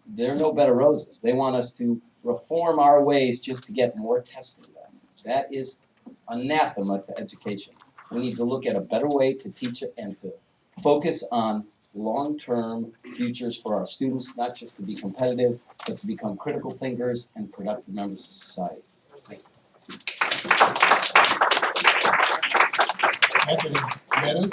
they're no better roses. They want us to reform our ways just to get more testing done. That is anathema to education. We need to look at a better way to teach it and to focus on long-term futures for our students, not just to be competitive, but to become critical thinkers and productive members of society. Anthony Meadows.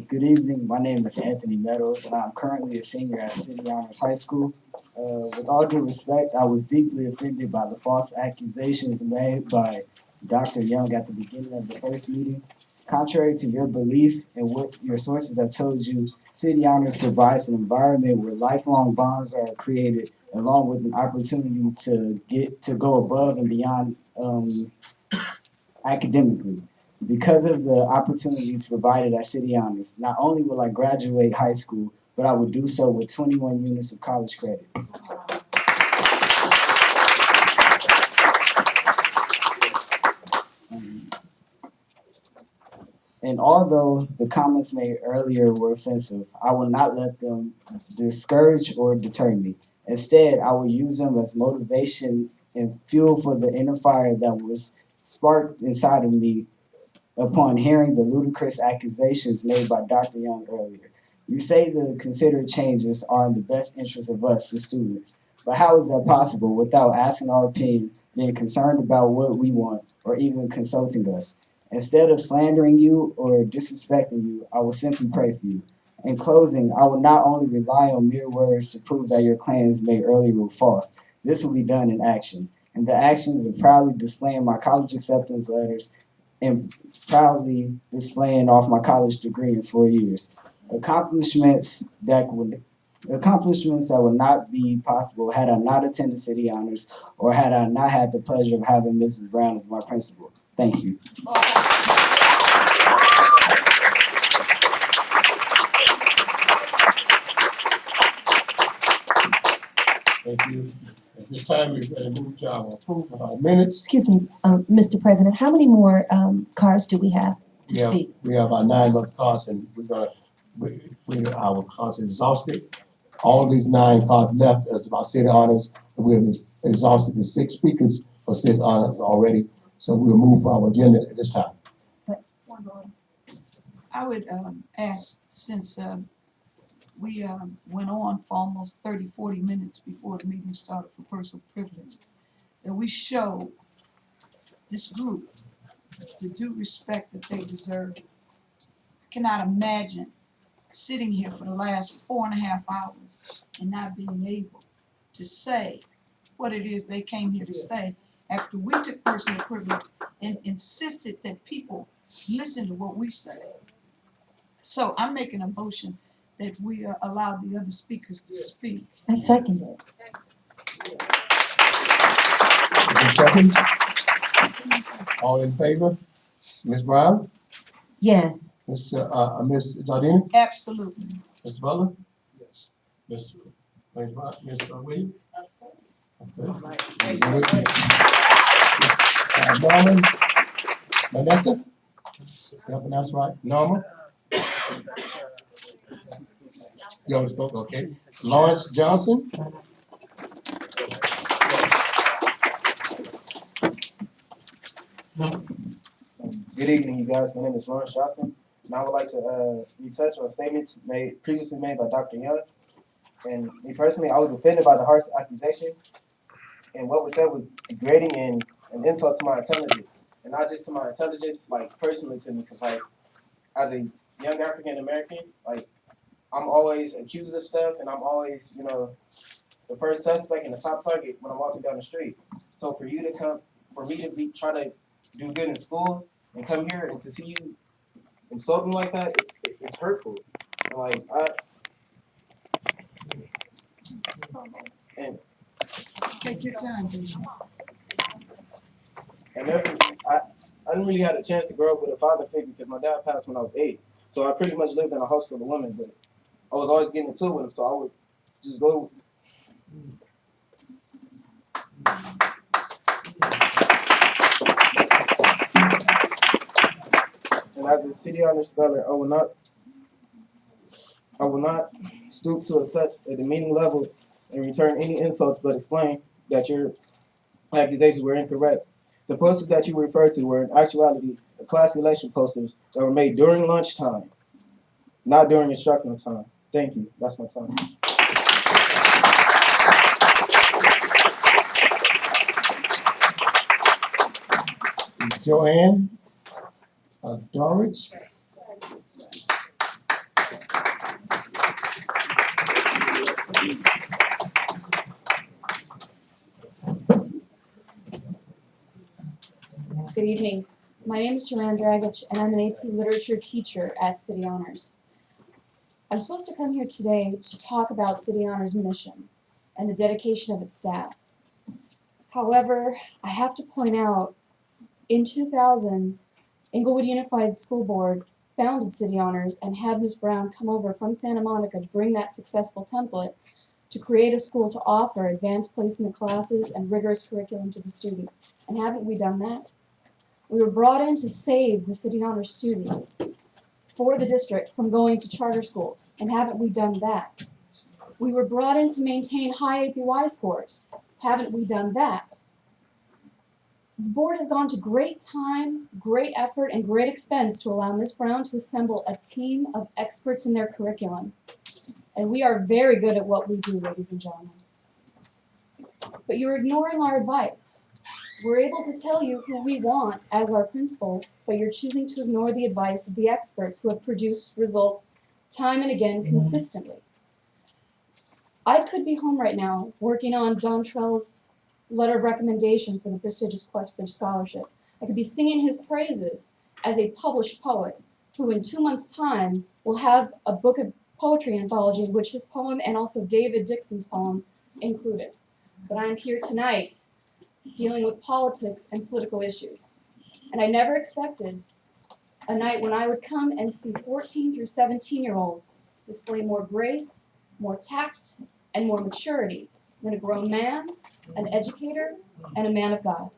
Good evening. My name is Anthony Meadows, and I'm currently a senior at City Honors High School. With all due respect, I was deeply offended by the false accusations made by Dr. Young at the beginning of the first meeting. Contrary to your belief and what your sources have told you, City Honors provides an environment where lifelong bonds are created, along with an opportunity to go above and beyond academically. Because of the opportunities provided at City Honors, not only will I graduate high school, but I will do so with 21 units of college credit. And although the comments made earlier were offensive, I will not let them discourage or deter me. Instead, I will use them as motivation and fuel for the inner fire that was sparked inside of me upon hearing the ludicrous accusations made by Dr. Young earlier. You say the considered changes are in the best interest of us, the students. But how is that possible without asking our opinion, being concerned about what we want, or even consulting us? Instead of slandering you or disrespecting you, I will simply pray for you. In closing, I will not only rely on mere words to prove that your claims made earlier were false. This will be done in action. And the actions of proudly displaying my college acceptance letters and proudly displaying off my college degree in 4 years. Accomplishments that would not be possible had I not attended City Honors or had I not had the pleasure of having Mrs. Brown as my principal. Thank you. this time, we're ready to move to our approval of our minutes. Excuse me, Mr. President, how many more cards do we have to speak? We have about 9 more cards and we're gonna, our cards are exhausted. All these 9 cards left is about city honors, and we have exhausted the 6 speakers for city honors already. So we'll move for our agenda at this time. I would ask, since we went on for almost 30-40 minutes before the meeting started for personal privilege, that we show this group the due respect that they deserve. I cannot imagine sitting here for the last 4.5 hours and not being able to say what it is they came here to say after we took personal privilege and insisted that people listen to what we say. So I'm making a motion that we allow the other speakers to speak. I second it. Second. All in favor? Ms. Brown? Yes. Ms. Jardine? Absolutely. Mr. Butler? Yes. Ms. Williams? Okay. Norman? Vanessa? Did I pronounce right? Norma? You already spoke, okay. Lawrence Johnson? Good evening, you guys. My name is Lawrence Johnson, and I would like to retouch on statements previously made by Dr. Young. And me personally, I was offended by the harsh accusation, and what was said was degrading and an insult to my intelligence, and not just to my intelligence, like personally to me, because like as a young African American, like I'm always accused of stuff, and I'm always, you know, the first suspect and the top target when I'm walking down the street. So for you to come, for me to be try to do good in school and come here and to see you insult me like that, it's hurtful. And like and Take your time, baby. and I didn't really have a chance to grow up with a father figure because my dad passed when I was 8. So I pretty much lived in a house full of women, but I was always getting into it with him, so I would just go. And as a city honor scholar, I will not stoop to such a demeaning level and return any insults, but explain that your accusations were incorrect. The posters that you referred to were in actuality class election posters that were made during lunchtime, not during instructional time. Thank you. That's my time. Joanne Dorridge. Good evening. My name is Joanne Dragich, and I'm an AP Literature teacher at City Honors. I'm supposed to come here today to talk about City Honors' mission and the dedication of its staff. However, I have to point out, in 2000, Inglewood Unified School Board founded City Honors and had Ms. Brown come over from Santa Monica to bring that successful template to create a school to offer advanced placement classes and rigorous curriculum to the students. And haven't we done that? We were brought in to save the City Honors students for the district from going to charter schools, and haven't we done that? We were brought in to maintain high APY scores. Haven't we done that? The board has gone to great time, great effort, and great expense to allow Ms. Brown to assemble a team of experts in their curriculum. And we are very good at what we do, ladies and gentlemen. But you're ignoring our advice. We're able to tell you who we want as our principal, but you're choosing to ignore the advice of the experts who have produced results time and again consistently. I could be home right now working on Don Trell's letter of recommendation for the prestigious Questbridge Scholarship. I could be singing his praises as a published poet who in 2 months' time will have a book of poetry anthology in which his poem and also David Dixon's poem included. But I'm here tonight dealing with politics and political issues. And I never expected a night when I would come and see 14 through 17-year-olds display more grace, more tact, and more maturity then a grown man, an educator, and a man of God.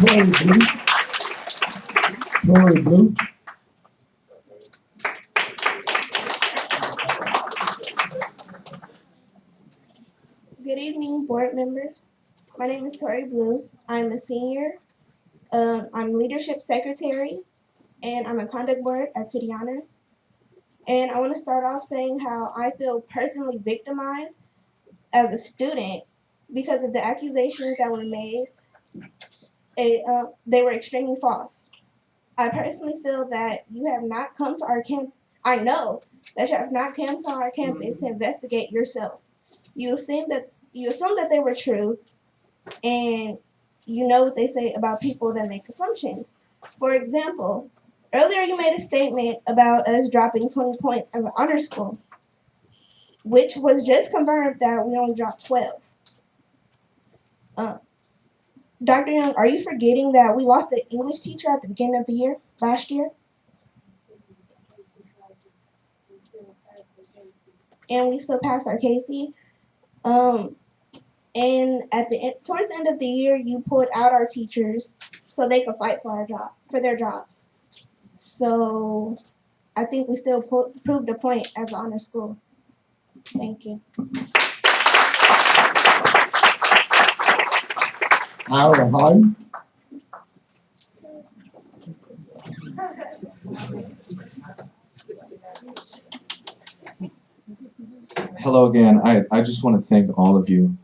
Tory Blue. Tory Blue. Good evening, board members. My name is Tori Blue. I'm a senior. I'm leadership secretary, and I'm a conduct board at City Honors. And I want to start off saying how I feel personally victimized as a student because of the accusations that were made. They were extremely false. I personally feel that you have not come to our camp. I know that you have not come to our campus to investigate yourself. You assume that they were true, and you know what they say about people that make assumptions. For example, earlier you made a statement about us dropping 20 points as an honor school, which was just confirmed that we only dropped 12. Dr. Young, are you forgetting that we lost the English teacher at the beginning of the year, last year? And we still passed our Casey. And at the end, towards the end of the year, you pulled out our teachers so they could fight for their jobs. So I think we still proved a point as an honor school. Thank you. Ira Harden. Hello again. I just want to thank all of you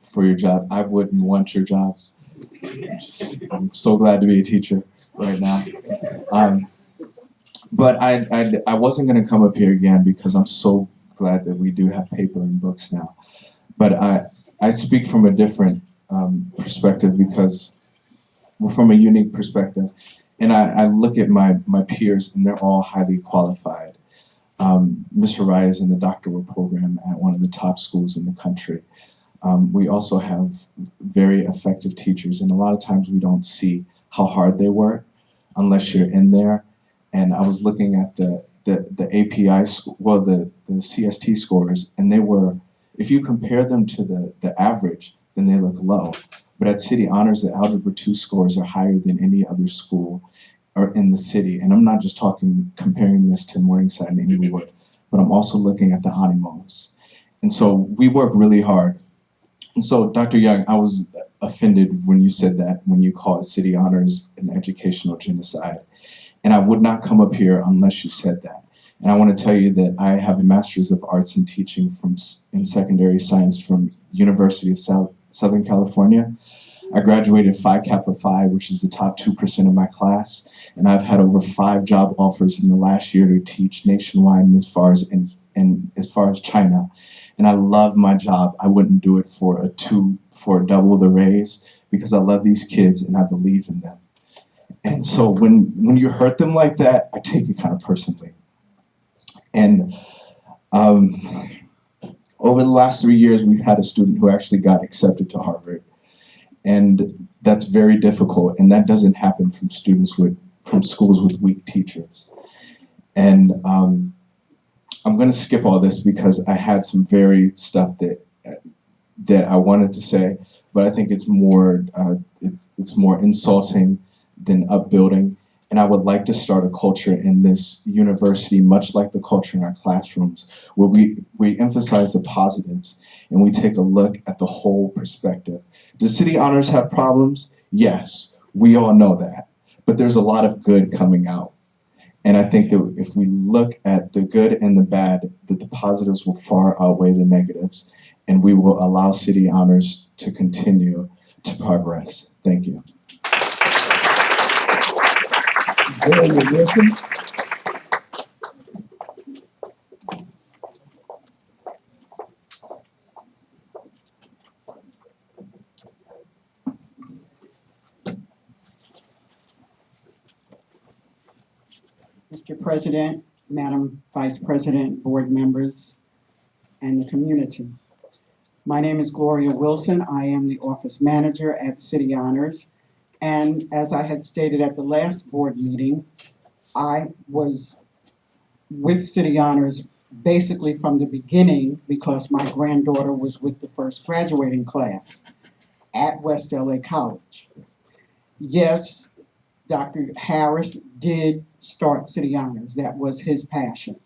for your job. I wouldn't want your jobs. I'm so glad to be a teacher right now. But I wasn't going to come up here again because I'm so glad that we do have paper and books now. But I speak from a different perspective because we're from a unique perspective. And I look at my peers and they're all highly qualified. Mr. Rai is in the doctoral program at one of the top schools in the country. We also have very effective teachers, and a lot of times we don't see how hard they work unless you're in there. And I was looking at the API, the CST scores, and they were, if you compare them to the average, then they look low. But at City Honors, the Algebra 2 scores are higher than any other school or in the city. And I'm not just comparing this to Morningside and Inglewood, but I'm also looking at the Animos. And so we work really hard. And so, Dr. Young, I was offended when you said that, when you called City Honors an educational genocide. And I would not come up here unless you said that. And I want to tell you that I have a Master's of Arts in Teaching in Secondary Science from University of Southern California. I graduated Phi Kappa Phi, which is the top 2% of my class, and I've had over 5 job offers in the last year to teach nationwide and as far as China. And I love my job. I wouldn't do it for double the raise because I love these kids and I believe in them. And so when you hurt them like that, I take it kind of personally. And over the last 3 years, we've had a student who actually got accepted to Harvard. And that's very difficult, and that doesn't happen from schools with weak teachers. And I'm going to skip all this because I had some very stuff that I wanted to say, but I think it's more insulting than upbuilding. And I would like to start a culture in this university, much like the culture in our classrooms, where we emphasize the positives and we take a look at the whole perspective. Does City Honors have problems? Yes, we all know that. But there's a lot of good coming out. And I think that if we look at the good and the bad, that the positives will far outweigh the negatives, and we will allow City Honors to continue to progress. Thank you. Mr. President, Madam Vice President, board members, and the community. My name is Gloria Wilson. I am the office manager at City Honors. And as I had stated at the last board meeting, I was with City Honors basically from the beginning because my granddaughter was with the first graduating class at West LA College. Yes, Dr. Harris did start City Honors. That was his passion.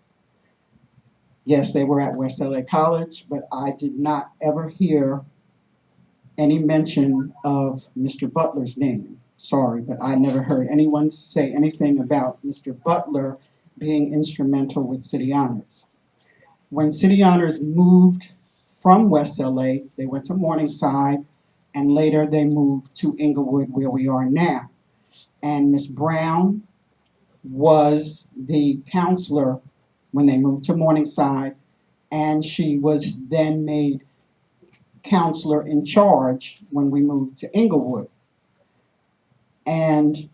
Yes, they were at West LA College, but I did not ever hear any mention of Mr. Butler's name. Sorry, but I never heard anyone say anything about Mr. Butler being instrumental with City Honors. When City Honors moved from West LA, they went to Morningside, and later they moved to Inglewood, where we are now. And Ms. Brown was the counselor when they moved to Morningside, and she was then made counselor in charge when we moved to Inglewood. And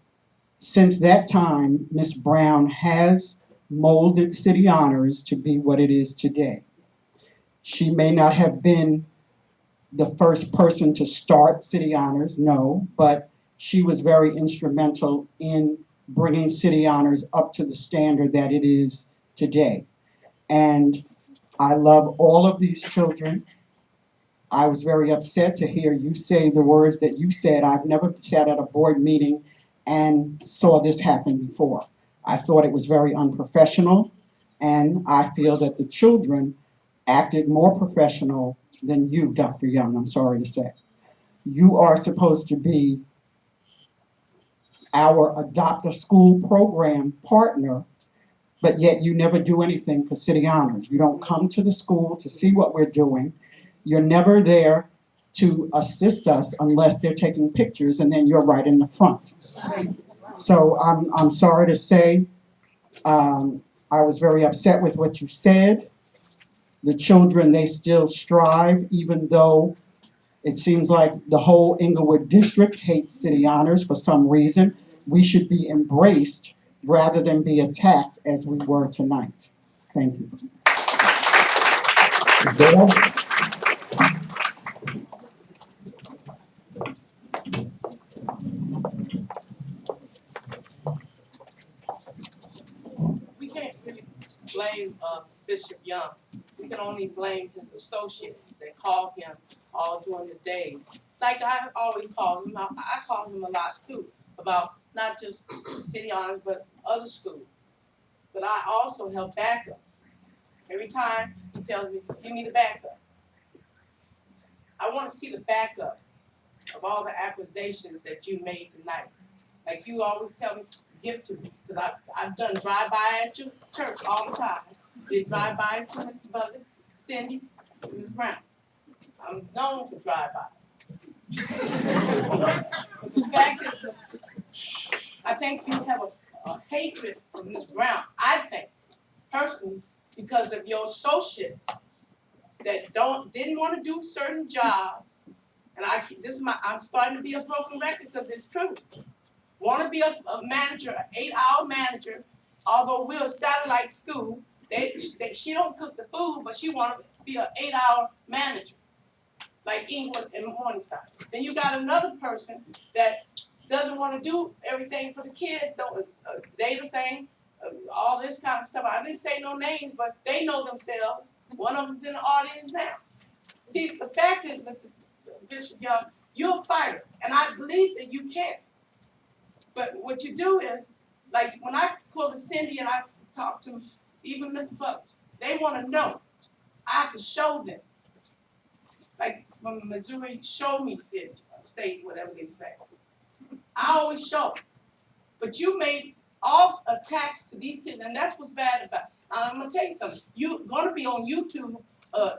since that time, Ms. Brown has molded City Honors to be what it is today. She may not have been the first person to start City Honors, no, but she was very instrumental in bringing City Honors up to the standard that it is today. And I love all of these children. I was very upset to hear you say the words that you said. I've never sat at a board meeting and saw this happen before. I thought it was very unprofessional, and I feel that the children acted more professional than you, Dr. Young, I'm sorry to say. You are supposed to be our Adopt a School program partner, but yet you never do anything for City Honors. You don't come to the school to see what we're doing. You're never there to assist us unless they're taking pictures, and then you're right in the front. So I'm sorry to say, I was very upset with what you said. The children, they still strive, even though it seems like the whole Inglewood district hates City Honors for some reason. We should be embraced rather than be attacked as we were tonight. Thank you. We can't really blame Bishop Young. We can only blame his associates that call him all during the day. Like I always call him, I call him a lot too, about not just City Honors, but other schools. But I also help backup. Every time he tells me, give me the backup. I want to see the backup of all the accusations that you made tonight. Like you always tell me, give to me. Because I've done drive-by at your church all the time. Did drive-bys to Mr. Butler, Cindy, and Ms. Brown. I'm known for drive-bys. But the fact is, I think you have a hatred for Ms. Brown. I think, personally, because of your associates that didn't want to do certain jobs. And I'm starting to be a broken record because it's true. Want to be a manager, an 8-hour manager, although we're a satellite school. She don't cook the food, but she want to be an 8-hour manager, like Inglewood and Morningside. Then you got another person that doesn't want to do everything for the kid, data thing, all this kind of stuff. I didn't say no names, but they know themselves. One of them's in the audience now. See, the fact is, Mr. Bishop Young, you're a fighter, and I believe that you can. But what you do is, like when I go to Cindy and I talk to even Mr. Butler, they want to know. I have to show them. Like from Missouri, show me state, whatever they say. I always show. But you made all attacks to these kids, and that's what's bad about it. I'm gonna tell you something. You're gonna be on YouTube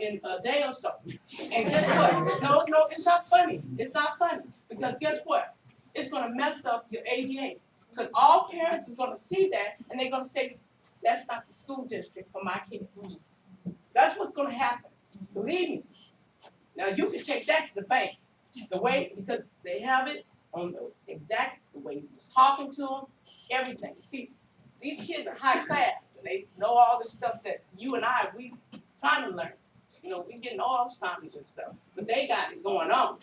in a day or so. And guess what? No, it's not funny. It's not funny. Because guess what? It's gonna mess up your ADA. Because all parents is gonna see that and they're gonna say, that's not the school district for my kid. That's what's gonna happen. Believe me. Now you can take that to the bank. Because they have it on the exact the way he was talking to them, everything. See, these kids are high class and they know all this stuff that you and we trying to learn. You know, we getting Alzheimer's and stuff, but they got it going on.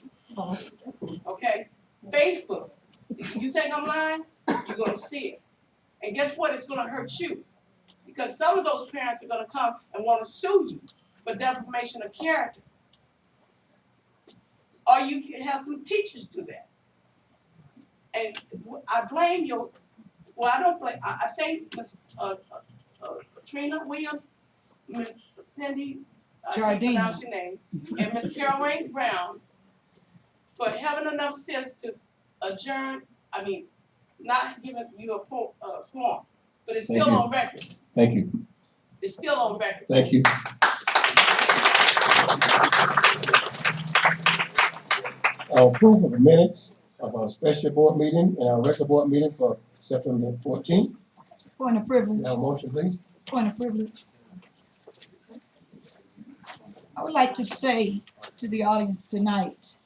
Okay? Facebook. If you think I'm lying, you're gonna see it. And guess what? It's gonna hurt you. Because some of those parents are gonna come and wanna sue you for defamation of character. Or you can have some teachers do that. And I blame your, well, I don't blame, I say Miss Trina Williams, Miss Cindy, I can't Jardine. pronounce your name, and Miss Carol Raines Brown for having enough sense to adjourn, not giving you a form, but it's Thank still you. on record. Thank you. It's still on record. Thank you. Approval of the minutes of our special board meeting and our regular board meeting for September 14th. Point of privilege. Now, motion, please. Point of privilege. I would like to say to the audience tonight,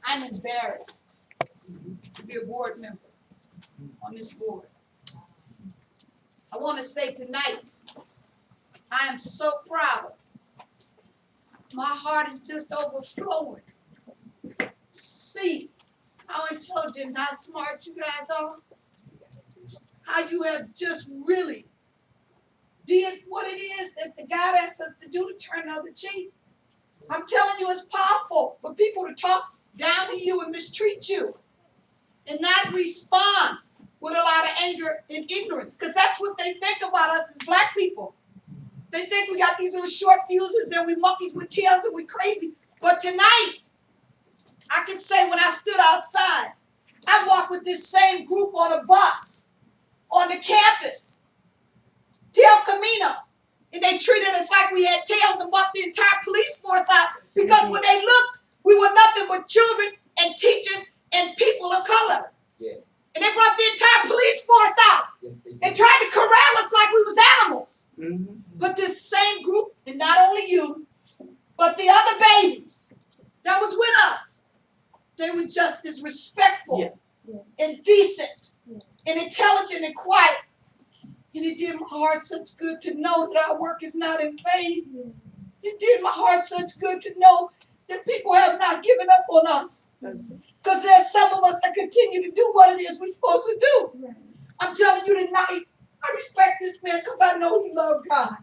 I'm embarrassed to be a board member on this board. I want to say tonight, I am so proud. My heart is just overflowing to see how intelligent and how smart you guys are. How you have just really did what it is that God asks us to do to turn the other cheek. I'm telling you, it's powerful for people to talk down to you and mistreat you and not respond with a lot of anger and ignorance, because that's what they think about us as black people. They think we got these little short fuses and we monkeys with tails and we crazy. But tonight, I can say when I stood outside, I walked with this same group on a bus on the campus, Tel Camino, and they treated us like we had tails and brought the entire police force out because when they looked, we were nothing but children and teachers and people of color. Yes. And they brought the entire police force out. Yes, they did. And tried to corral us like we was animals. Mm-hmm. But this same group, and not only you, but the other babies that was with us, they were just as respectful and decent and intelligent and quiet. And it did my heart such good to know that our work is not in vain. It did my heart such good to know that people have not given up on us. Because there's some of us that continue to do what it is we're supposed to do. I'm telling you tonight, I respect this man because I know he loved God.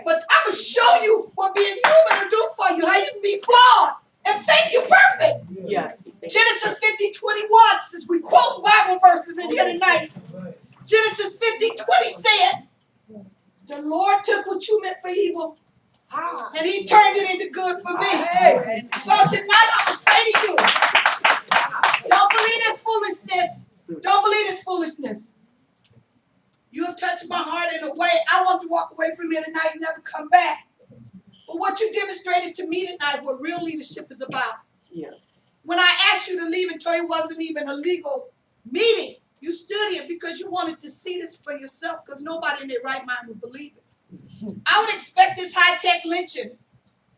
But I'm going to show you what being human will do for you, how you can be flawed and think you're perfect. Yes. Genesis 50:21 says we quote Bible verses in here tonight. Genesis 50:20 said, the Lord took what you meant for evil and he turned it into good for me. So tonight I'm going to say to you, don't believe this foolishness. Don't believe this foolishness. You have touched my heart in a way I want to walk away from here tonight and never come back. But what you demonstrated to me tonight, what real leadership is about. Yes. When I asked you to leave until it wasn't even a legal meeting, you stood here because you wanted to see this for yourself because nobody in their right mind would believe it. I would expect this high-tech lynching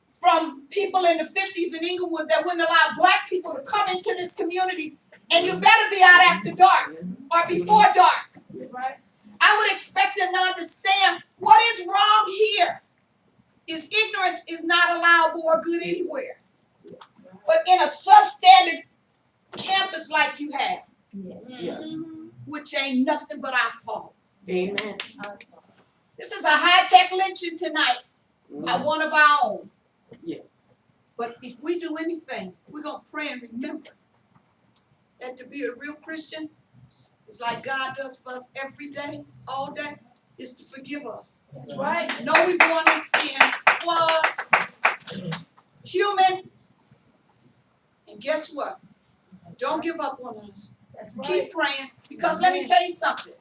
from people in the 50s in Inglewood that wouldn't allow black people to come into this community, and you better be out after dark or before dark. Right? I would expect them to understand what is wrong here is ignorance is not allowable or good anywhere. But in a substandard campus like you have, Yes. which ain't nothing but our fault. Amen. This is a high-tech lynching tonight by one of our own. Yes. But if we do anything, we're going to pray and remember that to be a real Christian is like God does for us every day, all day, is to forgive us. That's right. Know we're born in sin, flawed, human, and guess what? Don't give up on us. That's right. Keep praying, because let me tell you something.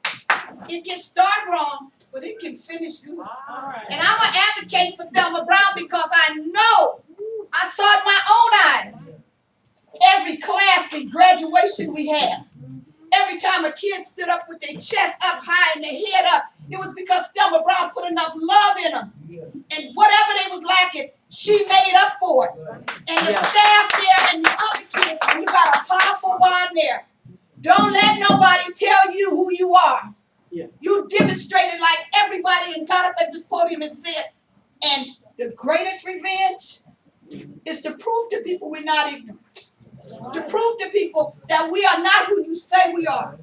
It can start wrong, but it can finish good. Right. And I'm going to advocate for Thelma Brown because I know, I saw it with my own eyes. Every class and graduation we had, every time a kid stood up with their chest up high and their head up, it was because Thelma Brown put enough love in them. And whatever they was lacking, she made up for it. And the staff there and the other kids, and you got a powerful bond there. Don't let nobody tell you who you are. Yes. You demonstrated like everybody and got up at this podium and said, and the greatest revenge is to prove to people we're not ignorant. To prove to people that we are not who you say we are.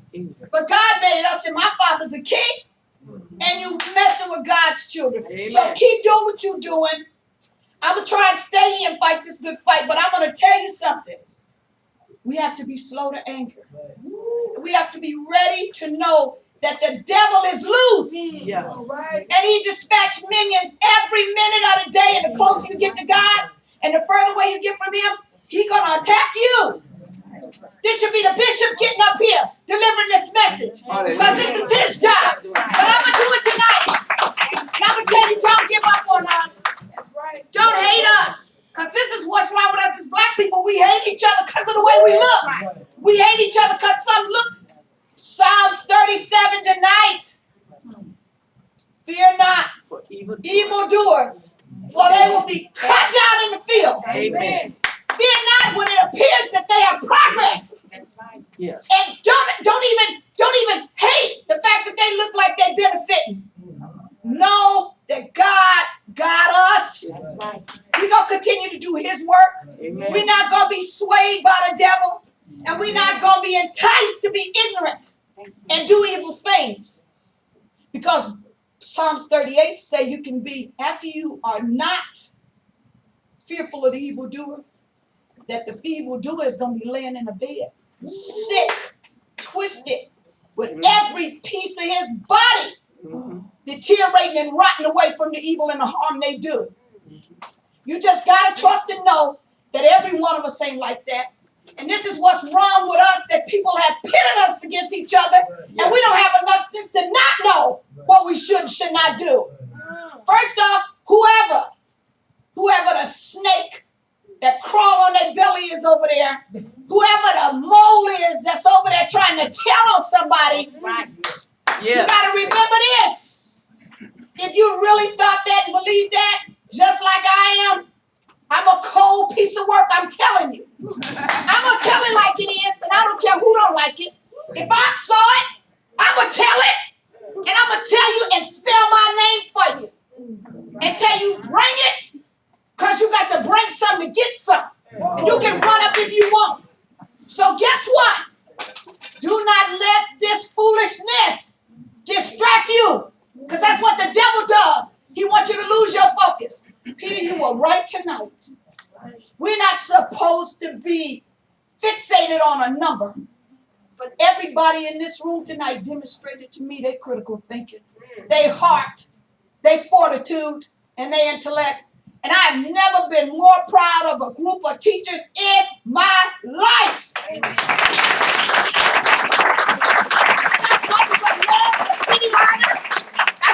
But God made us, and my father's a king, and you messing with God's children. So Amen. keep doing what you're doing. I'm gonna try and stay here and fight this good fight, but I'm gonna tell you something. We have to be slow to anger. We have to be ready to know that the devil is loose. Yeah. And he dispatched minions every minute of the day. And the closer you get to God, and the further away you get from him, he's gonna attack you. This should be the bishop getting up here delivering this message, because this is his job. But I'm gonna do it tonight. And I'm gonna tell you, don't give up on us. Don't hate us. Because this is what's wrong with us as black people. We hate each other because of the way we look. We hate each other because some look. Psalms 37 tonight. Fear not For evildoers, for they will be cut down in the field. Amen. Fear not when it appears that they have progressed. Yeah. And don't even hate the fact that they look like they're benefiting. Know that God got us. That's right. We're going to continue to do his work. Amen. We're not going to be swayed by the devil. And we're not going to be enticed to be ignorant and do evil things. Because Psalms 38 say you can be, after you are not fearful of the evildoer, that the evildoer is going to be laying in a bed, sick, twisted, with every piece of his body deteriorating and rotting away from the evil and the harm they do. You just got to trust and know that every one of us ain't like that. And this is what's wrong with us, that people have pitted us against each other, and we don't have enough sense to not know what we should and should not do. First off, whoever the snake that crawl on their belly is over there, whoever the mole is that's over there trying to tell on somebody, you got to remember this. If you really thought that and believed that, just like I am, I'm a cold piece of work, I'm telling you. I'm going to tell it like it is, and I don't care who don't like it. If I saw it, I'm going to tell it, and I'm going to tell you and spell my name for you. And tell you, bring it, because you got to bring something to get something. And you can run up if you want. So guess what? Do not let this foolishness distract you, because that's what the devil does. He wants you to lose your focus. Peter, you were right tonight. We're not supposed to be fixated on a number. But everybody in this room tonight demonstrated to me their critical thinking, their heart, their fortitude, and their intellect. And I have never been more proud of a group of teachers in my life. I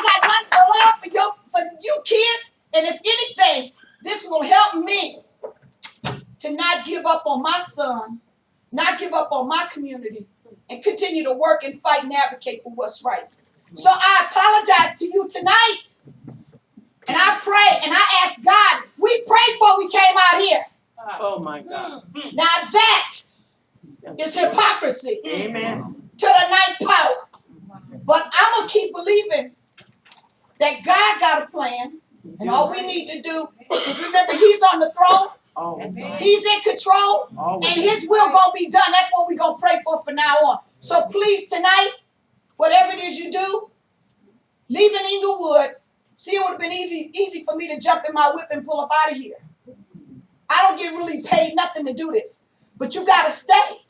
got nothing but love for you kids. And if anything, this will help me to not give up on my son, not give up on my community, and continue to work and fight and advocate for what's right. So I apologize to you tonight. And I pray and I ask God, we prayed before we came out here. Oh my God. Now that is hypocrisy. Amen. To the ninth power. But I'm going to keep believing that God got a plan. And all we need to do is remember he's on the throne. Always. He's in control. Always. And his will going to be done. That's what we're going to pray for now on. So please tonight, whatever it is you do, leaving Inglewood. See, it would have been easy for me to jump in my whip and pull up out of here. I don't get really paid nothing to do this. But you got to stay.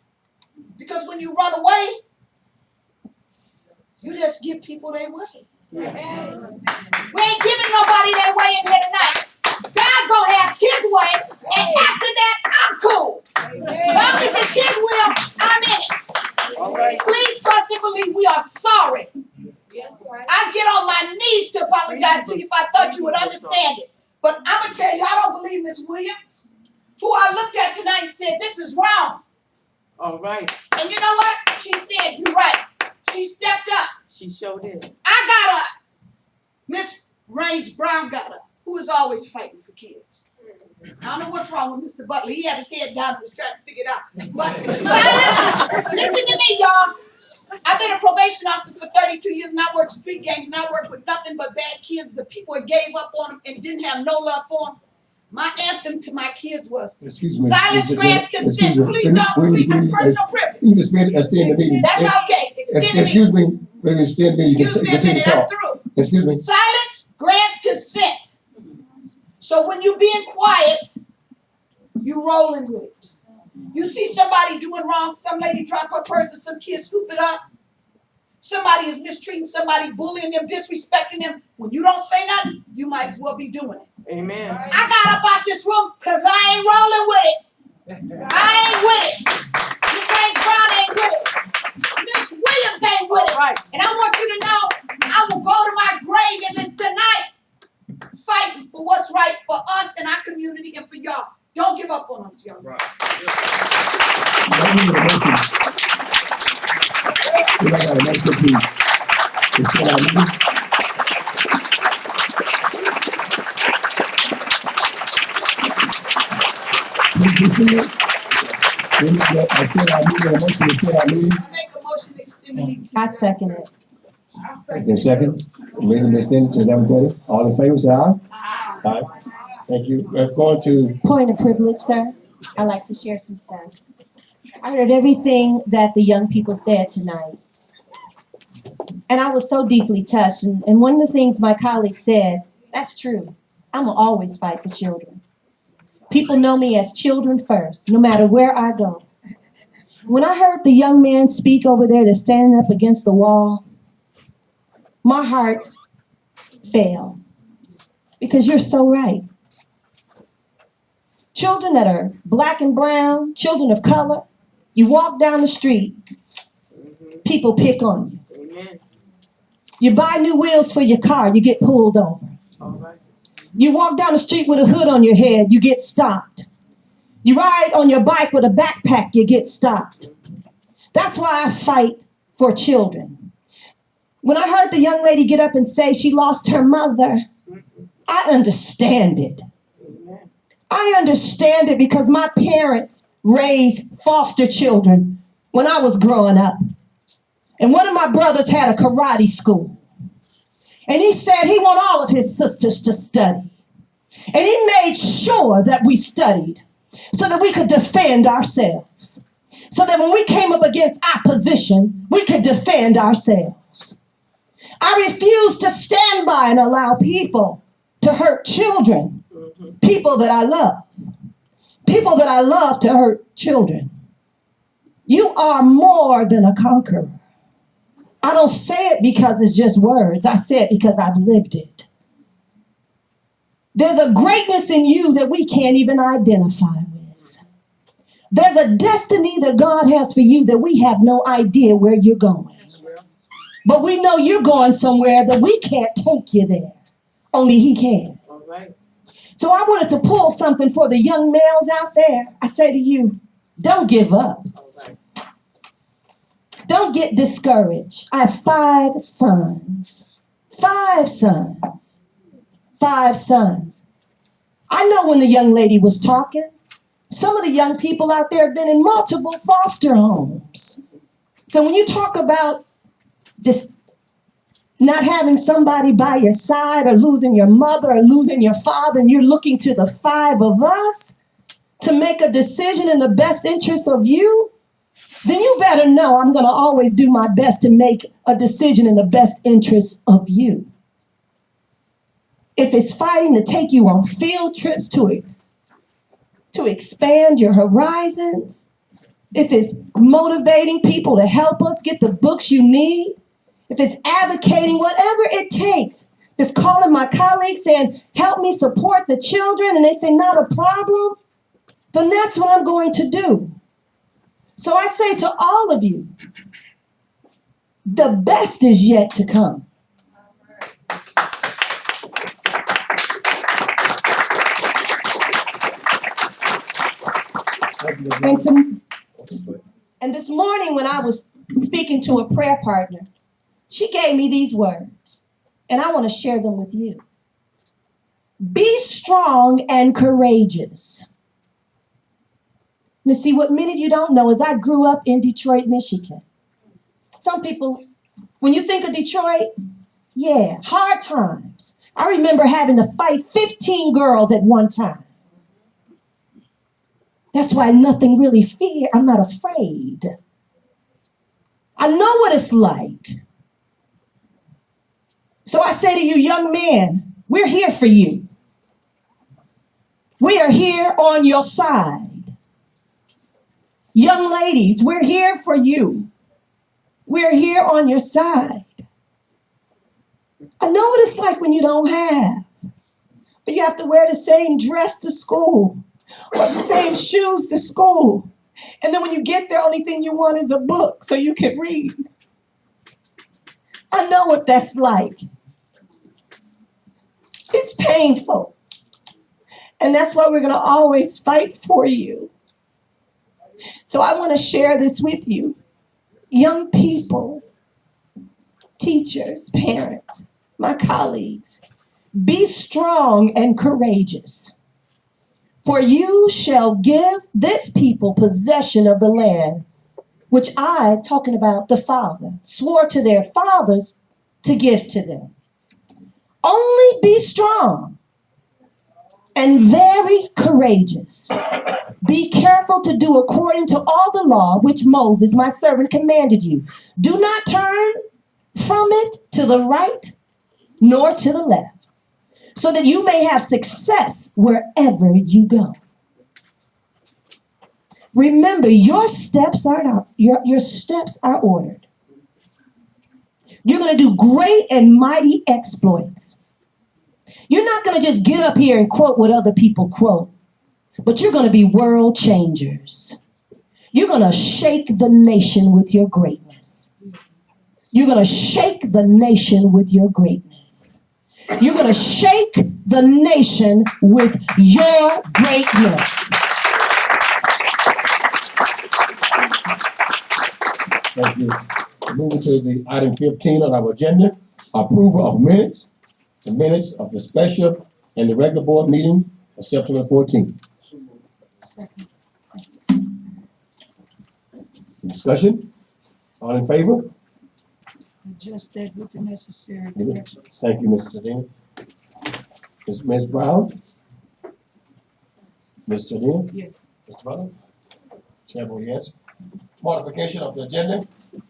Because when you run away, you just give people their way. We ain't giving nobody their way in here tonight. God gonna have his way, and after that, I'm cool. As long as it's his will, I'm in it. Please trust and believe we are sorry. I get on my knees to apologize to you if I thought you would understand it. But I'm going to tell you, I don't believe Miss Williams, who I looked at tonight and said, this is wrong. All right. And you know what? She said, you're right. She stepped up. She showed it. I got up. Miss Raines Brown got up, who is always fighting for kids. I don't know what's wrong with Mr. Butler. He had his head down and was trying to figure it out. But silence, listen to me, y'all. I've been a probation officer for 32 years, and I worked street gangs, and I worked with nothing but bad kids. The people that gave up on them and didn't have no love for them. My anthem to my kids was, silence grants consent. Please don't repeat my personal privilege. You just made it. Extend the meeting. That's okay. Extend the Excuse meeting. me. Let me spin me. Excuse me a minute, I'm through. Excuse me. Silence grants consent. So when you being quiet, you rolling with it. You see somebody doing wrong, some lady drop her purse and some kid scoop it up. Somebody is mistreating somebody, bullying them, disrespecting them. When you don't say nothing, you might as well be doing it. Amen. I got up out this room because I ain't rolling with it. I ain't with it. Miss Haynes Brown ain't with it. Miss Williams ain't with it. Right. And I want you to know, I will go to my grave if it's tonight, fighting for what's right for us and our community and for y'all. Don't give up on us, y'all. We got a motion, please. It's what I need. Please be seated. I said I need a motion to set our meeting. Make a motion to extend the meeting. I second it. The second, meeting extended to 11:30. All in favor, say aye. Aye. Thank you. We're going to. Point of privilege, sir. I'd like to share some stuff. I heard everything that the young people said tonight. And I was so deeply touched. And one of the things my colleague said, that's true. I'm gonna always fight for children. People know me as children first, no matter where I go. When I heard the young man speak over there that's standing up against the wall, my heart fell. Because you're so right. Children that are black and brown, children of color, you walk down the street, people pick on you. Amen. You buy new wheels for your car, you get pulled over. All right. You walk down the street with a hood on your head, you get stopped. You ride on your bike with a backpack, you get stopped. That's why I fight for children. When I heard the young lady get up and say she lost her mother, I understand it. I understand it because my parents raised foster children when I was growing up. And one of my brothers had a karate school. And he said he wanted all of his sisters to study. And he made sure that we studied so that we could defend ourselves. So that when we came up against opposition, we could defend ourselves. I refuse to stand by and allow people to hurt children. People that I love. People that I love to hurt children. You are more than a conqueror. I don't say it because it's just words. I say it because I've lived it. There's a greatness in you that we can't even identify with. There's a destiny that God has for you that we have no idea where you're going. But we know you're going somewhere that we can't take you there. Only He can. All right. So I wanted to pull something for the young males out there. I say to you, don't give up. All right. Don't get discouraged. I have 5 sons. 5 sons. 5 sons. I know when the young lady was talking, some of the young people out there have been in multiple foster homes. So when you talk about this, not having somebody by your side or losing your mother or losing your father, and you're looking to the 5 of us to make a decision in the best interest of you, then you better know I'm going to always do my best to make a decision in the best interest of you. If it's fighting to take you on field trips to expand your horizons, if it's motivating people to help us get the books you need, if it's advocating, whatever it takes, if it's calling my colleagues saying, help me support the children, and they say, not a problem, then that's what I'm going to do. So I say to all of you, the best is yet to come. And this morning when I was speaking to a prayer partner, she gave me these words, and I want to share them with you. Be strong and courageous. Now, see, what many of you don't know is I grew up in Detroit, Michigan. Some people, when you think of Detroit, yeah, hard times. I remember having to fight 15 girls at one time. That's why nothing really fear. I'm not afraid. I know what it's like. So I say to you, young men, we're here for you. We are here on your side. Young ladies, we're here for you. We're here on your side. I know what it's like when you don't have, but you have to wear the same dress to school or the same shoes to school. And then when you get there, only thing you want is a book so you can read. I know what that's like. It's painful. And that's why we're going to always fight for you. So I want to share this with you. Young people, teachers, parents, my colleagues, be strong and courageous. For you shall give this people possession of the land, which I, talking about the Father, swore to their fathers to give to them. Only be strong and very courageous. Be careful to do according to all the law which Moses, my servant, commanded you. Do not turn from it to the right nor to the left, so that you may have success wherever you go. Remember, your steps are ordered. You're going to do great and mighty exploits. You're not going to just get up here and quote what other people quote, but you're going to be world changers. You're going to shake the nation with your greatness. You're going to shake the nation with your greatness. You're going to shake the nation with your greatness. Thank you. Moving to the item 15 on our agenda, approval of minutes, the minutes of the special and the regular board meeting of September 14th. Discussion? All in favor? Just that with the necessary corrections. Thank you, Mr. Dean. Ms. Brown? Mr. Dean? Yes. Mr. Butler? Chair votes yes. Modification of the agenda.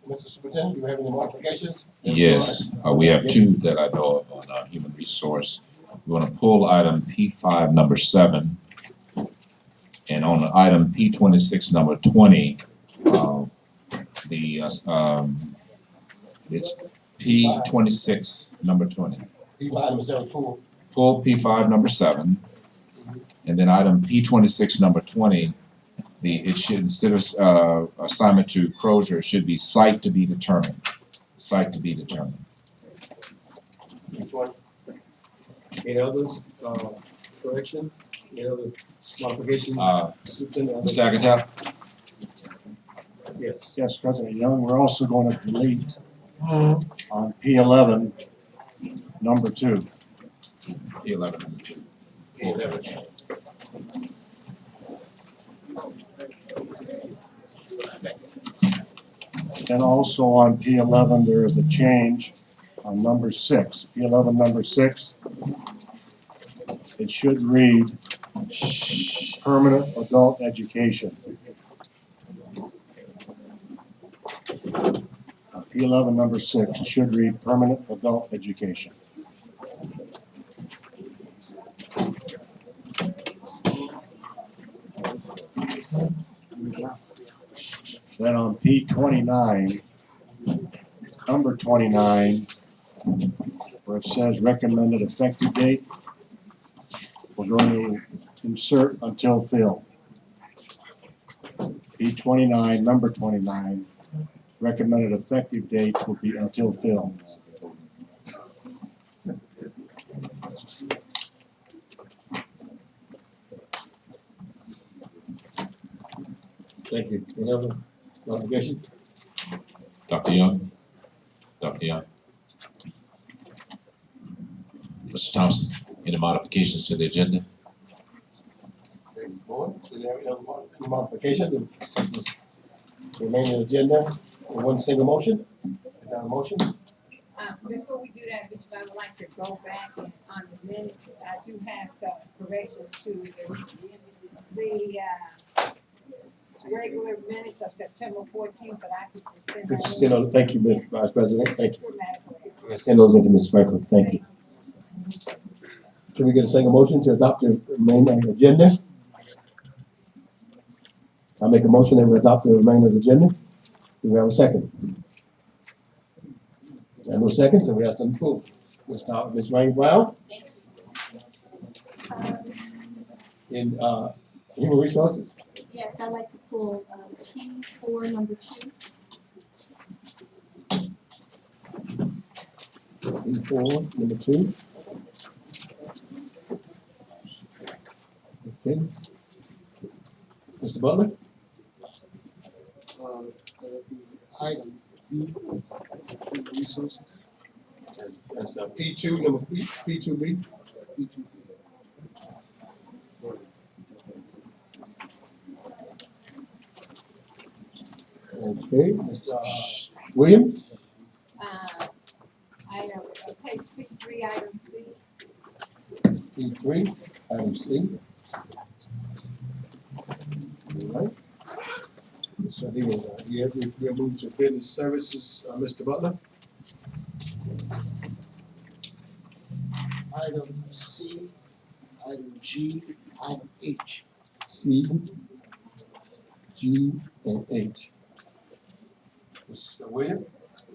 Mr. Superintendent, do you have any modifications? Yes, we have two that I know of on human resource. We want to pull item P5 number 7, and on item P26 number 20, it's P26 number 20. P5 number 7 pull. Pull P5 number 7, and then item P26 number 20. It should, instead of assignment to Crozier, it should be site to be determined. Site to be determined. Which one? Any others, correction? Any other modification? Mr. Agatha? Yes. Yes, President Young, we're also going to delete on P11, number 2. P11 number 2. P11. And also on P11, there is a change on number 6. P11, number 6. It should read permanent adult education. P11, number 6, it should read permanent adult education. Then on P29, number 29, where it says recommended effective date, we're going to insert until filled. P29, number 29, recommended effective date will be until filled. Thank you. Any other modification? Dr. Young? Dr. Young? Mr. Thompson, any modifications to the agenda? Board, do you have any other modification to remain in the agenda in one single motion? Is that a motion? Before we do that, Bishop, I would like to go back and on the minutes. I do have some corrections to the regular minutes of September 14th, but I could just send Good to that send on. Thank you, Mr. Vice President. Thank you. grammatically. We'll send those into Ms. Franklin, thank you. Can we get a single motion to adopt the remainder of the agenda? I make a motion that we adopt the remainder of the agenda. Do we have a second? And no seconds, so we have some proof. We'll start with Ms. Rain Brown. In Human Resources. Yes, I'd like to pull P4, number 2. P4, number 2. Okay. Mr. Butler? That'll be item B, resources. That's P2, number P2B. B2B. Okay, Ms. Williams? Item, page P3, item C. P3, item C. All right. So we'll move to business services, Mr. Butler. Item C, item G, item H. C, G, and H. Mr. Williams?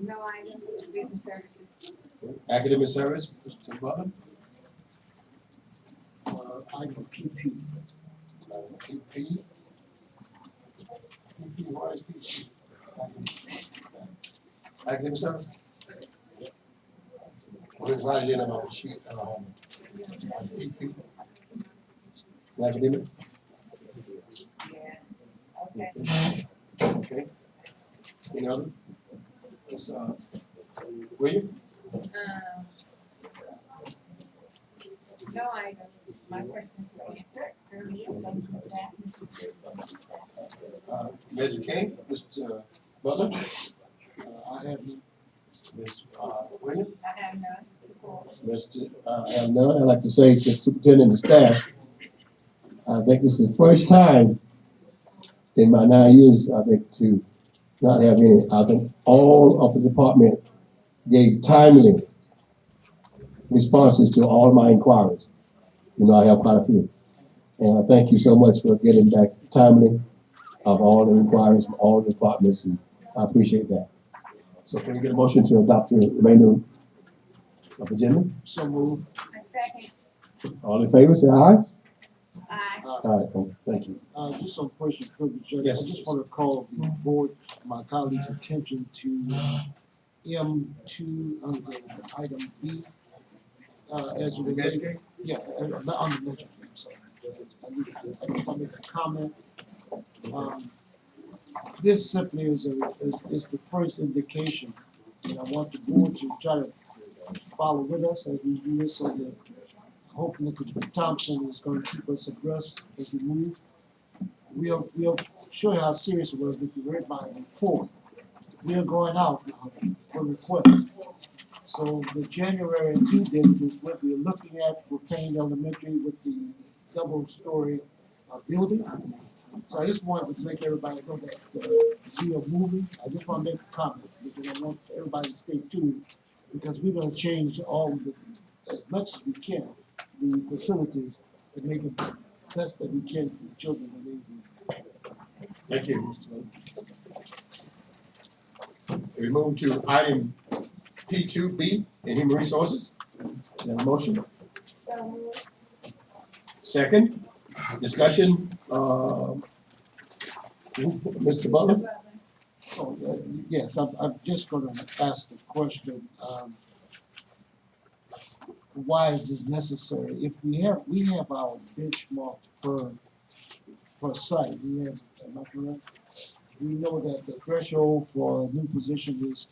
No items, business services. Academic service, Mr. Butler. Item PP. Item PP. PP, why is PP? Academic service? What is right in on the sheet? PP. Academic? Okay. Okay. Any other? Ms. William? No items. My questions were answered earlier. Thank you, staff, Mrs. Staff. Mr. King, Mr. Butler? I have none. Ms. William? I have none. Mr. I have none. I'd like to say to the superintendent and staff, I think this is the first time in my 9 years, I think, to not have any. I think all of the department gave timely responses to all of my inquiries. You know, I have quite a few. And I thank you so much for getting back timely of all the inquiries from all the departments, and I appreciate that. So can we get a motion to adopt the remainder of the agenda? So move. A second. All in favor, say aye. Aye. Aye, oh, thank you. Just on question privilege, Judge, Yes. I just want to call the board, my colleagues' attention to M2 under item B. As it relates, yeah, on the measure, I'm sorry. I just want to make a comment. This simply is the first indication, and I want the board to try to follow with us as we do this, so that hopefully Mr. Thompson is going to keep us abreast as we move. We'll show you how serious it was if you read my report. We are going out now for requests. So the January due date is what we're looking at for Payne Elementary with the double-story building. So I just wanted to make everybody know that we are moving. I just want to make a comment because I want everybody to stay tuned, because we're going to change all of the, as much as we can, the facilities to make it best that we can for the children when they need. Thank you. We move to item P2B in Human Resources. Is there a motion? So moved. Second, discussion, Mr. Butler? Oh, yes, I'm just gonna ask the question, why is this necessary? If we have our benchmark per site, am I correct? We know that the threshold for a new position is,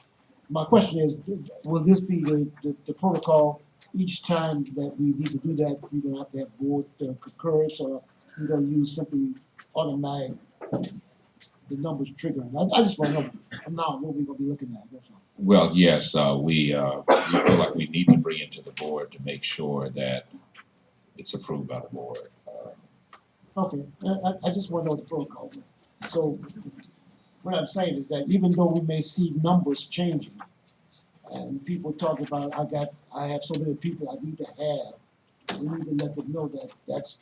my question is, will this be the protocol each time that we need to do that? We don't have to have board concurrence, or we're gonna use simply automatic, the numbers triggering? I just wanna know from now on what we're gonna be looking at, that's all. Well, yes, we feel like we need to bring it to the board to make sure that it's approved by the board. Okay, I just wanna know the protocol. So what I'm saying is that even though we may see numbers changing, And people talk about, I have so many people I need to have. We need to let them know that it's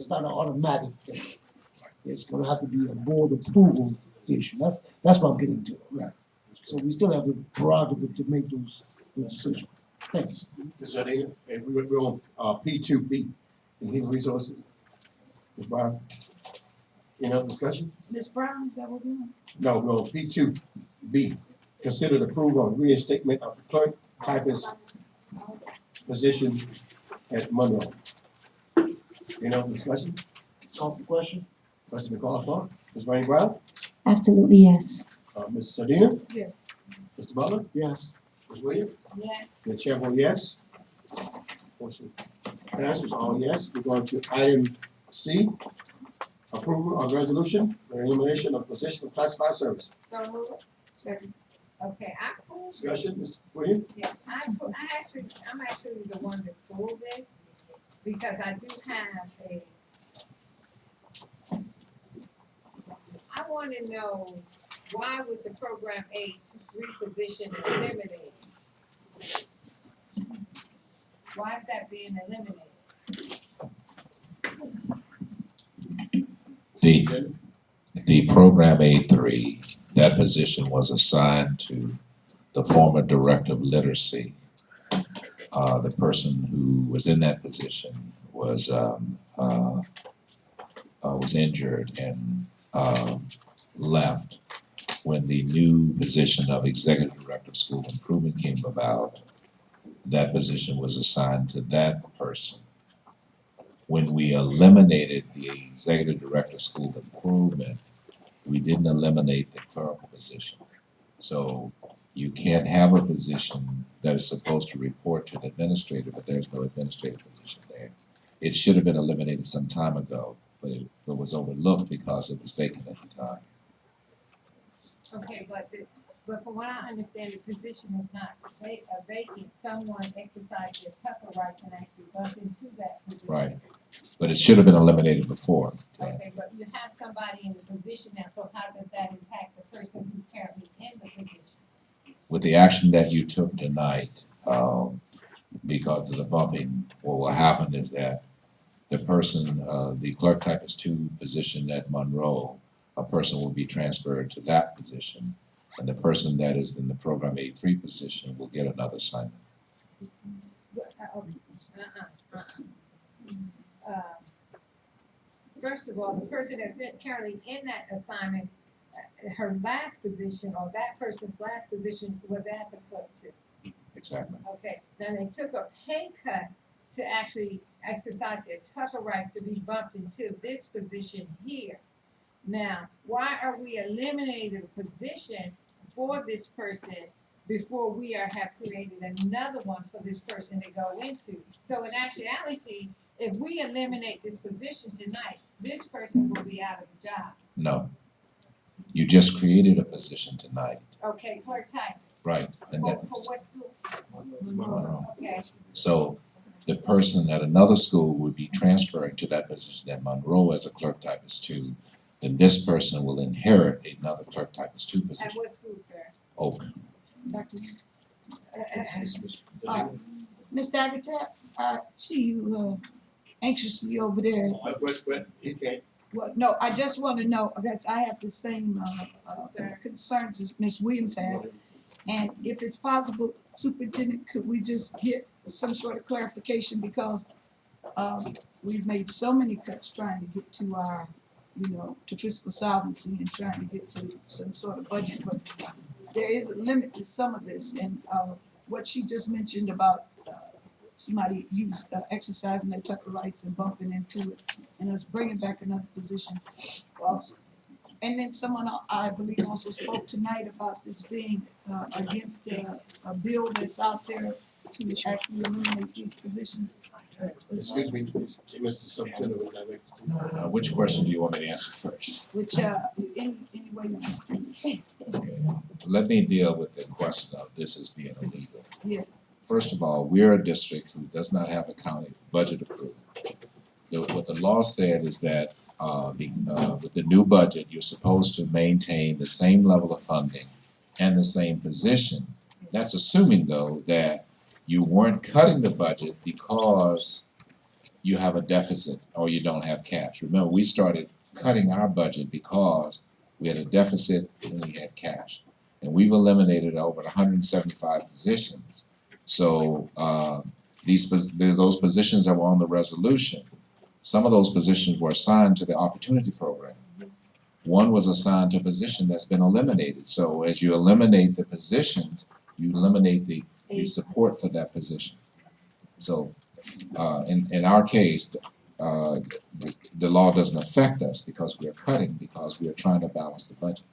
not an automatic thing. It's gonna have to be a board approval issue. That's what I'm getting to. Right. So we still have the prerogative to make those decisions. Thanks. Ms. Jardine, and we're on P2B, in human resources. Ms. Brown, any other discussion? Ms. Brown, is that what we're doing? No, we're on P2B. Consider the approval of reinstatement of the clerk typist position at Monroe. Any other discussion? Call for question? Question been called for. Ms. Rainey Brown, Absolutely, yes. Ms. Jardine, Yes. Mr. Butler, Yes. Ms. Williams, Yes. the chair votes yes. Motion passes, all yes. We're going to item C, approval of resolution for elimination of position of classified service. So moved. Second. Okay, Discussion, Ms. Williams? yeah, I'm actually the one that pulled this because I do have I wanna know why was the program A3 position eliminated? Why is that being eliminated? The program A3, that position was assigned to the former director of literacy. The person who was in that position was injured and left. When the new position of executive director of school improvement came about, that position was assigned to that person. When we eliminated the executive director of school improvement, we didn't eliminate the clerical position. So you can't have a position that is supposed to report to an administrator, but there's no administrative position there. It should have been eliminated some time ago, but it was overlooked because it was vacant at the time. Okay, but from what I understand, the position is not vacant, someone exercised their Tucker rights and actually bumped into that position. Right. But it should have been eliminated before. Okay, but you have somebody in the position now, so how does that impact the person who's currently in the position? With the action that you took tonight, because of the bumping, what will happen is that the person, the clerk typist 2 position at Monroe, a person will be transferred to that position. And the person that is in the program A3 position will get another assignment. First of all, the person that's currently in that assignment, her last position or that person's last position was as a clerk too. Exactly. Okay, then they took a pay cut to actually exercise their Tucker rights to be bumped into this position here. Now, why are we eliminating a position for this person before we have created another one for this person to go into? So in actuality, if we eliminate this position tonight, this person will be out of a job. No. You just created a position tonight. Okay, clerk type. Right. And that, For what school? Monroe. Okay, So the person at another school would be transferring to that position at Monroe as a clerk typist 2. Then this person will inherit another clerk typist 2 at position. what school, sir? Oak. Ms. Daggett, I see you anxiously over there. But he can't. Well, no, I just wanna know, I guess I have the same concerns as Ms. Williams has. And if it's possible, Superintendent, could we just get some sort of clarification because we've made so many cuts trying to get to our, to fiscal solvency and trying to get to some sort of budget, but there is a limit to some of this, and what she just mentioned about somebody exercising their Tucker rights and bumping into it, and us bringing back another position. And then someone, I believe, also spoke tonight about this being against a bill that's out there to actually eliminate these positions. Excuse me, please, Mr. Superintendent, would I like to? Which question do you want me to answer first? Which, any way you want. Okay. Let me deal with the question of this as being illegal. Yeah. First of all, we're a district who does not have a county budget approved. What the law said is that with the new budget, you're supposed to maintain the same level of funding and the same position That's assuming though that you weren't cutting the budget because you have a deficit or you don't have cash. Remember, we started cutting our budget because we had a deficit and we had cash. And we've eliminated over 175 positions. So those positions that were on the resolution, some of those positions were assigned to the opportunity program. One was assigned to a position that's been eliminated. So as you eliminate the positions, you eliminate the support for that position. So in our case, the law doesn't affect us because we're cutting, because we're trying to balance the budget.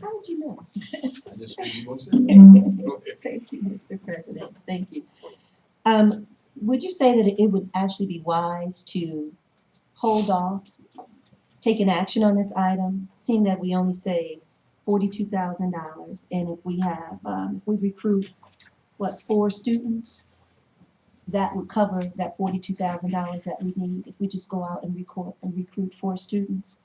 How did you know? I just figured you were gonna say Thank you, Mr. President, thank you. Would you say that it would actually be wise to hold off, taking action on this item, seeing that we only save $42,000, and if we have, if we recruit, 4 students, that would cover that $42,000 that we need if we just go out and recruit 4 students?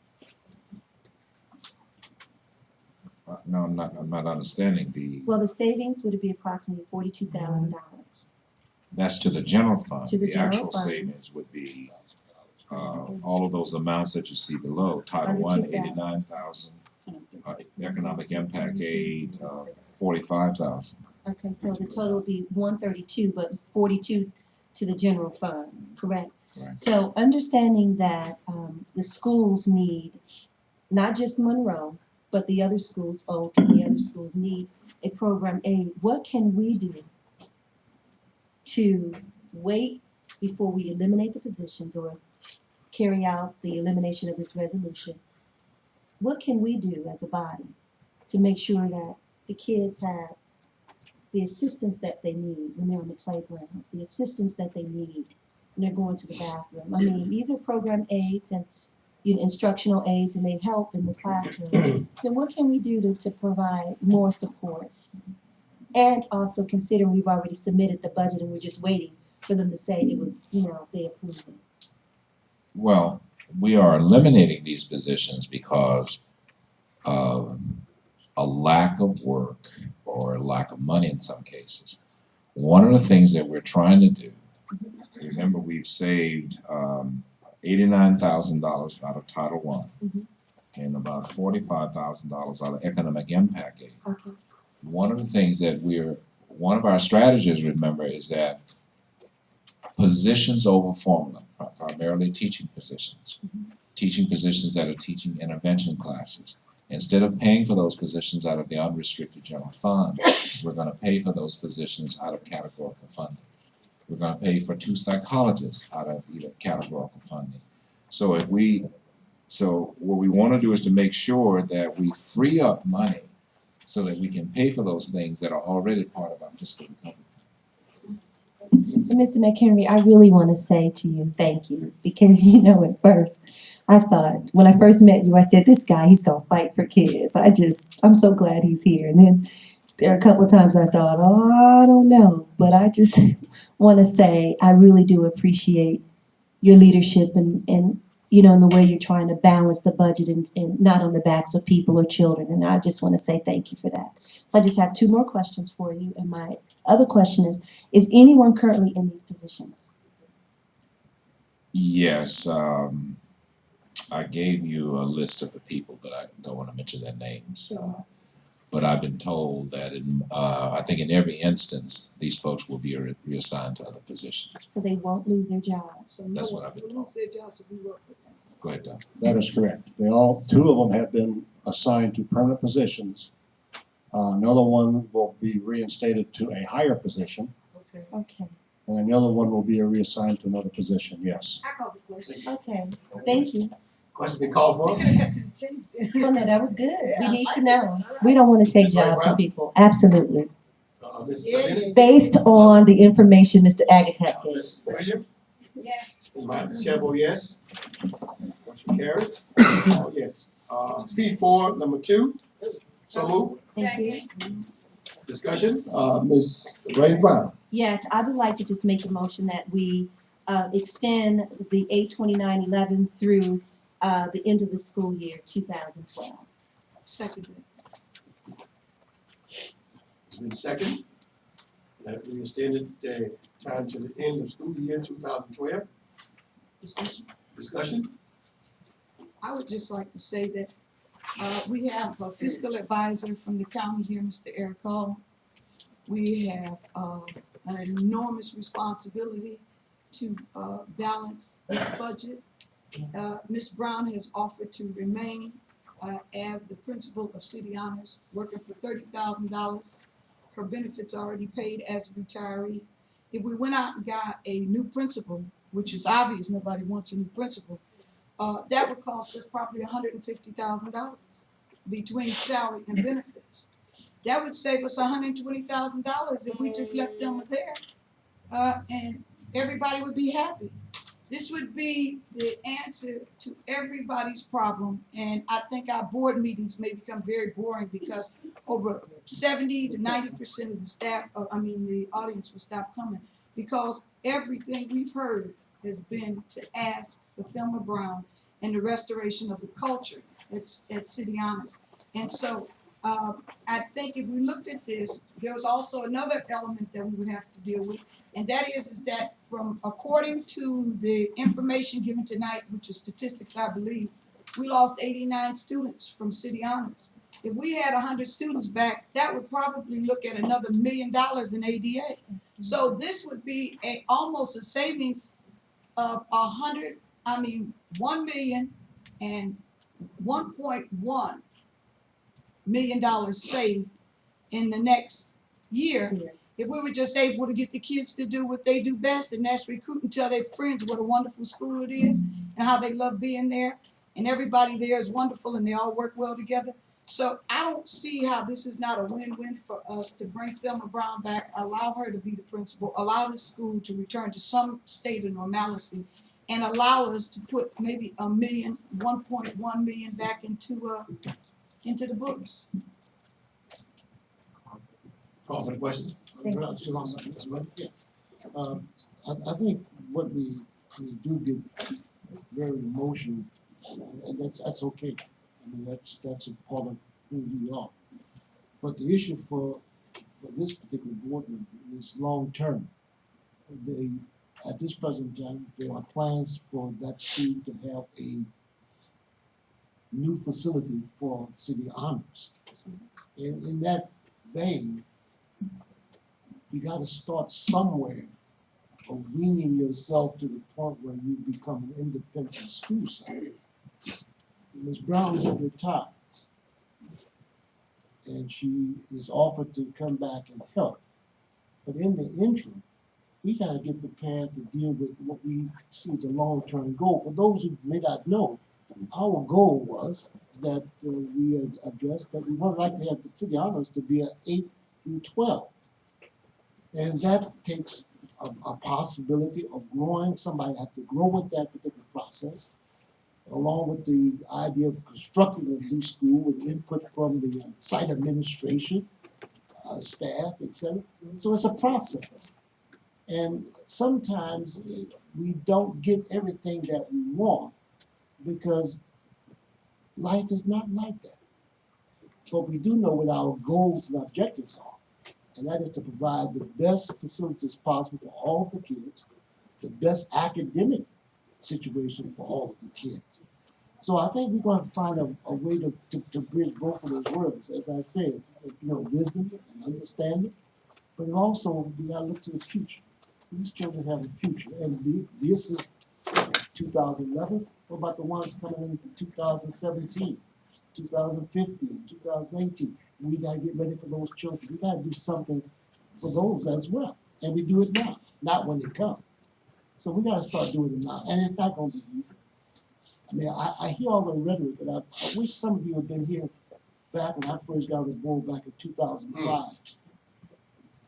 No, I'm not understanding Well, the savings would be approximately $42,000. That's to the general fund. To the general actual fund. savings would be all of those amounts that you see below. Title I, 89,000. Economic impact aid, 45,000. Okay, so the total would be 132, but 42 to the general fund, correct? Correct. So understanding that the schools need, not just Monroe, but the other schools, Oak and the other schools need a program aid, what can we do to wait before we eliminate the positions or carry out the elimination of this resolution? What can we do as a body to make sure that the kids have the assistance that they need when they're on the playgrounds, the assistance that they need when they're going to the bathroom? I mean, these are program aids and instructional aids, and they help in the classroom. So what can we do to provide more support? And also considering we've already submitted the budget and we're just waiting for them to say it was, they approved it. Well, we are eliminating these positions because of a lack of work or lack of money in some cases. One of the things that we're trying to do, remember we've saved $89,000 out of Title I and about $45,000 out of economic impact aid. Okay. One of the things that one of our strategies, remember, is that positions over formula, primarily teaching positions that are teaching intervention classes. Instead of paying for those positions out of the unrestricted general fund, we're going to pay for those positions out of categorical funding. We're going to pay for 2 psychologists out of either categorical funding. So what we want to do is to make sure that we free up money so that we can pay for those things that are already part of our fiscal recovery. Mr. McHenry, I really want to say to you, thank you, because at first, I thought, when I first met you, I said, this guy, he's gonna fight for kids. I'm so glad he's here. And then there are a couple of times I thought, I don't know, but I just want to say, I really do appreciate your leadership and in the way you're trying to balance the budget and not on the backs of people or children. And I just want to say thank you for that. So I just have 2 more questions for you. And my other question is anyone currently in these positions? Yes, I gave you a list of the people, but I don't want to mention their names. But I've been told that I think in every instance, these folks will be reassigned to other positions. So they won't lose their jobs? That's what I've been told. Go ahead, Don. That is correct. 2 of them have been assigned to permanent positions. Another one will be reinstated to a higher position. Okay. And the other one will be reassigned to another position, yes. Okay, thank you. Question been called for? Well, no, that was good. We need to know. We don't want to take jobs from people. Absolutely. Based on the information Mr. Agatep gave. Ms. Williams? Yes. Chair votes yes. Motion carries. Yes. C4, number 2. So moved. Thank you. Discussion, Ms. Ray Brown. Yes, I would like to just make a motion that we extend the 8/29/11 through the end of the school year 2012. Second. It's been second that we extended the time to the end of school year 2012. Discussion? I would just like to say that we have a fiscal advisor from the county here, Mr. Eric Hall. We have an enormous responsibility to balance this budget. Ms. Brown has offered to remain as the principal of City Honors, working for $30,000. Her benefits already paid as a retiree. If we went out and got a new principal, which is obvious, nobody wants a new principal, that would cost us probably $150,000 between salary and benefits. That would save us $120,000 if we just left them there, and everybody would be happy. This would be the answer to everybody's problem, and I think our board meetings may become very boring because over 70 to 90% of the staff, the audience will stop coming because everything we've heard has been to ask for Thelma Brown and the restoration of the culture at City Honors. And so I think if we looked at this, there was also another element that we would have to deal with, and that is that from according to the information given tonight, which is statistics, I believe, we lost 89 students from City Honors. If we had 100 students back, that would probably look at another $1 million in ADA. So this would be almost a savings of $1 million and $1.1 million saved in the next year if we were just able to get the kids to do what they do best, and that's recruit and tell their friends what a wonderful school it is and how they love being there, and everybody there is wonderful and they all work well together. So I don't see how this is not a win-win for us to bring Thelma Brown back, allow her to be the principal, allow the school to return to some state of normalcy, and allow us to put maybe $1.1 million back into the books. Call for the question. I think what we do get very emotional, and that's okay. I mean, that's a part of who we are. But the issue for this particular board member is long term. At this present time, there are plans for that school to have a new facility for City Honors. And in that vein, you got to start somewhere of weaning yourself to the point where you become an independent school site. Ms. Brown is retired, and she is offered to come back and help. But in the interim, we got to get prepared to deal with what we see as a long-term goal. For those who may not know, our goal was that we had addressed that we would like to have the City Honors to be an 8 through 12. And that takes a possibility of growing. Somebody has to grow with that particular process, along with the idea of constructing a new school with input from the site administration, staff, etc. So it's a process. And sometimes we don't get everything that we want because life is not like that. But we do know what our goals and objectives are. And that is to provide the best facilities possible for all of the kids, the best academic situation for all of the kids. So I think we're going to find a way to bridge both of those words. As I said, wisdom and understanding, but also we got to look to the future. These children have a future, and this is 2011. What about the ones coming in 2017, 2015, 2018? We got to get ready for those children. We got to do something for those as well, and we do it now, not when they come. So we got to start doing it now, and it's not going to be easy. I mean, I hear all the rhetoric, and I wish some of you had been here back when I first got on the board back in 2005,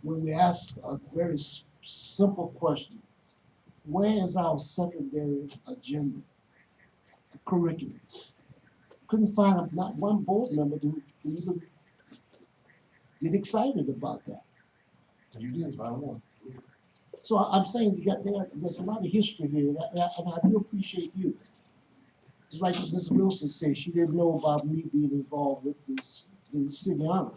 when we asked a very simple question: where is our secondary agenda, the curriculum? Couldn't find not one board member who even get excited about that. You did, find one. So I'm saying there's a lot of history here, and I do appreciate you. Just like Ms. Wilson said, she didn't know about me being involved with the City Honor.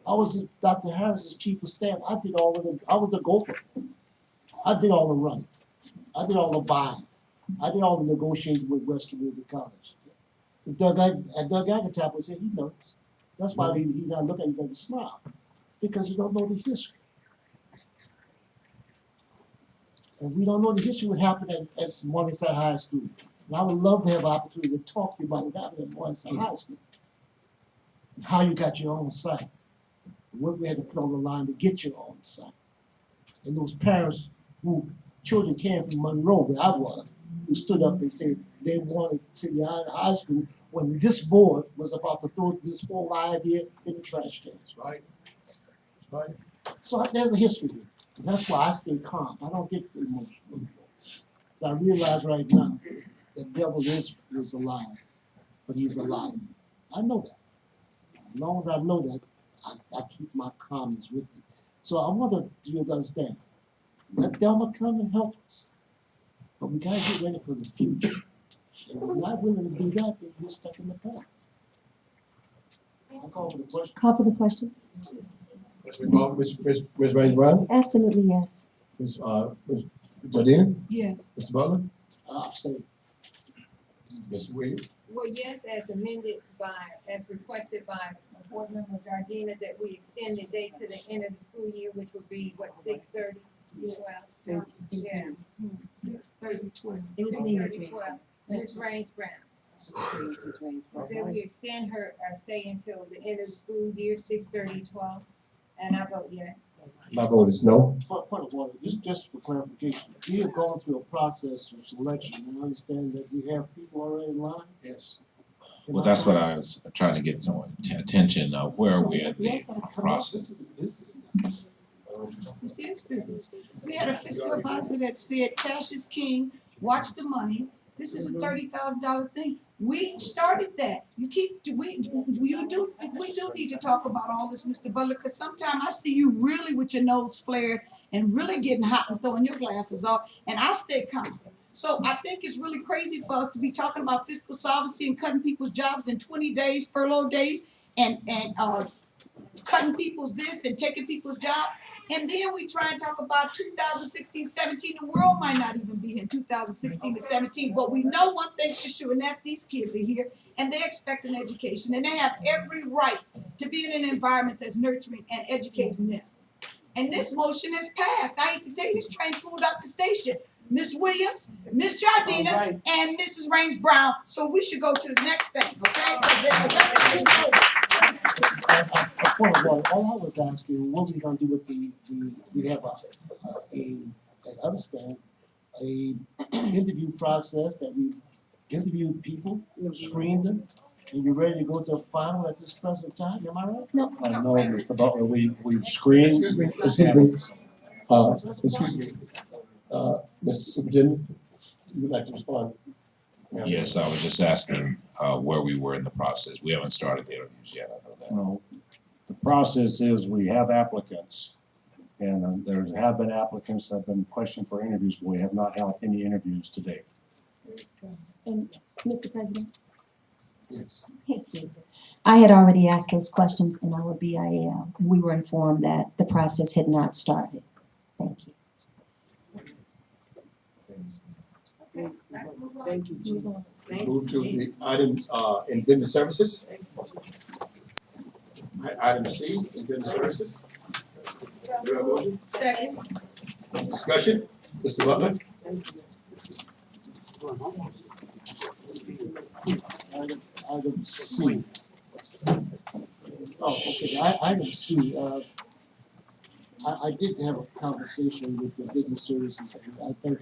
I was Dr. Harris's chief of staff. I did all of I was the gopher. I did all the running. I did all the buying. I did all the negotiating with West Community College. Doug Agatap was here, he knows. That's why he's not looking at you and smile, because you don't know the history. And we don't know the history of what happened at Morningside High School. And I would love to have an opportunity to talk to you about what happened at Morningside High School. And how you got your own site. And what we had to put on the line to get your own site. And those parents who children came from Monroe, where I was, who stood up and said they wanted City High School when this board was about to throw this whole idea in the trash cans, right? Right? So there's a history there. And that's why I stay calm. I don't get emotional anymore. I realize right now the devil is alive, but he's alive. I know that. As long as I know that, I keep my calmness with me. So I want you to understand. Let Delma come and help us. But we gotta get ready for the future. If we're not willing to do that, then we're stuck in the past. I'll call for the question. Call for the question. Ms. Raines Brown? Absolutely, yes. Ms. Jardina? Yes. Mr. Butler? Abstain. Ms. Williams? Well, yes, as amended as requested by Board Member Gardina, that we extend the date to the end of the school year, which would be, what, 6:30? Yeah. 6:30, 12. It was me, Ms. 6:30, Raines. 12. Ms. Raines Brown. Then we extend her stay until the end of the school year, 6:30, 12. And I vote yes. My vote is no. Point of order, just for clarification, we have gone through a process of selection, and I understand that we have people already in line? Yes. Well, that's what I was trying to get to attention of where are we in the process. This is business. We had a fiscal advisor that said cash is king, watch the money. This is a $30,000 thing. We started that. We do need to talk about all this, Mr. Butler, because sometimes I see you really with your nose flared and really getting hot and throwing your glasses off, and I stay calm. So I think it's really crazy for us to be talking about fiscal solvency and cutting people's jobs in 20 days, furlough days, and cutting people's this and taking people's jobs. And then we try and talk about 2016, 17. The world might not even be in 2016 to 17. But we know one thing for sure, and that's these kids are here and they expect an education. And they have every right to be in an environment that's nurturing and educating them. And this motion has passed. I hate to tell you, this train pulled out the station. Ms. Williams, Ms. Jardina, and Mrs. Raines Brown. So we should go to the next thing, okay? All I was asking, what are we gonna do with we have as I understand, a interview process that we've interviewed people, screened them, and you're ready to go to a final at this present time, am I right? No. No, Mr. Butler, we've screened. Excuse me. Excuse me, Mr. Superintendent, you would like to respond? Yes, I was just asking where we were in the process. We haven't started the interviews yet, I know that. No, the process is we have applicants, and there have been applicants that have been questioned for interviews, but we have not held any interviews to date. And Mr. President? Yes. Thank you. I had already asked those questions in our BIL, and we were informed that the process had not started. Thank you. Thank you. Move to the item in business services. Item C in business services. Do you have a motion? Second. Discussion, Mr. Butler? Item C. Oh, okay, item C, I did have a conversation with the business services, and I think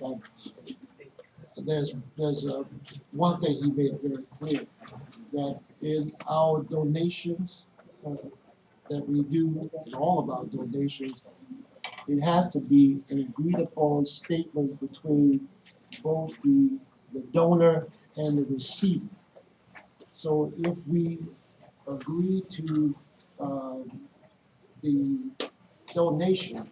there's one thing he made very clear, that in our donations, that we do, in all of our donations, it has to be an agreed upon statement between both the donor and the receiver. So if we agree to the donation,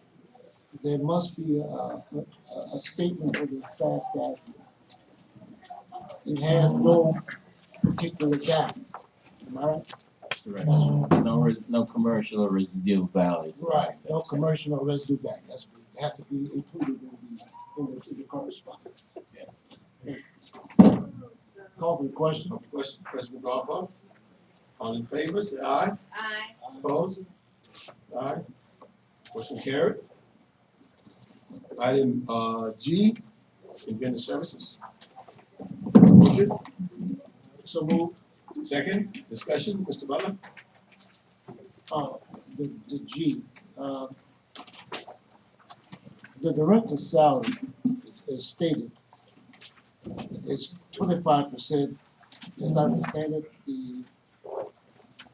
there must be a statement to the fact that it has no particular gap. Am I right? Correct. No commercial or residual value. Right, no commercial or residue value, that's, has to be included in the correspondence. Yes. Call for the question. President Goff, all in favor, say aye. Aye. Opposed? Aye. Motion carried. Item G, Inventor Services. Motion. So moved. Second, discussion, Mr. Butler. The G, the director's salary is stated, it's 25%, as I understand it, the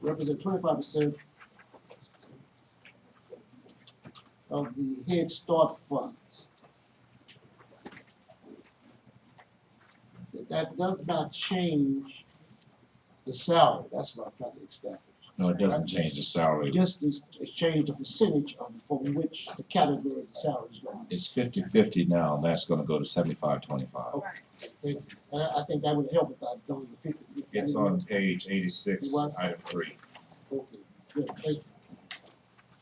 represent 25% of the Head Start funds. That does not change the salary, that's what I'm trying to establish. No, it doesn't change the salary. Just change the percentage of, from which the category of the salary is going. It's 50-50 now, that's gonna go to 75-25. And I think that would help if I'd done the 50. It's on page 86, item 3. Okay, good, thank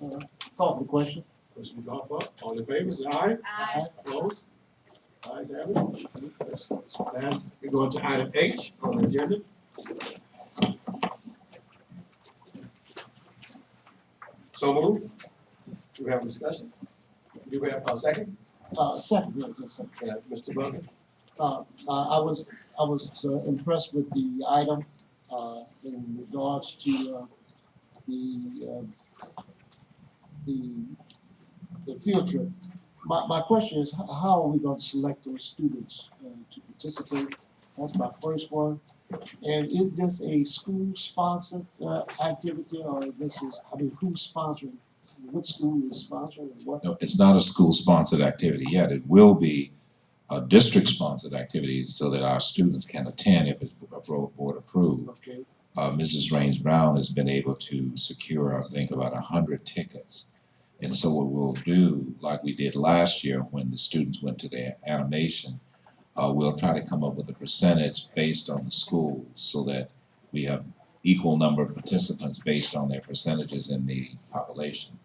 you. Call for the question. Question Goff, all in favor, say aye. Aye. Opposed? Ayes have it. Passed. We go into item H on the agenda. So moved. Do we have a discussion? Do we have a second? Second, yes, Mr. Butler. I was impressed with the item in regards to the field trip. My question is, how are we going to select those students to participate? That's my first one. And is this a school sponsored activity, or who's sponsoring? What school is sponsoring and what? No, it's not a school-sponsored activity yet. It will be a district-sponsored activity so that our students can attend if it's board approved. Okay. Mrs. Raines Brown has been able to secure, I think, about 100 tickets. And so what we'll do, like we did last year when the students went to their animation, we'll try to come up with a percentage based on the schools so that we have equal number of participants based on their percentages in the population.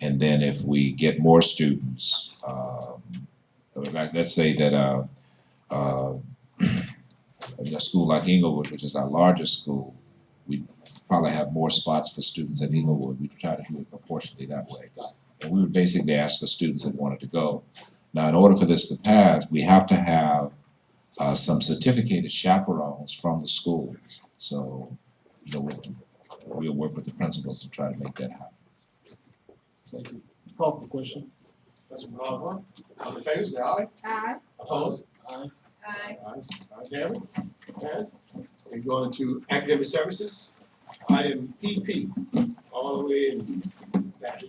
And then if we get more students, like let's say that a school like Inglewood, which is our largest school, we probably have more spots for students at Inglewood. We try to do it proportionally that way. And we would basically ask for students that wanted to go. Now, in order for this to pass, we have to have some certificated chaperones from the schools. So, we'll work with the principals to try to make that happen. Thank you. Call for the question. Question Goff, all in favor, say aye. Aye. Opposed? Aye. Aye. Ayes have it. Passed. We go into academic services. Item PP, all the way in back.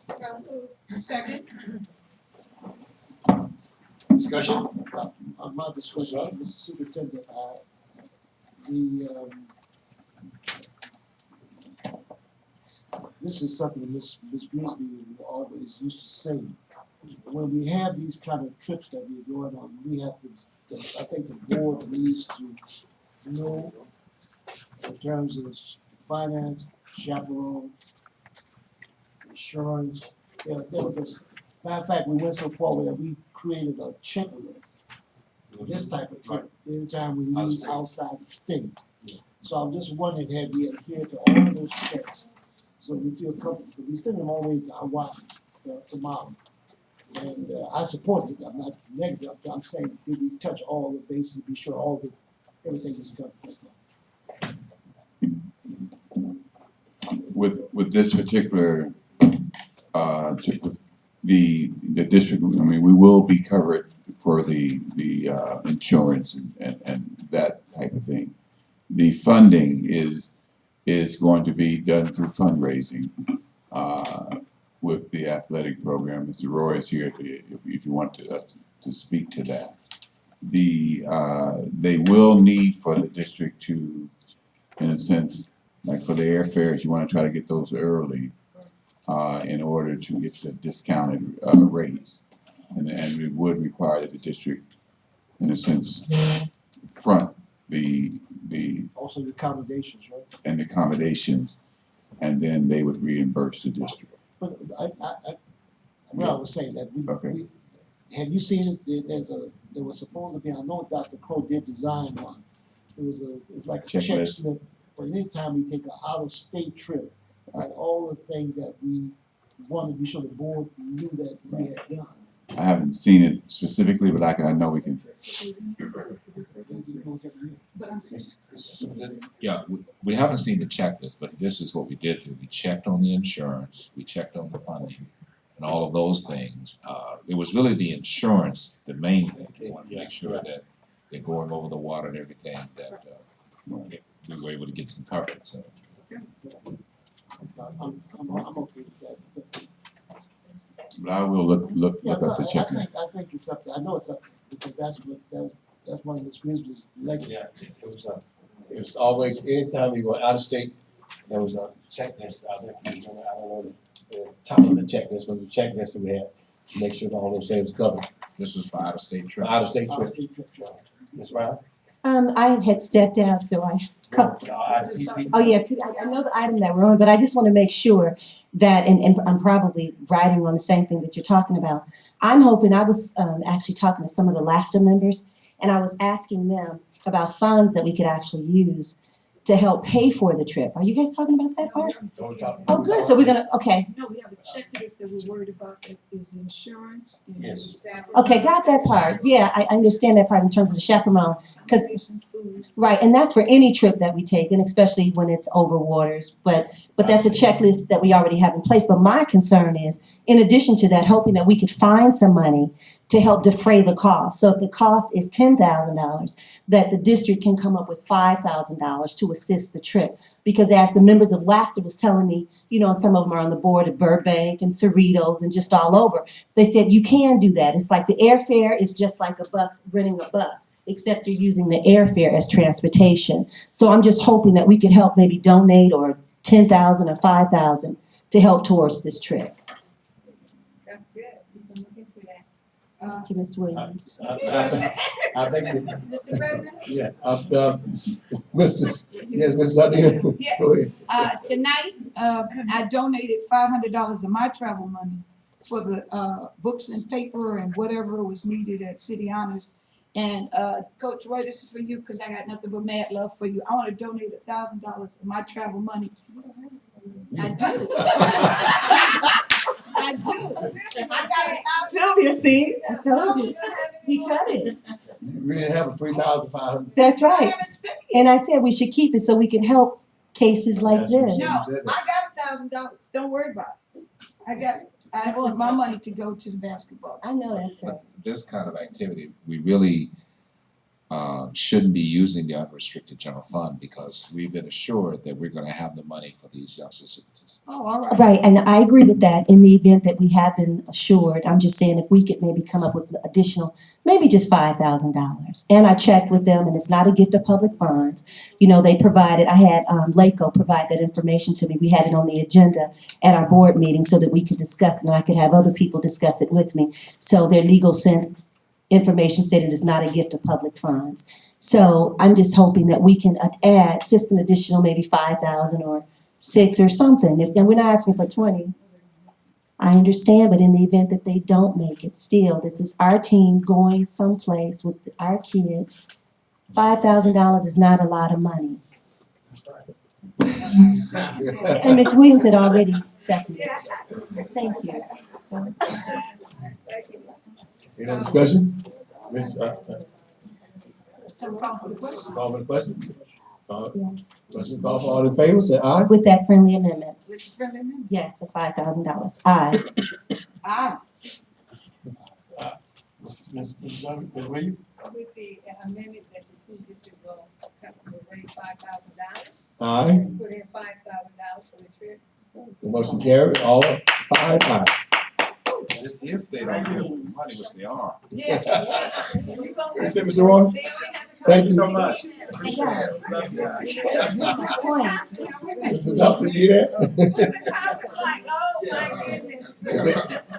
So moved. Second. Discussion? My discussion, Mr. Superintendent, this is something Ms. Grisby always used to say. When we have these kind of trips that we're going on, we have to, I think the board needs to know in terms of finance, chaperone, insurance. There was a, matter of fact, we went so far where we created a checklist. This type of trip, anytime we leave outside the state. So I'm just wondering, have we adhered to all of those checks? So we feel comfortable, we send them all the way to Hawaii, to Maui. And I support it, I'm not negative, I'm saying, did we touch all the bases, be sure all the, everything is covered, that's all. With this particular, the district, I mean, we will be covered for the insurance and that type of thing. The funding is going to be done through fundraising with the athletic program. Mr. Roy is here if you want to speak to that. They will need for the district to, in a sense, like for the airfares, you want to try to get those early in order to get the discounted rates. And it would require that the district in a sense, front the Also the accommodations, right? and accommodations, and then they would reimburse the district. But what I was saying that Okay. we, have you seen it? There was supposed to be, I know Dr. Crow did design one. It's like a check Checklist. slip for any time we take an out-of-state trip. Like all the things that we wanted to be sure the board knew that we had done. I haven't seen it specifically, but I know we can. Yeah, we haven't seen the checklist, but this is what we did do. We checked on the insurance, we checked on the funding, and all of those things. It was really the insurance, the main thing. We wanted to make sure that they're going over the water and everything, that we were able to get some coverage, so. I'm okay with that. But I will look Yeah, up no, the checklist. I think it's up there. I know it's up there because that's one of Ms. Grizzly's legacies. Yeah, it was always, anytime we go out of state, there was a checklist. I don't know the top of the checklist, but the checklist that we had to make sure all those things covered. This was for out-of-state trips. Out of state trip. Ms. Brown? I had stepped out, so I. Oh, yeah, I know the item that we're on, but I just want to make sure that, and I'm probably writing on the same thing that you're talking about. I'm hoping, I was actually talking to some of the LASTA members, and I was asking them about funds that we could actually use to help pay for the trip. Are you guys talking about that part? Oh, good, so we're gonna, okay. No, we have a checklist that we're worried about that is insurance and Yes. staff. Okay, got that part. Yeah, I understand that part in terms of the chaperone, because, right, and that's for any trip that we take, and especially when it's over waters. But that's a checklist that we already have in place. But my concern is, in addition to that, hoping that we could find some money to help defray the cost. So if the cost is $10,000, that the district can come up with $5,000 to assist the trip. Because as the members of LASTA was telling me, you know, and some of them are on the board at Burbank and Cerritos and just all over, they said you can do that. It's like the airfare is just like a bus, renting a bus, except you're using the airfare as transportation. So I'm just hoping that we could help maybe donate or 10,000 or 5,000 to help towards this trip. That's good, we can look into that. Thank you, Ms. Williams. I think that, Mr. President? yeah, Mrs. Sardina, Yeah. go ahead. Tonight, I donated $500 of my travel money for the books and paper and whatever was needed at City Honors. And Coach Roy, this is for you because I got nothing but mad love for you. I want to donate $1,000 of my travel money. I do. I do. I got Sylvia, see, I told you. We cut it. We didn't have a 3,500. That's right. And I said we should keep it so we can help cases like That's what this. she No, said. I got $1,000. Don't worry about it. I want my money to go to the basketball. I know that's right. This kind of activity, we really shouldn't be using the unrestricted general fund because we've been assured that we're gonna have the money for these youngsters. Oh, all right. Right, and I agree with that in the event that we have been assured. I'm just saying if we could maybe come up with additional, maybe just $5,000. And I checked with them and it's not a gift of public funds. You know, they provided, I had LACO provide that information to me. We had it on the agenda at our board meeting so that we could discuss it and I could have other people discuss it with me. So their legal information said it is not a gift of public funds. So I'm just hoping that we can add just an additional maybe 5,000 or 6 or something. And we're not asking for 20. I understand, but in the event that they don't make it, still, this is our team going someplace with our kids. $5,000 is not a lot of money. And Ms. Williams had already seconded. Thank you. Any other discussion? Ms. So call for the question. Call for the question? Yes. Question call for all in favor, say aye. With that friendly amendment. With the friendly amendment. Yes, of $5,000. Aye. Aye. Ms. Williams? With the amendment that the school district will raise $5,000. Aye. Put in $5,000 for the trip. The motion carried, all 5 aye. If they don't give them the money, which they are. Yeah. That's it, Mr. Roy? Thank you so much. Mr. Thompson, you there?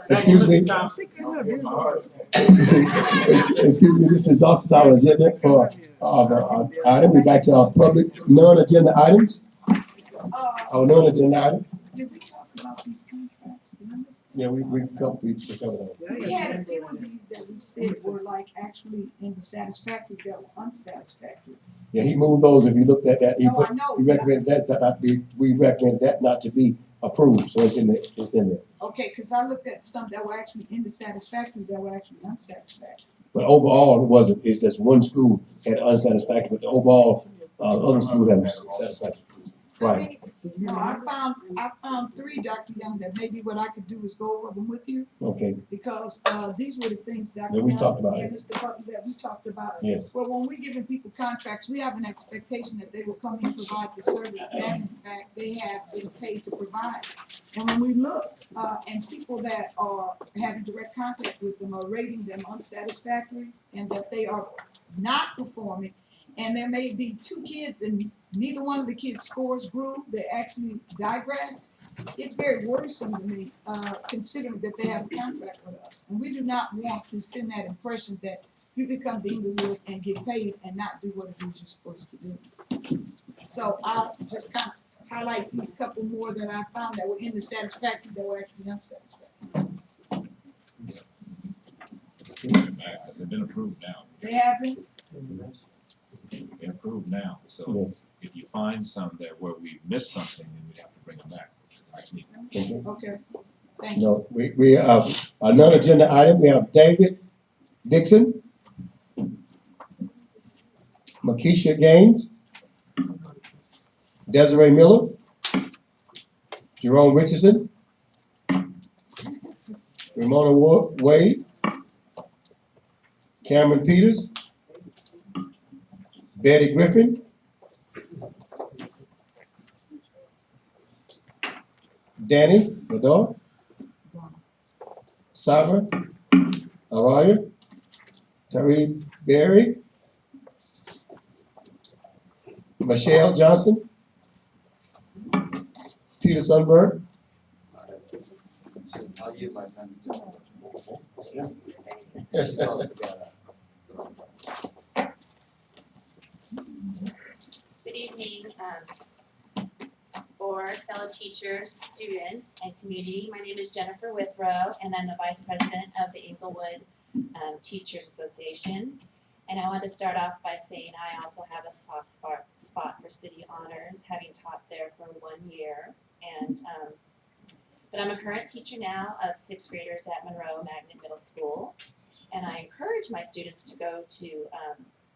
Excuse me. Excuse me, this is exhausted our agenda for, item. We back to our public non-agenda items. Our non-agenda item. Did we talk about these contracts? Did I miss that? Yeah, we covered that. We had a few of these that we said were like actually in the satisfactory, that were unsatisfactory. Yeah, he moved those. If you looked at that, No, I know. he recommended that not be, we recommend that not to be approved, so it's in there, Okay, cause I looked at some that were actually in the satisfactory, that were actually unsatisfactory. But overall, it wasn't, it's just one school had unsatisfactory, but the overall, other schools had satisfactory. Right, No, I found three, Dr. Young, that maybe what I could do is go over them with you, okay, because, these were the things, Dr. that we Young talked about. and Mr. Butler, that we talked about. Yes. Well, when we giving people contracts, we have an expectation that they will come in and provide the service that in fact they have been paid to provide. And when we look, and people that are having direct contact with them are rating them unsatisfactory and that they are not performing, and there may be two kids and neither one of the kids' scores grew, they actually digressed, it's very worrisome to me, considering that they have a contract with us. And we do not want to send that impression that you can come to Inglewood and get paid and not do what it is you're supposed to do. So I'll just kind of highlight these couple more that I found that were in the satisfactory, that were actually unsatisfactory. Has it been approved now? They have been, They're approved now, so Yes. if you find some that where we missed something, then we'd have to bring them back. okay, thank you. No, we have a non-agenda item. We have David Dixon, Makisha Gaines, Desiree Miller, Jerome Richardson, Ramona Wade, Cameron Peters, Betty Griffin, Danny Bador, Sabra Araya, Tariq Berry, Michelle Johnson, Peter Sunberg. I'll use my time Good evening, board, fellow teachers, students, and community. My name is Jennifer Withrow, and I'm the Vice President of the Inglewood Teachers Association. And I want to start off by saying I also have a soft spot for City Honors, having taught there for 1 year. And but I'm a current teacher now of 6th graders at Monroe Magnet Middle School. And I encourage my students to go to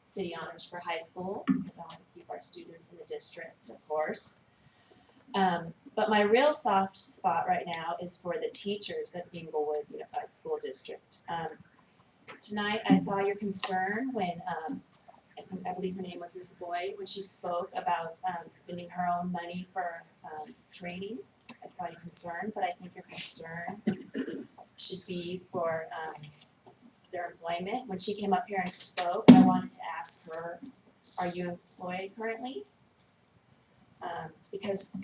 City Honors for high school, because I want to keep our students in the district, of course. But my real soft spot right now is for the teachers of Inglewood Unified School District. Tonight I saw your concern when, I believe her name was Ms. Boyd, when she spoke about spending her own money for training. I saw your concern, but I think your concern should be for their employment. When she came up here and spoke, I wanted to ask her, are you employed currently? Because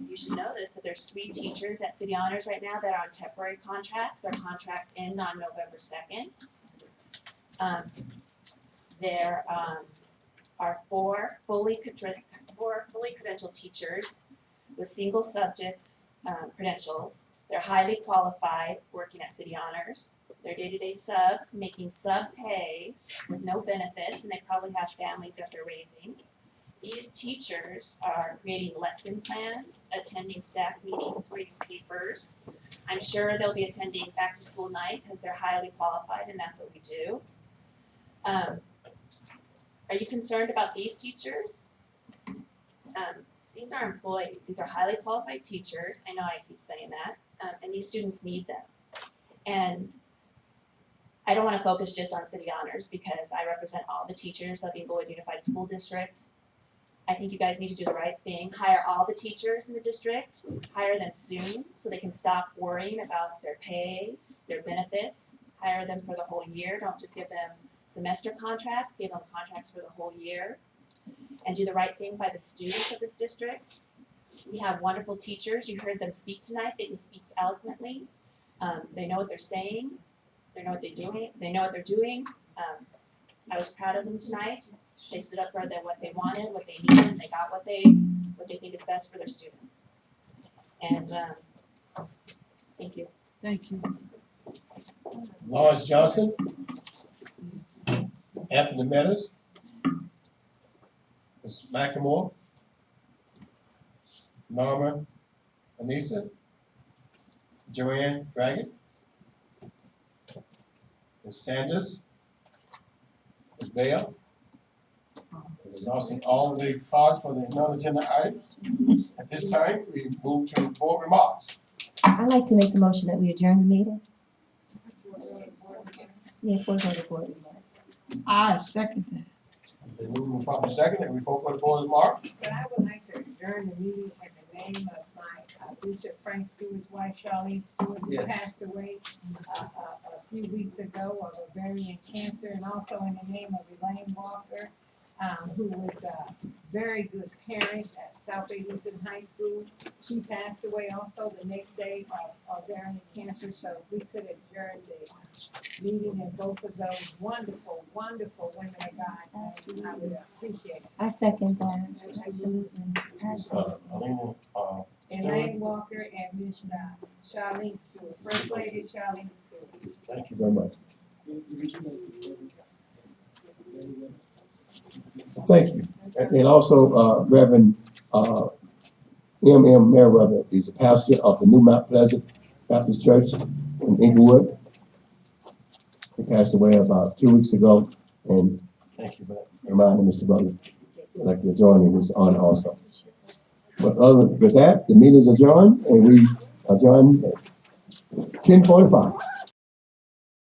you should know this, but there's 3 teachers at City Honors right now that are on temporary contracts. Their contracts end on November 2nd. There are 4 fully credentialed teachers with single subjects credentials. They're highly qualified, working at City Honors. They're day-to-day subs, making sub pay with no benefits, and they probably have families that they're raising. These teachers are creating lesson plans, attending staff meetings, reading papers. I'm sure they'll be attending back to school night because they're highly qualified and that's what we do. Are you concerned about these teachers? These are employees. These are highly qualified teachers. I know I keep saying that. And these students need them. And I don't want to focus just on City Honors because I represent all the teachers of Inglewood Unified School District. I think you guys need to do the right thing. Hire all the teachers in the district, hire them soon so they can stop worrying about their pay, their benefits. Hire them for the whole year. Don't just give them semester contracts, give them contracts for the whole year. And do the right thing by the students of this district. We have wonderful teachers. You heard them speak tonight. They can speak eloquently. They know what they're saying, they know what they're doing. I was proud of them tonight. They stood up for what they wanted, what they needed, and they got what they think is best for their students. And thank you. Thank you. Lawrence Johnson, Anthony Meadows, Ms. McLemore, Norma Anissa, Joanne Dragon, Ms. Sanders, Ms. Bell. This is also all the cards for the non-agenda items. At this time, we move to board remarks. I'd like to make the motion that we adjourn the meeting. Yeah, for the board remarks. I second that. They move in proper second, that we vote for the board remarks. But I would like to adjourn the meeting in the name of my Bishop Frank Stewart's wife, Charlene Stewart, who Yes. passed away a few weeks ago of ovarian cancer, and also in the name of Elaine Walker, who was a very good parent at South Davidson High School. She passed away also the next day of ovarian cancer, so if we could adjourn the meeting and both of those wonderful, wonderful women of God, I would appreciate it. I second that, absolutely. Elaine Walker and Miss Charlene Stewart, First Lady Charlene Stewart. Thank you very much. Thank you. And also, Reverend M.M. Merriweather is the pastor of the New Mount Pleasant Baptist Church in Inglewood. He passed away about 2 weeks ago, and thank you for that reminder, Mr. Butler. I'd like to join in this honor also. But other than that, the meeting is adjourned, and we adjourn at 10:45.